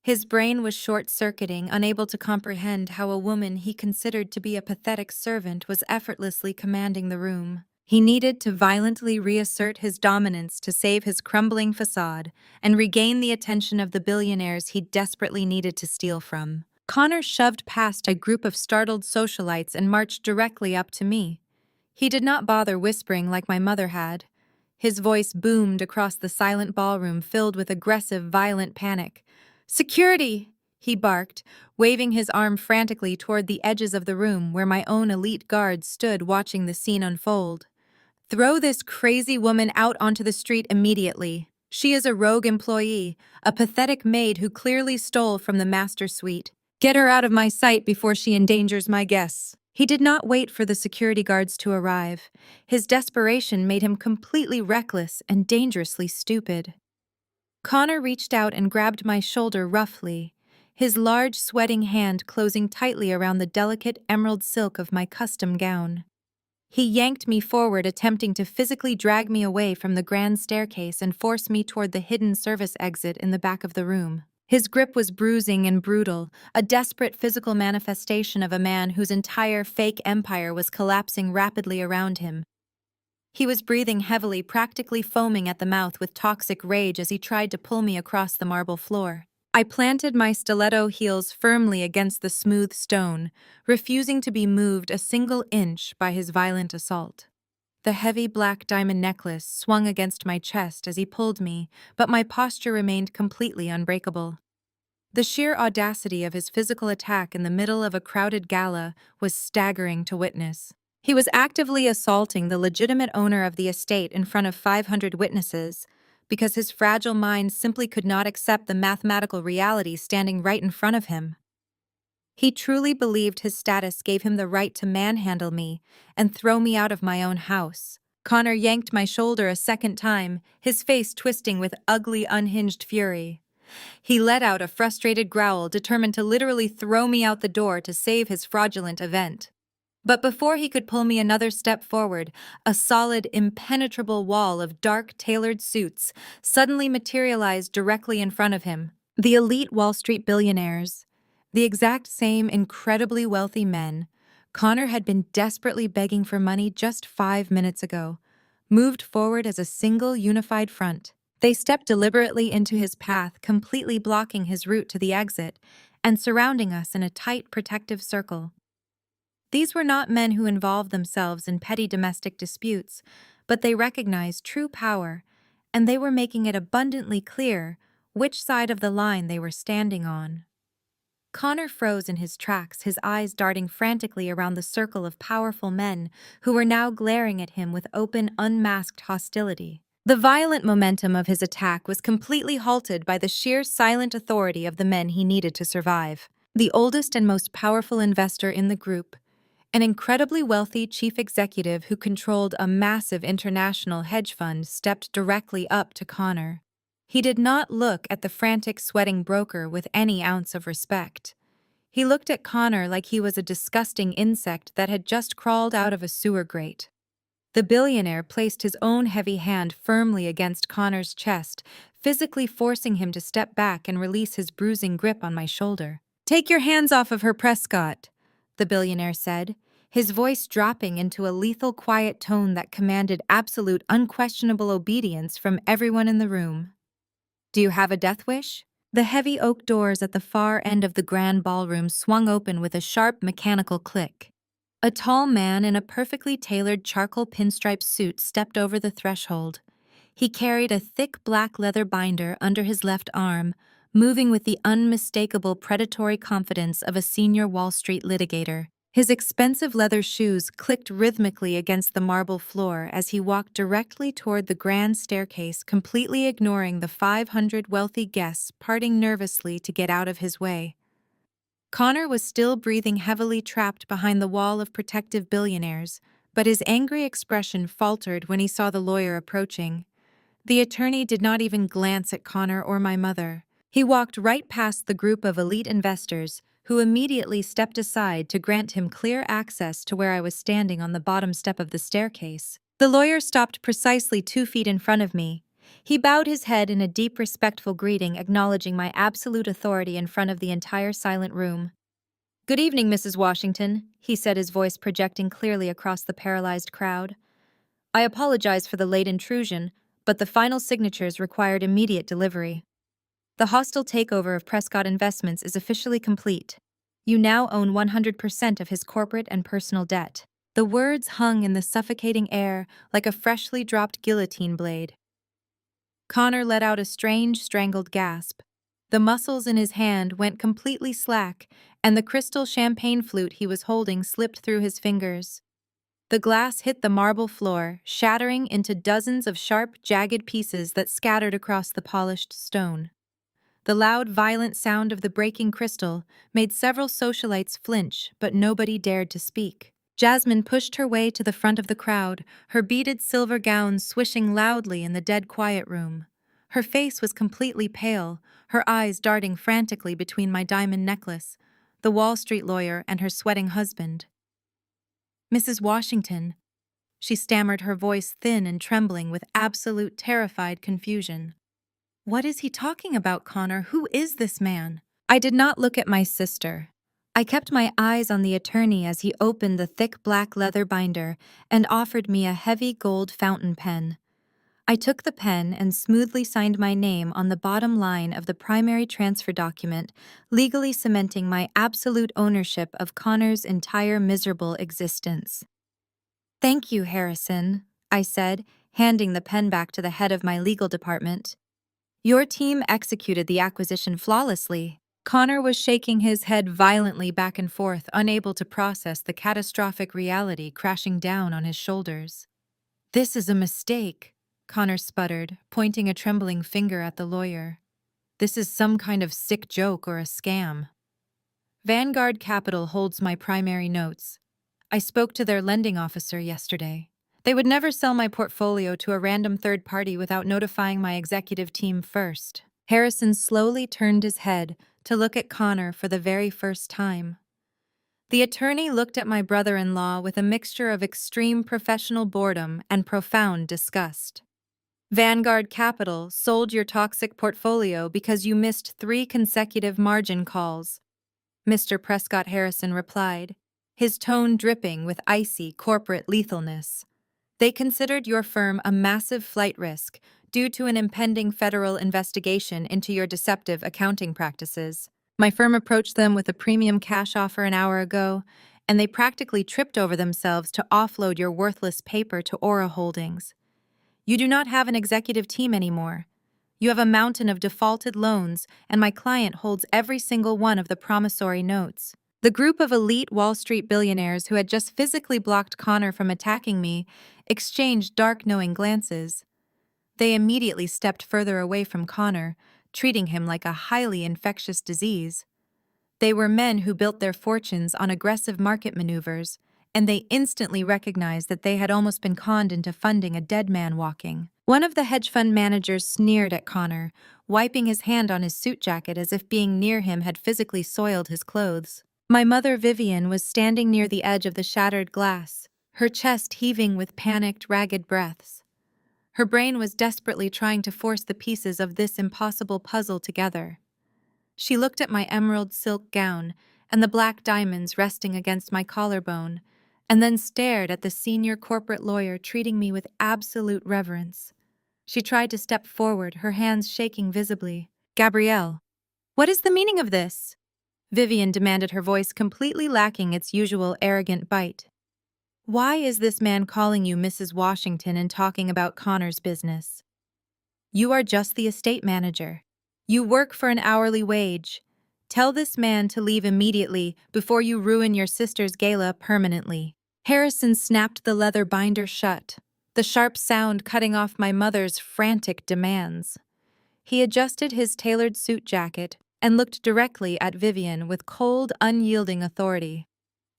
His brain was short-circuiting, unable to comprehend how a woman he considered to be a pathetic servant was effortlessly commanding the room. He needed to violently reassert his dominance to save his crumbling facade and regain the attention of the billionaires he desperately needed to steal from. Connor shoved past a group of startled socialites and marched directly up to me. He did not bother whispering like my mother had. His voice boomed across the silent ballroom filled with aggressive, violent panic. "Security!" he barked, waving his arm frantically toward the edges of the room where my own elite guards stood watching the scene unfold. "Throw this crazy woman out onto the street immediately. She is a rogue employee, a pathetic maid who clearly stole from the master suite. Get her out of my sight before she endangers my guests." He did not wait for the security guards to arrive. His desperation made him completely reckless and dangerously stupid. Connor reached out and grabbed my shoulder roughly, his large sweating hand closing tightly around the delicate emerald silk of my custom gown. He yanked me forward, attempting to physically drag me away from the grand staircase and force me toward the hidden service exit in the back of the room. His grip was bruising and brutal, a desperate physical manifestation of a man whose entire fake empire was collapsing rapidly around him. He was breathing heavily, practically foaming at the mouth with toxic rage as he tried to pull me across the marble floor. I planted my stiletto heels firmly against the smooth stone, refusing to be moved a single inch by his violent assault. The heavy black diamond necklace swung against my chest as he pulled me, but my posture remained completely unbreakable. The sheer audacity of his physical attack in the middle of a crowded gala was staggering to witness. He was actively assaulting the legitimate owner of the estate in front of 500 witnesses, because his fragile mind simply could not accept the mathematical reality standing right in front of him. He truly believed his status gave him the right to manhandle me and throw me out of my own house. Connor yanked my shoulder a second time, his face twisting with ugly, unhinged fury. He let out a frustrated growl, determined to literally throw me out the door to save his fraudulent event. But before he could pull me another step forward, a solid, impenetrable wall of dark, tailored suits suddenly materialized directly in front of him. The elite Wall Street billionaires, the exact same incredibly wealthy men Connor had been desperately begging for money just 5 minutes ago, moved forward as a single unified front. They stepped deliberately into his path, completely blocking his route to the exit and surrounding us in a tight, protective circle. These were not men who involved themselves in petty domestic disputes, but they recognized true power, and they were making it abundantly clear which side of the line they were standing on. Connor froze in his tracks, his eyes darting frantically around the circle of powerful men who were now glaring at him with open, unmasked hostility. The violent momentum of his attack was completely halted by the sheer silent authority of the men he needed to survive. The oldest and most powerful investor in the group, an incredibly wealthy chief executive who controlled a massive international hedge fund, stepped directly up to Connor. He did not look at the frantic, sweating broker with any ounce of respect. He looked at Connor like he was a disgusting insect that had just crawled out of a sewer grate. The billionaire placed his own heavy hand firmly against Connor's chest, physically forcing him to step back and release his bruising grip on my shoulder. "Take your hands off of her, Prescott," the billionaire said, his voice dropping into a lethal, quiet tone that commanded absolute, unquestionable obedience from everyone in the room. "Do you have a death wish?" The heavy oak doors at the far end of the grand ballroom swung open with a sharp, mechanical click. A tall man in a perfectly tailored charcoal pinstripe suit stepped over the threshold. He carried a thick black leather binder under his left arm, moving with the unmistakable predatory confidence of a senior Wall Street litigator. His expensive leather shoes clicked rhythmically against the marble floor as he walked directly toward the grand staircase, completely ignoring the 500 wealthy guests parting nervously to get out of his way. Connor was still breathing heavily, trapped behind the wall of protective billionaires, but his angry expression faltered when he saw the lawyer approaching. The attorney did not even glance at Connor or my mother. He walked right past the group of elite investors, who immediately stepped aside to grant him clear access to where I was standing on the bottom step of the staircase. The lawyer stopped precisely 2 feet in front of me. He bowed his head in a deep, respectful greeting, acknowledging my absolute authority in front of the entire silent room. "Good evening, Mrs. Washington," he said, his voice projecting clearly across the paralyzed crowd. "I apologize for the late intrusion, but the final signatures required immediate delivery. The hostile takeover of Prescott Investments is officially complete. You now own 100% of his corporate and personal debt." The words hung in the suffocating air like a freshly dropped guillotine blade. Connor let out a strange, strangled gasp. The muscles in his hand went completely slack, and the crystal champagne flute he was holding slipped through his fingers. The glass hit the marble floor, shattering into dozens of sharp, jagged pieces that scattered across the polished stone. The loud, violent sound of the breaking crystal made several socialites flinch, but nobody dared to speak. Jasmine pushed her way to the front of the crowd, her beaded silver gown swishing loudly in the dead quiet room. Her face was completely pale, her eyes darting frantically between my diamond necklace, the Wall Street lawyer, and her sweating husband. "Mrs. Washington," she stammered, her voice thin and trembling with absolute terrified confusion. "What is he talking about, Connor? Who is this man?" I did not look at my sister. I kept my eyes on the attorney as he opened the thick black leather binder and offered me a heavy gold fountain pen. I took the pen and smoothly signed my name on the bottom line of the primary transfer document, legally cementing my absolute ownership of Connor's entire miserable existence. "Thank you, Harrison," I said, handing the pen back to the head of my legal department. "Your team executed the acquisition flawlessly." Connor was shaking his head violently back and forth, unable to process the catastrophic reality crashing down on his shoulders. "This is a mistake," Connor sputtered, pointing a trembling finger at the lawyer. "This is some kind of sick joke or a scam." "Vanguard Capital holds my primary notes. I spoke to their lending officer yesterday. They would never sell my portfolio to a random third party without notifying my executive team first." Harrison slowly turned his head to look at Connor for the very first time. The attorney looked at my brother-in-law with a mixture of extreme professional boredom and profound disgust. "Vanguard Capital sold your toxic portfolio because you missed 3 consecutive margin calls," Mr. Prescott Harrison replied, his tone dripping with icy corporate lethalness. "They considered your firm a massive flight risk due to an impending federal investigation into your deceptive accounting practices. My firm approached them with a premium cash offer an hour ago, and they practically tripped over themselves to offload your worthless paper to Aura Holdings. You do not have an executive team anymore. You have a mountain of defaulted loans, and my client holds every single one of the promissory notes." The group of elite Wall Street billionaires who had just physically blocked Connor from attacking me exchanged dark, knowing glances. They immediately stepped further away from Connor, treating him like a highly infectious disease. They were men who built their fortunes on aggressive market maneuvers, and they instantly recognized that they had almost been conned into funding a dead man walking. One of the hedge fund managers sneered at Connor, wiping his hand on his suit jacket as if being near him had physically soiled his clothes. My mother, Vivian, was standing near the edge of the shattered glass, her chest heaving with panicked, ragged breaths. Her brain was desperately trying to force the pieces of this impossible puzzle together. She looked at my emerald silk gown and the black diamonds resting against my collarbone, and then stared at the senior corporate lawyer treating me with absolute reverence. She tried to step forward, her hands shaking visibly. "Gabrielle, what is the meaning of this?" Vivian demanded, her voice completely lacking its usual arrogant bite. "Why is this man calling you Mrs. Washington and talking about Connor's business? You are just the estate manager. You work for an hourly wage. Tell this man to leave immediately before you ruin your sister's gala permanently." Harrison snapped the leather binder shut, the sharp sound cutting off my mother's frantic demands. He adjusted his tailored suit jacket and looked directly at Vivian with cold, unyielding authority.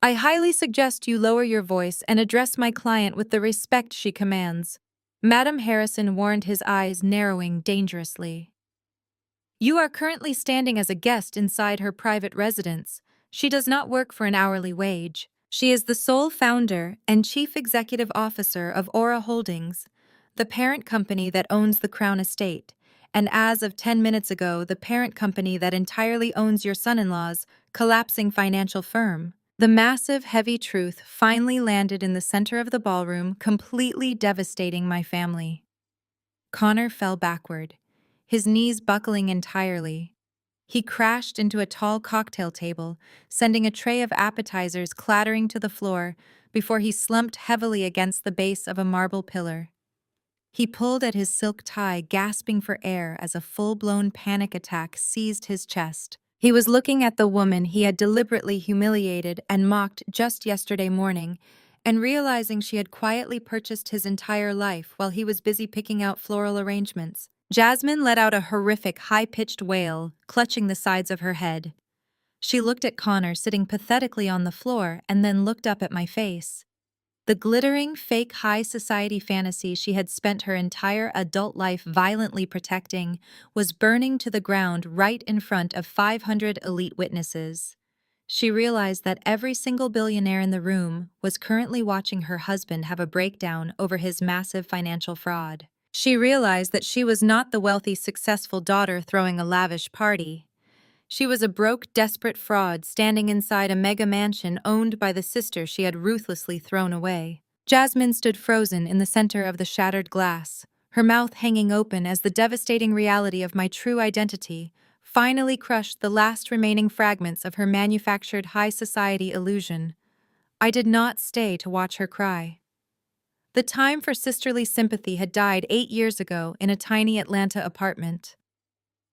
"I highly suggest you lower your voice and address my client with the respect she commands," Madam Harrison warned, his eyes narrowing dangerously. "You are currently standing as a guest inside her private residence. She does not work for an hourly wage. She is the sole founder and chief executive officer of Aura Holdings, the parent company that owns the Crown Estate, and as of 10 minutes ago, the parent company that entirely owns your son-in-law's collapsing financial firm." The massive, heavy truth finally landed in the center of the ballroom, completely devastating my family. Connor fell backward, his knees buckling entirely. He crashed into a tall cocktail table, sending a tray of appetizers clattering to the floor before he slumped heavily against the base of a marble pillar. He pulled at his silk tie, gasping for air as a full-blown panic attack seized his chest. He was looking at the woman he had deliberately humiliated and mocked just yesterday morning, and realizing she had quietly purchased his entire life while he was busy picking out floral arrangements. Jasmine let out a horrific, high-pitched wail, clutching the sides of her head. She looked at Connor sitting pathetically on the floor and then looked up at my face. The glittering, fake high society fantasy she had spent her entire adult life violently protecting was burning to the ground right in front of 500 elite witnesses. She realized that every single billionaire in the room was currently watching her husband have a breakdown over his massive financial fraud. She realized that she was not the wealthy, successful daughter throwing a lavish party. She was a broke, desperate fraud standing inside a mega mansion owned by the sister she had ruthlessly thrown away. Jasmine stood frozen in the center of the shattered glass, her mouth hanging open as the devastating reality of my true identity finally crushed the last remaining fragments of her manufactured high society illusion. I did not stay to watch her cry. The time for sisterly sympathy had died 8 years ago in a tiny Atlanta apartment.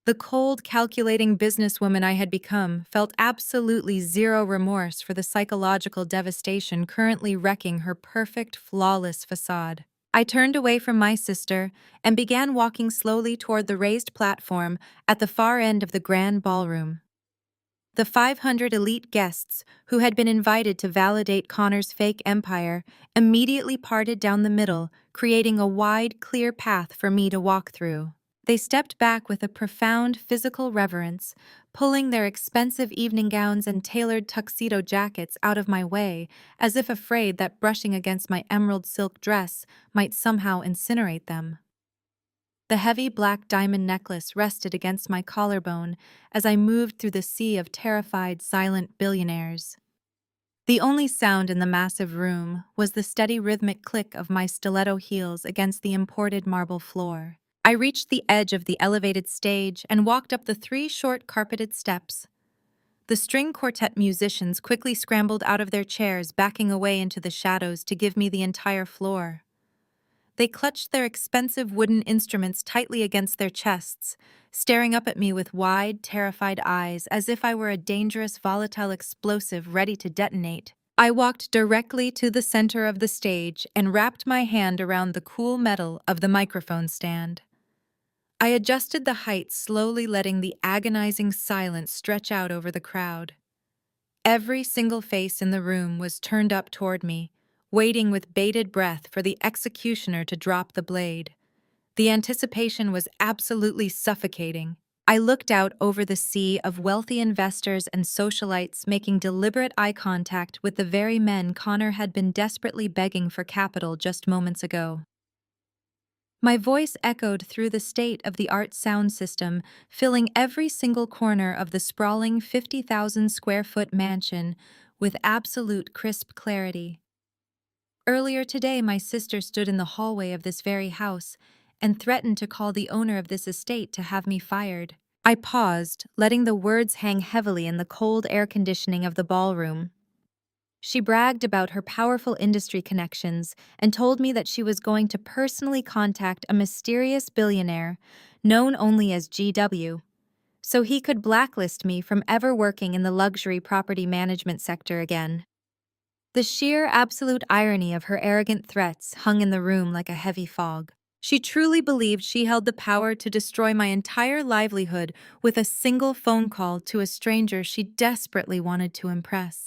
The cold, calculating businesswoman I had become felt absolutely zero remorse for the psychological devastation currently wrecking her perfect, flawless facade. I turned away from my sister and began walking slowly toward the raised platform at the far end of the grand ballroom. The 500 elite guests who had been invited to validate Connor's fake empire immediately parted down the middle, creating a wide, clear path for me to walk through. They stepped back with a profound physical reverence, pulling their expensive evening gowns and tailored tuxedo jackets out of my way, as if afraid that brushing against my emerald silk dress might somehow incinerate them. The heavy black diamond necklace rested against my collarbone as I moved through the sea of terrified, silent billionaires. The only sound in the massive room was the steady rhythmic click of my stiletto heels against the imported marble floor. I reached the edge of the elevated stage and walked up the 3 short carpeted steps. The string quartet musicians quickly scrambled out of their chairs, backing away into the shadows to give me the entire floor. They clutched their expensive wooden instruments tightly against their chests, staring up at me with wide, terrified eyes as if I were a dangerous, volatile explosive ready to detonate. I walked directly to the center of the stage and wrapped my hand around the cool metal of the microphone stand. I adjusted the height, slowly letting the agonizing silence stretch out over the crowd. Every single face in the room was turned up toward me, waiting with bated breath for the executioner to drop the blade. The anticipation was absolutely suffocating. I looked out over the sea of wealthy investors and socialites making deliberate eye contact with the very men Connor had been desperately begging for capital just moments ago. My voice echoed through the state-of-the-art sound system, filling every single corner of the sprawling 50,000-square-foot mansion with absolute crisp clarity. Earlier today, my sister stood in the hallway of this very house and threatened to call the owner of this estate to have me fired. I paused, letting the words hang heavily in the cold air conditioning of the ballroom. She bragged about her powerful industry connections and told me that she was going to personally contact a mysterious billionaire, known only as GW, so he could blacklist me from ever working in the luxury property management sector again. The sheer absolute irony of her arrogant threats hung in the room like a heavy fog. She truly believed she held the power to destroy my entire livelihood with a single phone call to a stranger she desperately wanted to impress.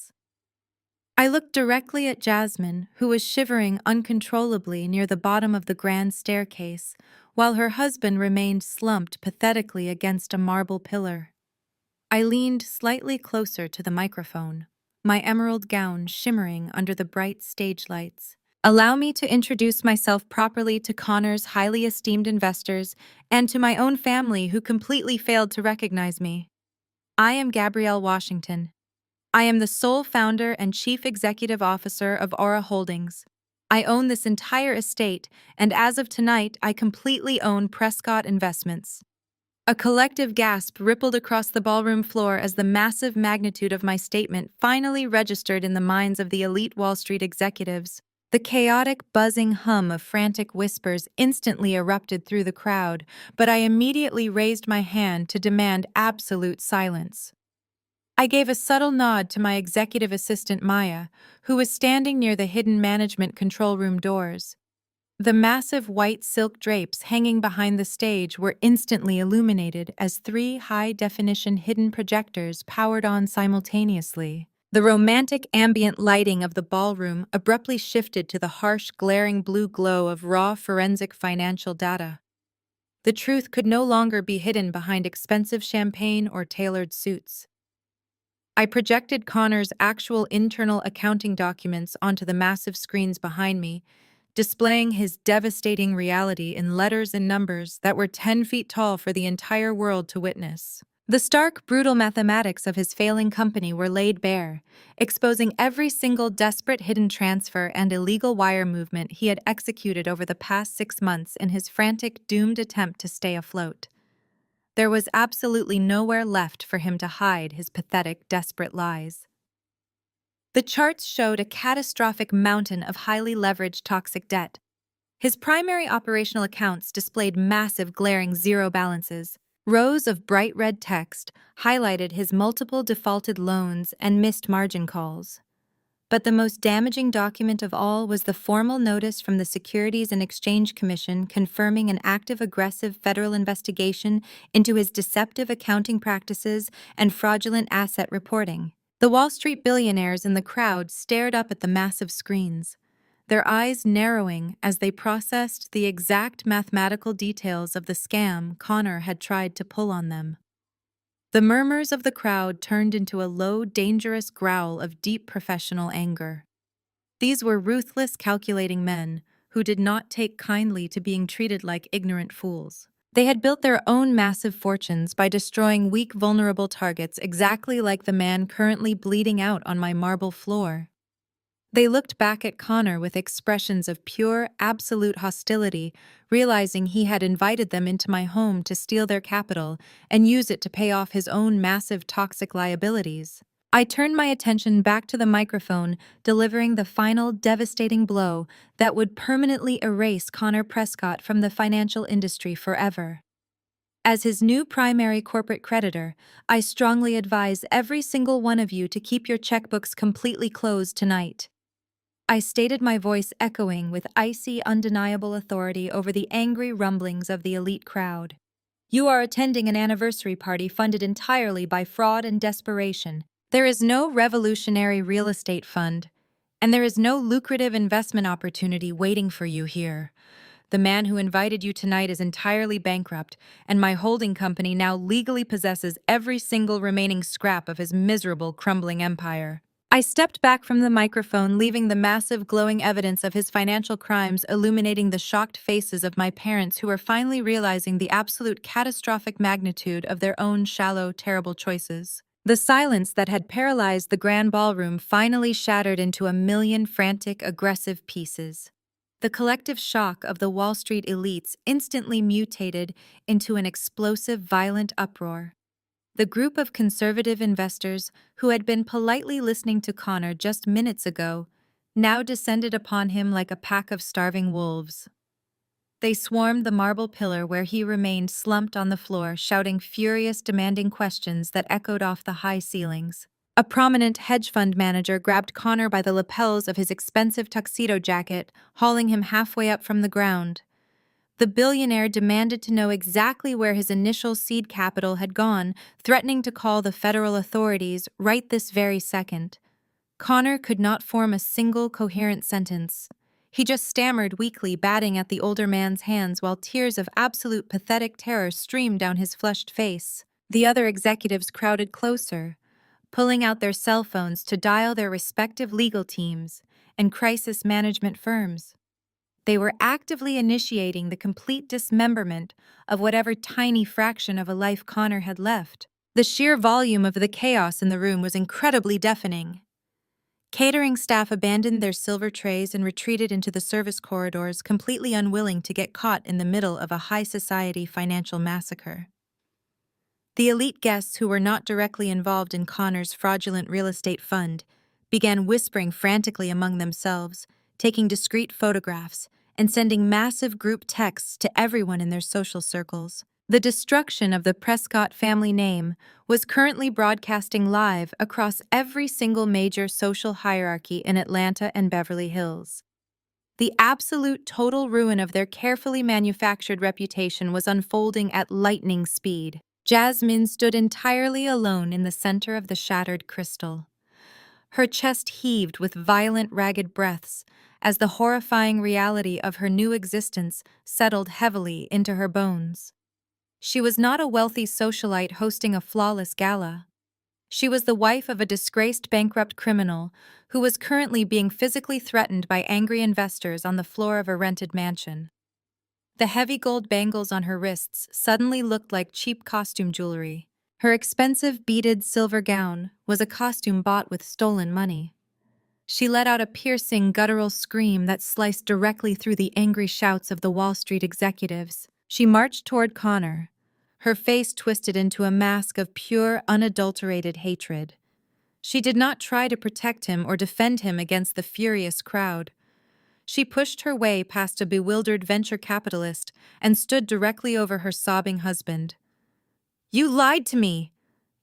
I looked directly at Jasmine, who was shivering uncontrollably near the bottom of the grand staircase, while her husband remained slumped pathetically against a marble pillar. I leaned slightly closer to the microphone, my emerald gown shimmering under the bright stage lights. Allow me to introduce myself properly to Connor's highly esteemed investors and to my own family who completely failed to recognize me. I am Gabrielle Washington. I am the sole founder and chief executive officer of Aura Holdings. I own this entire estate, and as of tonight, I completely own Prescott Investments. A collective gasp rippled across the ballroom floor as the massive magnitude of my statement finally registered in the minds of the elite Wall Street executives. The chaotic, buzzing hum of frantic whispers instantly erupted through the crowd, but I immediately raised my hand to demand absolute silence. I gave a subtle nod to my executive assistant Maya, who was standing near the hidden management control room doors. The massive white silk drapes hanging behind the stage were instantly illuminated as 3 high-definition hidden projectors powered on simultaneously. The romantic ambient lighting of the ballroom abruptly shifted to the harsh, glaring blue glow of raw forensic financial data. The truth could no longer be hidden behind expensive champagne or tailored suits. I projected Connor's actual internal accounting documents onto the massive screens behind me, displaying his devastating reality in letters and numbers that were 10 feet tall for the entire world to witness. The stark, brutal mathematics of his failing company were laid bare, exposing every single desperate hidden transfer and illegal wire movement he had executed over the past 6 months in his frantic, doomed attempt to stay afloat. There was absolutely nowhere left for him to hide his pathetic, desperate lies. The charts showed a catastrophic mountain of highly leveraged toxic debt. His primary operational accounts displayed massive, glaring zero balances. Rows of bright red text highlighted his multiple defaulted loans and missed margin calls. But the most damaging document of all was the formal notice from the Securities and Exchange Commission confirming an active, aggressive federal investigation into his deceptive accounting practices and fraudulent asset reporting. The Wall Street billionaires in the crowd stared up at the massive screens, their eyes narrowing as they processed the exact mathematical details of the scam Connor had tried to pull on them. The murmurs of the crowd turned into a low, dangerous growl of deep professional anger. These were ruthless, calculating men who did not take kindly to being treated like ignorant fools. They had built their own massive fortunes by destroying weak, vulnerable targets exactly like the man currently bleeding out on my marble floor. They looked back at Connor with expressions of pure, absolute hostility, realizing he had invited them into my home to steal their capital and use it to pay off his own massive toxic liabilities. I turned my attention back to the microphone, delivering the final devastating blow that would permanently erase Connor Prescott from the financial industry forever. As his new primary corporate creditor, I strongly advise every single one of you to keep your checkbooks completely closed tonight. I stated, my voice echoing with icy, undeniable authority over the angry rumblings of the elite crowd. You are attending an anniversary party funded entirely by fraud and desperation. There is no revolutionary real estate fund, and there is no lucrative investment opportunity waiting for you here. The man who invited you tonight is entirely bankrupt, and my holding company now legally possesses every single remaining scrap of his miserable, crumbling empire. I stepped back from the microphone, leaving the massive, glowing evidence of his financial crimes illuminating the shocked faces of my parents, who were finally realizing the absolute catastrophic magnitude of their own shallow, terrible choices. The silence that had paralyzed the grand ballroom finally shattered into a million frantic, aggressive pieces. The collective shock of the Wall Street elites instantly mutated into an explosive, violent uproar. The group of conservative investors who had been politely listening to Connor just minutes ago now descended upon him like a pack of starving wolves. They swarmed the marble pillar where he remained slumped on the floor, shouting furious, demanding questions that echoed off the high ceilings. A prominent hedge fund manager grabbed Connor by the lapels of his expensive tuxedo jacket, hauling him halfway up from the ground. The billionaire demanded to know exactly where his initial seed capital had gone, threatening to call the federal authorities right this very second. Connor could not form a single coherent sentence. He just stammered weakly, batting at the older man's hands while tears of absolute pathetic terror streamed down his flushed face. The other executives crowded closer, pulling out their cell phones to dial their respective legal teams and crisis management firms. They were actively initiating the complete dismemberment of whatever tiny fraction of a life Connor had left. The sheer volume of the chaos in the room was incredibly deafening. Catering staff abandoned their silver trays and retreated into the service corridors, completely unwilling to get caught in the middle of a high society financial massacre. The elite guests who were not directly involved in Connor's fraudulent real estate fund began whispering frantically among themselves, taking discreet photographs, and sending massive group texts to everyone in their social circles. The destruction of the Prescott family name was currently broadcasting live across every single major social hierarchy in Atlanta and Beverly Hills. The absolute total ruin of their carefully manufactured reputation was unfolding at lightning speed. Jasmine stood entirely alone in the center of the shattered crystal. Her chest heaved with violent, ragged breaths as the horrifying reality of her new existence settled heavily into her bones. She was not a wealthy socialite hosting a flawless gala. She was the wife of a disgraced bankrupt criminal who was currently being physically threatened by angry investors on the floor of a rented mansion. The heavy gold bangles on her wrists suddenly looked like cheap costume jewelry. Her expensive beaded silver gown was a costume bought with stolen money. She let out a piercing, guttural scream that sliced directly through the angry shouts of the Wall Street executives. She marched toward Connor, her face twisted into a mask of pure, unadulterated hatred. She did not try to protect him or defend him against the furious crowd. She pushed her way past a bewildered venture capitalist and stood directly over her sobbing husband. "You lied to me!"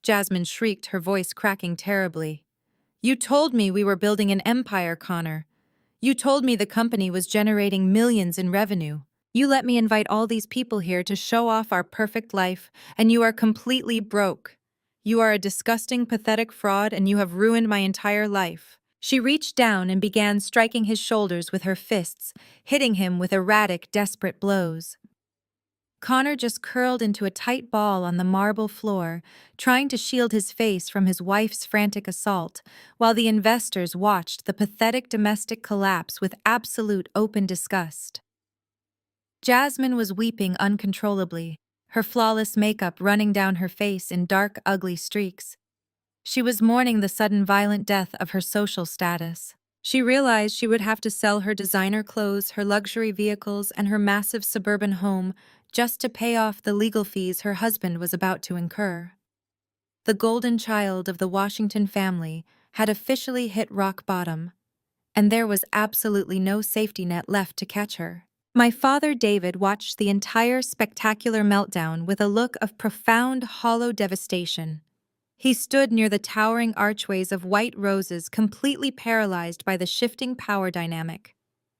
Jasmine shrieked, her voice cracking terribly. "You told me we were building an empire, Connor. You told me the company was generating millions in revenue. You let me invite all these people here to show off our perfect life, and you are completely broke. You are a disgusting, pathetic fraud, and you have ruined my entire life." She reached down and began striking his shoulders with her fists, hitting him with erratic, desperate blows. Connor just curled into a tight ball on the marble floor, trying to shield his face from his wife's frantic assault, while the investors watched the pathetic domestic collapse with absolute open disgust. Jasmine was weeping uncontrollably, her flawless makeup running down her face in dark, ugly streaks. She was mourning the sudden violent death of her social status. She realized she would have to sell her designer clothes, her luxury vehicles, and her massive suburban home just to pay off the legal fees her husband was about to incur. The golden child of the Washington family had officially hit rock bottom, and there was absolutely no safety net left to catch her. My father, David, watched the entire spectacular meltdown with a look of profound, hollow devastation. He stood near the towering archways of white roses, completely paralyzed by the shifting power dynamic.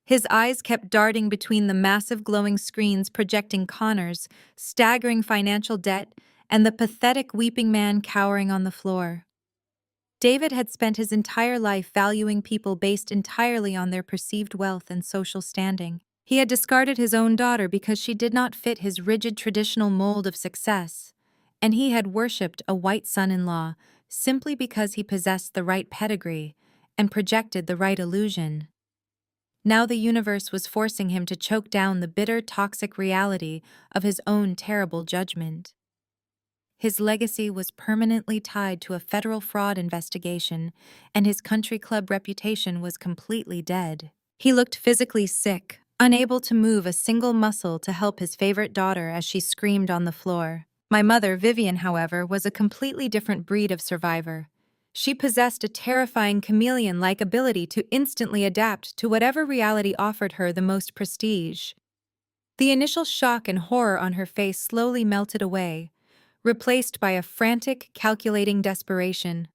His eyes kept darting between the massive glowing screens projecting Connor's staggering financial debt and the pathetic weeping man cowering on the floor. David had spent his entire life valuing people based entirely on their perceived wealth and social standing. He had discarded his own daughter because she did not fit his rigid traditional mold of success, and he had worshipped a white son-in-law simply because he possessed the right pedigree and projected the right illusion. Now the universe was forcing him to choke down the bitter, toxic reality of his own terrible judgment. His legacy was permanently tied to a federal fraud investigation, and his country club reputation was completely dead. He looked physically sick, unable to move a single muscle to help his favorite daughter as she screamed on the floor. My mother, Vivian, however, was a completely different breed of survivor. She possessed a terrifying chameleon-like ability to instantly adapt to whatever reality offered her the most prestige. The initial shock and horror on her face slowly melted away, replaced by a frantic, calculating desperation.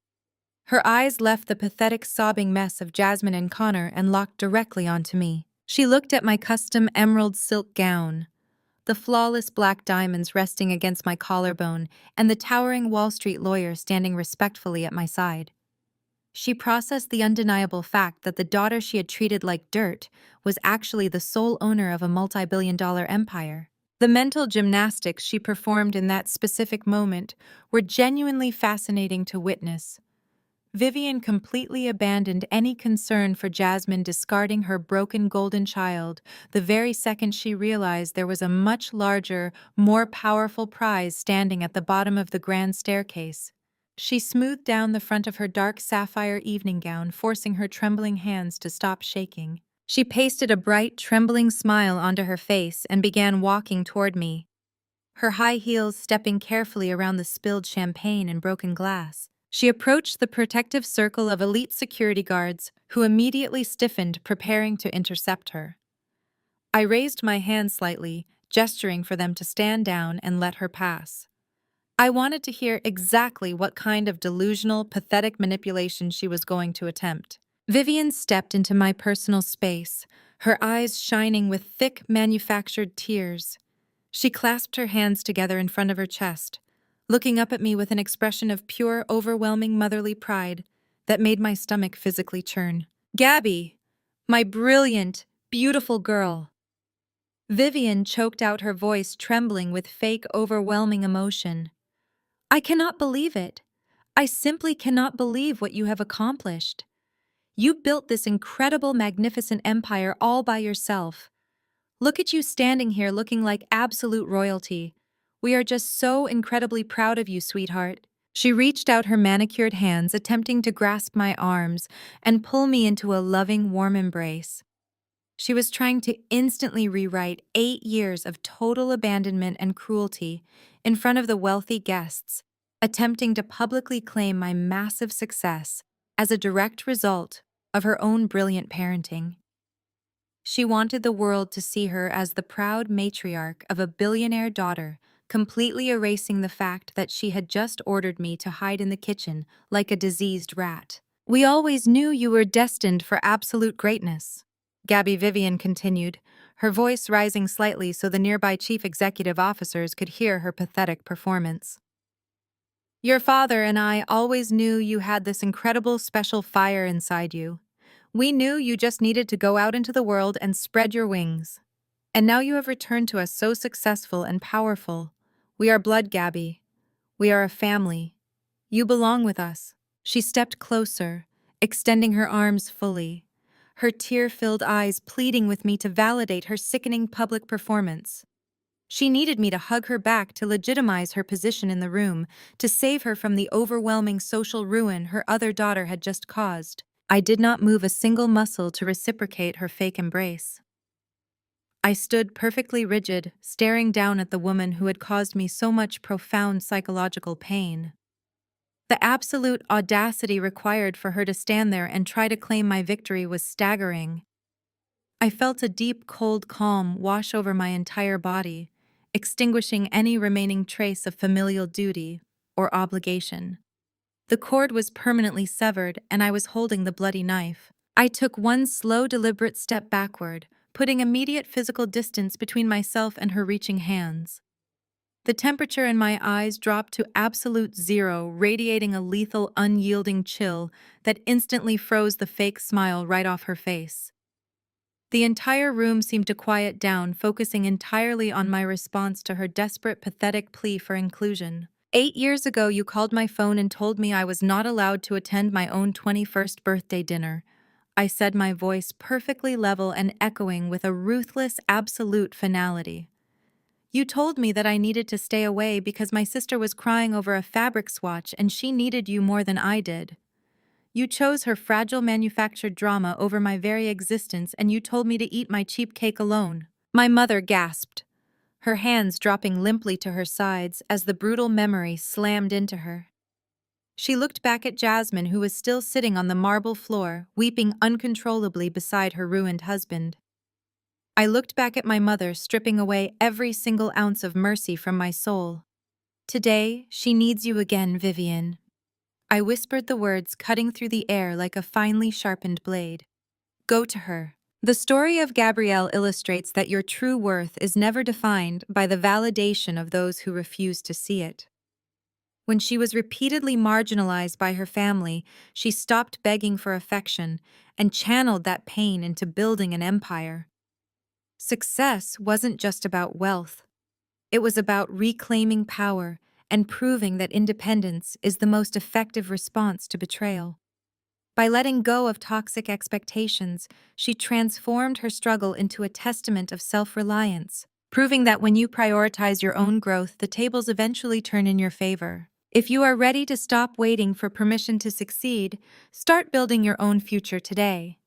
Her eyes left the pathetic sobbing mess of Jasmine and Connor and locked directly onto me. She looked at my custom emerald silk gown, the flawless black diamonds resting against my collarbone, and the towering Wall Street lawyer standing respectfully at my side. She processed the undeniable fact that the daughter she had treated like dirt was actually the sole owner of a multi-billion-dollar empire. The mental gymnastics she performed in that specific moment were genuinely fascinating to witness. Vivian completely abandoned any concern for Jasmine discarding her broken golden child the very second she realized there was a much larger, more powerful prize standing at the bottom of the grand staircase. She smoothed down the front of her dark sapphire evening gown, forcing her trembling hands to stop shaking. She pasted a bright, trembling smile onto her face and began walking toward me, her high heels stepping carefully around the spilled champagne and broken glass. She approached the protective circle of elite security guards, who immediately stiffened, preparing to intercept her. I raised my hand slightly, gesturing for them to stand down and let her pass. I wanted to hear exactly what kind of delusional, pathetic manipulation she was going to attempt. Vivian stepped into my personal space, her eyes shining with thick, manufactured tears. She clasped her hands together in front of her chest, looking up at me with an expression of pure, overwhelming motherly pride. that made my stomach physically churn. Gabby, my brilliant, beautiful girl. Vivian choked out, her voice trembling with fake, overwhelming emotion. I cannot believe it. I simply cannot believe what you have accomplished. You built this incredible, magnificent empire all by yourself. Look at you standing here looking like absolute royalty. We are just so incredibly proud of you, sweetheart. She reached out her manicured hands, attempting to grasp my arms and pull me into a loving, warm embrace. She was trying to instantly rewrite 8 years of total abandonment and cruelty in front of the wealthy guests, attempting to publicly claim my massive success as a direct result of her own brilliant parenting. She wanted the world to see her as the proud matriarch of a billionaire daughter, completely erasing the fact that she had just ordered me to hide in the kitchen like a diseased rat. We always knew you were destined for absolute greatness, Gabby Vivian continued, her voice rising slightly so the nearby chief executive officers could hear her pathetic performance. Your father and I always knew you had this incredible special fire inside you. We knew you just needed to go out into the world and spread your wings. And now you have returned to us so successful and powerful. We are blood, Gabby. We are a family. You belong with us. She stepped closer, extending her arms fully, her tear-filled eyes pleading with me to validate her sickening public performance. She needed me to hug her back to legitimize her position in the room, to save her from the overwhelming social ruin her other daughter had just caused. I did not move a single muscle to reciprocate her fake embrace. I stood perfectly rigid, staring down at the woman who had caused me so much profound psychological pain. The absolute audacity required for her to stand there and try to claim my victory was staggering. I felt a deep, cold calm wash over my entire body, extinguishing any remaining trace of familial duty or obligation. The cord was permanently severed, and I was holding the bloody knife. I took one slow, deliberate step backward, putting immediate physical distance between myself and her reaching hands. The temperature in my eyes dropped to absolute zero, radiating a lethal, unyielding chill that instantly froze the fake smile right off her face. The entire room seemed to quiet down, focusing entirely on my response to her desperate, pathetic plea for inclusion. 8 years ago, you called my phone and told me I was not allowed to attend my own 21st birthday dinner. I said, my voice perfectly level and echoing with a ruthless, absolute finality. You told me that I needed to stay away because my sister was crying over a fabric swatch and she needed you more than I did. You chose her fragile manufactured drama over my very existence, and you told me to eat my cheap cake alone. My mother gasped, her hands dropping limply to her sides as the brutal memory slammed into her. She looked back at Jasmine, who was still sitting on the marble floor, weeping uncontrollably beside her ruined husband. I looked back at my mother, stripping away every single ounce of mercy from my soul. Today, she needs you again, Vivian. I whispered the words, cutting through the air like a finely sharpened blade. Go to her. The story of Gabrielle illustrates that your true worth is never defined by the validation of those who refuse to see it. When she was repeatedly marginalized by her family, she stopped begging for affection and channeled that pain into building an empire. Success wasn't just about wealth. It was about reclaiming power and proving that independence is the most effective response to betrayal. By letting go of toxic expectations, she transformed her struggle into a testament of self-reliance, proving that when you prioritize your own growth, the tables eventually turn in your favor. If you are ready to stop waiting for permission to succeed, start building your own future today.